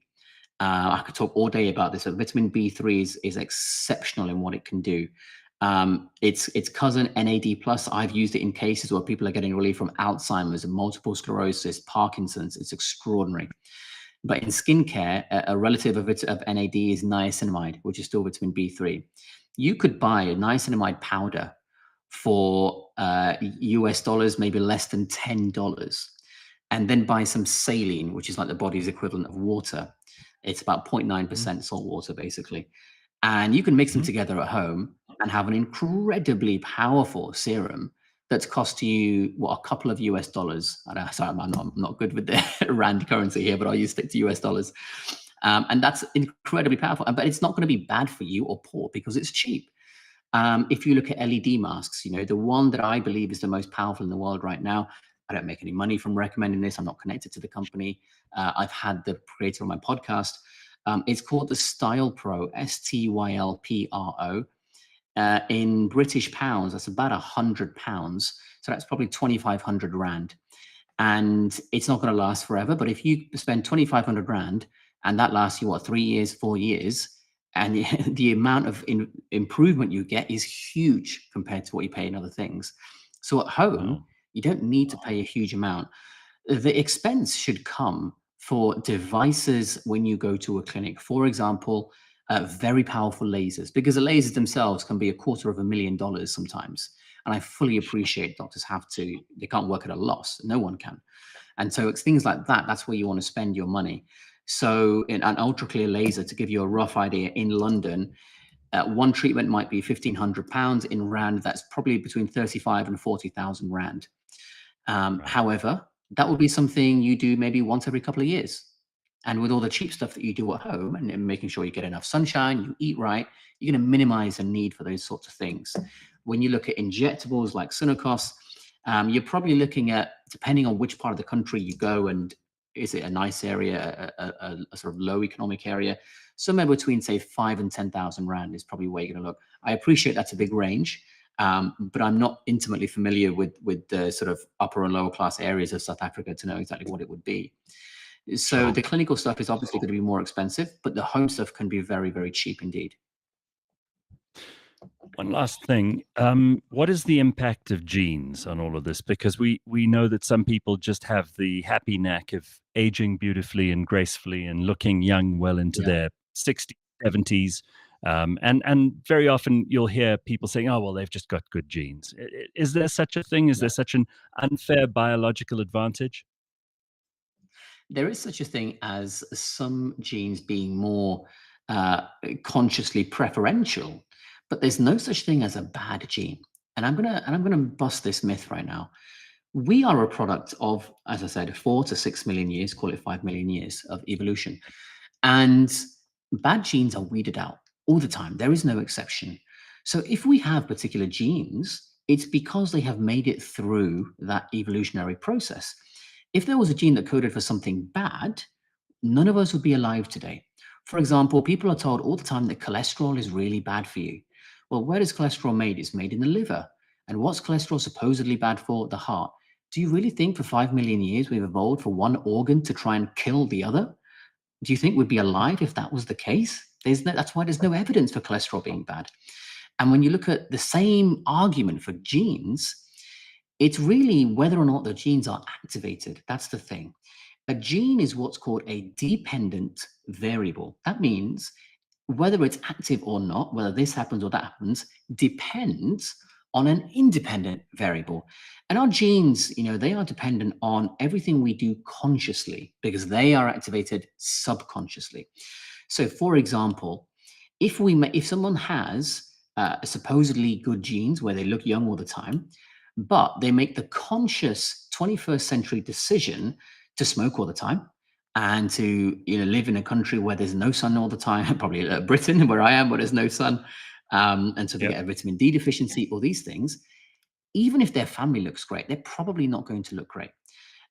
Speaker 19: I could talk all day about this. But vitamin B3 is exceptional in what it can do. Its cousin NAD+, I've used it in cases where people are getting relief from Alzheimer's and multiple sclerosis, Parkinson's. It's extraordinary. But in skincare, a relative of NAD is niacinamide, which is still vitamin B3. You could buy a niacinamide powder for US dollars, maybe less than $10, and then buy some saline, which is like the body's equivalent of water. It's about 0.9% salt water, basically. And you can mix them together at home and have an incredibly powerful serum that's cost you, a couple of US dollars. Sorry, I'm not good with the Rand currency here, but I'll stick to US dollars. And that's incredibly powerful. But it's not going to be bad for you or poor because it's cheap. If you look at LED masks, the one that I believe is the most powerful in the world right now, I don't make any money from recommending this. I'm not connected to the company. I've had the creator on my podcast. It's called the Style Pro, STYLPRO. In British pounds, that's about £100. So that's probably 2,500 Rand. And it's not going to last forever. But if you spend 2,500 Rand and that lasts you, 3 years, 4 years, and the amount of improvement you get is huge compared to what you pay in other things. So at home, you don't need to pay a huge amount. The expense should come for devices when you go to a clinic. For example, very powerful lasers, because the lasers themselves can be $250,000 sometimes. And I fully appreciate doctors they can't work at a loss. No one can. And so it's things like that. That's where you want to spend your money. So in an ultra clear laser, to give you a rough idea, in London, one treatment might be £1,500. In Rand, that's probably between 35 and 40,000 Rand. However, that would be something you do maybe once every couple of years. And with all the cheap stuff that you do at home and making sure you get enough sunshine, you eat right, you're going to minimize the need for those sorts of things. When you look at injectables like Synacos, you're probably looking at, depending on which part of the country you go, and is it a nice area, a sort of low economic area, somewhere between, say, 5,000 and 10,000 Rand is probably where you're going to look. I appreciate that's a big range. But I'm not intimately familiar with the sort of upper and lower class areas of South Africa to know exactly what it would be. So the clinical stuff is obviously going to be more expensive, but the home stuff can be very, very cheap indeed.
Speaker 1: One last thing. What is the impact of genes on all of this? Because we know that some people just have the happy knack of aging beautifully and gracefully and looking young well into their 60s, 70s. And very often you'll hear people saying, oh, well, they've just got good genes. Is there such a thing? Is there such an unfair biological advantage?
Speaker 19: There is such a thing as some genes being more consciously preferential, but there's no such thing as a bad gene. And I'm gonna bust this myth right now. We are a product of, as I said, 4 to 6 million years, call it 5 million years of evolution. And bad genes are weeded out all the time. There is no exception. So if we have particular genes, it's because they have made it through that evolutionary process. If there was a gene that coded for something bad, none of us would be alive today. For example, people are told all the time that cholesterol is really bad for you. Well, where is cholesterol made? It's made in the liver. And what's cholesterol supposedly bad for? The heart. Do you really think for 5 million years we've evolved for one organ to try and kill the other? Do you think we'd be alive if that was the case? That's why there's no evidence for cholesterol being bad. And when you look at the same argument for genes, it's really whether or not the genes are activated. That's the thing. A gene is what's called a dependent variable. That means whether it's active or not, whether this happens or that happens, depends on an independent variable. And our genes, they are dependent on everything we do consciously because they are activated subconsciously. So for example, if someone has supposedly good genes where they look young all the time, but they make the conscious 21st century decision to smoke all the time and to live in a country where there's no sun all the time, probably Britain where I am, where there's no sun, and so they get a vitamin D deficiency, all these things, even if their family looks great, they're probably not going to look great.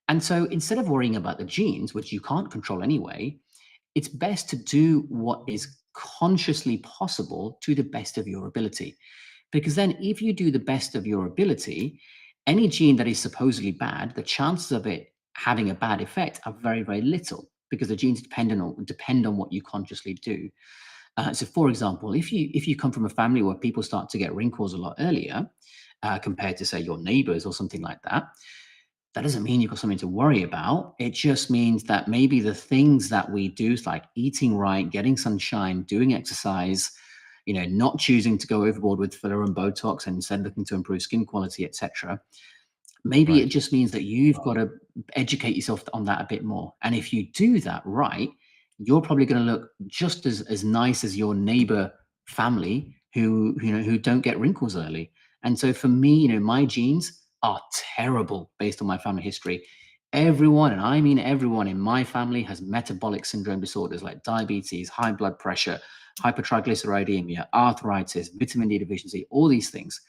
Speaker 19: And so instead of worrying about the genes, which you can't control anyway, it's best to do what is consciously possible to the best of your ability. Because then if you do the best of your ability, any gene that is supposedly bad, the chances of it having a bad effect are very, very little because the genes depend on what you consciously do. So for example, if you come from a family where people start to get wrinkles a lot earlier compared to say your neighbors or something like that, that doesn't mean you've got something to worry about. It just means that maybe the things that we do, like eating right, getting sunshine, doing exercise, not choosing to go overboard with filler and Botox and instead looking to improve skin quality, etc. Maybe it just means that you've got to educate yourself on that a bit more. And if you do that right, you're probably going to look just as nice as your neighbor family who don't get wrinkles early. And so for me, my genes are terrible based on my family history. Everyone, and I mean everyone in my family, has metabolic syndrome disorders like diabetes, high blood pressure, hypertriglyceridemia, arthritis, vitamin D deficiency, all these things.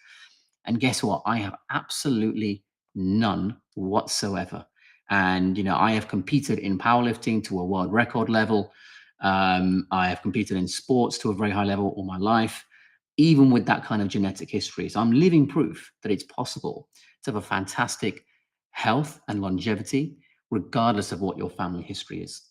Speaker 19: And guess what? I have absolutely none whatsoever. And, I have competed in powerlifting to a world record level. I have competed in sports to a very high level all my life, even with that kind of genetic history. So I'm living proof that it's possible to have a fantastic health and longevity, regardless of what your family history is.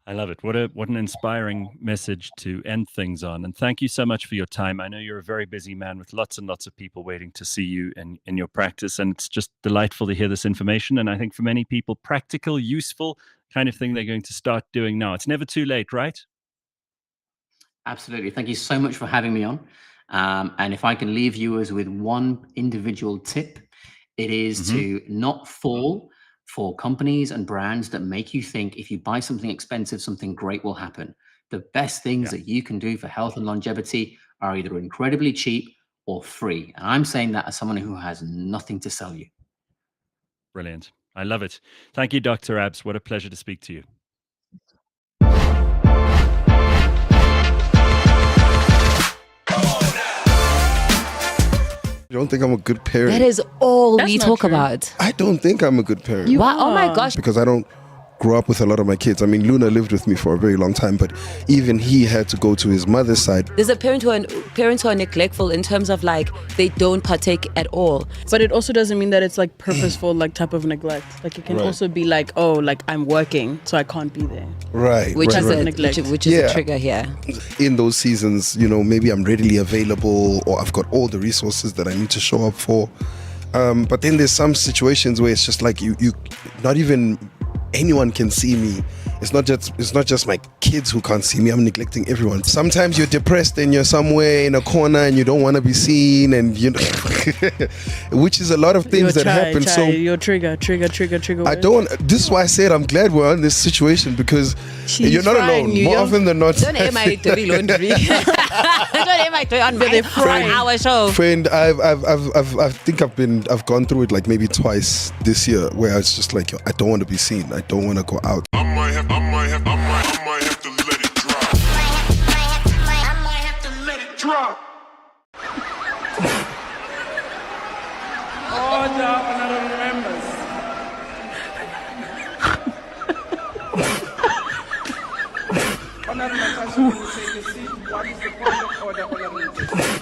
Speaker 1: I love it. What an inspiring message to end things on. And thank you so much for your time. I know you're a very busy man with lots and lots of people waiting to see you in your practice. And it's just delightful to hear this information. And I think for many people, practical, useful kind of thing they're going to start doing now. It's never too late, right?
Speaker 19: Absolutely. Thank you so much for having me on. And if I can leave viewers with one individual tip, it is to not fall for companies and brands that make you think if you buy something expensive, something great will happen. The best things that you can do for health and longevity are either incredibly cheap or free. And I'm saying that as someone who has nothing to sell you.
Speaker 1: Brilliant. I love it. Thank you, Dr. Abs. What a pleasure to speak to you.
Speaker 10: I don't think I'm a good parent.
Speaker 20: That is all we talk about.
Speaker 10: I don't think I'm a good parent.
Speaker 20: Why? Oh my gosh.
Speaker 10: Because I don't
Speaker 20: grew up with a lot of my kids. I mean, Luna lived with me for a very long time, but even he had to go to his mother's side.
Speaker 21: There's a parents who are neglectful in terms of like they don't partake at all.
Speaker 22: But it also doesn't mean that it's like purposeful like type of neglect. Like it can also be like, oh, like I'm working, so I can't be there.
Speaker 20: Right.
Speaker 21: Which is
Speaker 20: Yeah.
Speaker 21: a trigger here.
Speaker 20: In those seasons, you know, maybe I'm readily available or I've got all the resources that I need to show up for. But then there's some situations where it's just like you not even anyone can see me. It's not just my kids who can't see me. I'm neglecting everyone. Sometimes you're depressed and you're somewhere in a corner and you don't want to be seen, and you know, which is a lot of things that happen. So
Speaker 22: your trigger.
Speaker 20: I don't. This is why I said I'm glad we're on this situation, because you're not alone. More often than not.
Speaker 21: Don't aim my dirty laundry. Don't aim my dirty on my 1 hour show.
Speaker 20: Friend, I think I've gone through it like maybe twice this year, where it's just like I don't want to be seen. I don't want to go out.
Speaker 11: I might have to let it drop. I might have to let it drop.
Speaker 23: Order, honorable members. Honorable Natasha, will you take a seat? What is the point of order, honorable Natasha?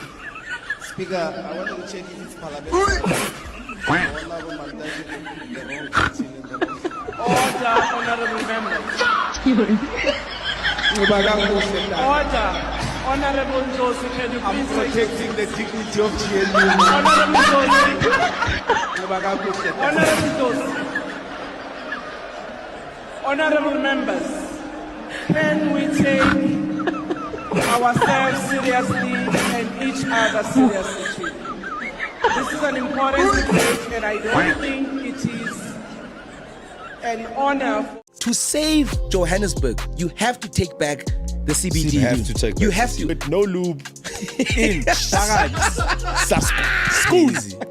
Speaker 24: Speaker, I want to check if it's parliamentary.
Speaker 23: Order, honorable members. Order, honorable Josie, can you please
Speaker 24: protecting the dignity of GNU.
Speaker 23: Honorable Josie. Honorable Josie. Honorable members, can we take ourselves seriously and each other seriously too? This is an important debate, and I don't think it is an honor.
Speaker 25: To save Johannesburg, you have to take back the CBD.
Speaker 20: You have to take back
Speaker 25: You have to.
Speaker 20: With no lube.
Speaker 25: In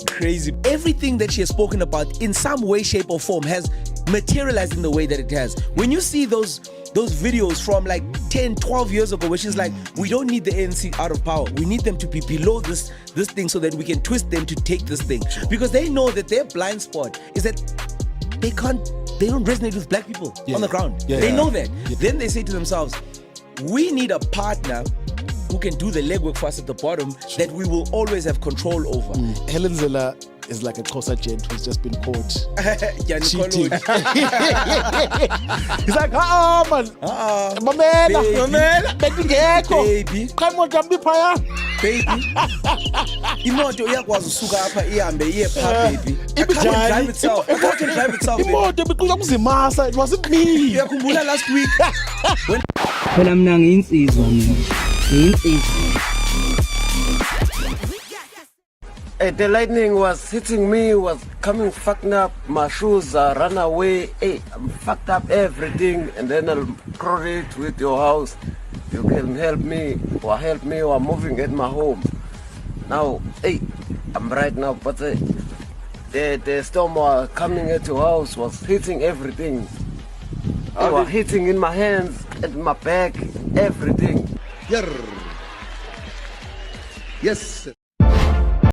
Speaker 25: crazy. Everything that she has spoken about in some way, shape, or form has materialized in the way that it has. When you see those videos from like 10, 12 years ago, where she's like, we don't need the ANC out of power. We need them to be below this thing so that we can twist them to take this thing. Because they know that their blind spot is that they don't resonate with black people on the ground. They know that. Then they say to themselves, we need a partner who can do the legwork for us at the bottom that we will always have control over.
Speaker 26: Helen Zilla is like a Xhosa gent who's just been caught cheating. He's like, man. Mamela, baby. Come on, jump phaya.
Speaker 25: Baby. Imoto iyakwazi usuka apha ihambe iye pha baby. It can't drive itself. It can't drive itself.
Speaker 26: Imoto because ukuzimasa, it wasn't me.
Speaker 25: Uyakhumbula last week.
Speaker 13: Phela mina ngiyinsizwa mina. Ngiyinsizwa.
Speaker 5: The lightning was hitting me, was coming fucked up, my shoes ran away, I'm fucked up everything, and then I'll correlate with your house. You can help me or moving at my home. Now, I'm right now, but the storm was coming at your house, was hitting everything. They were hitting in my hands, and my back, everything.
Speaker 27: Yes.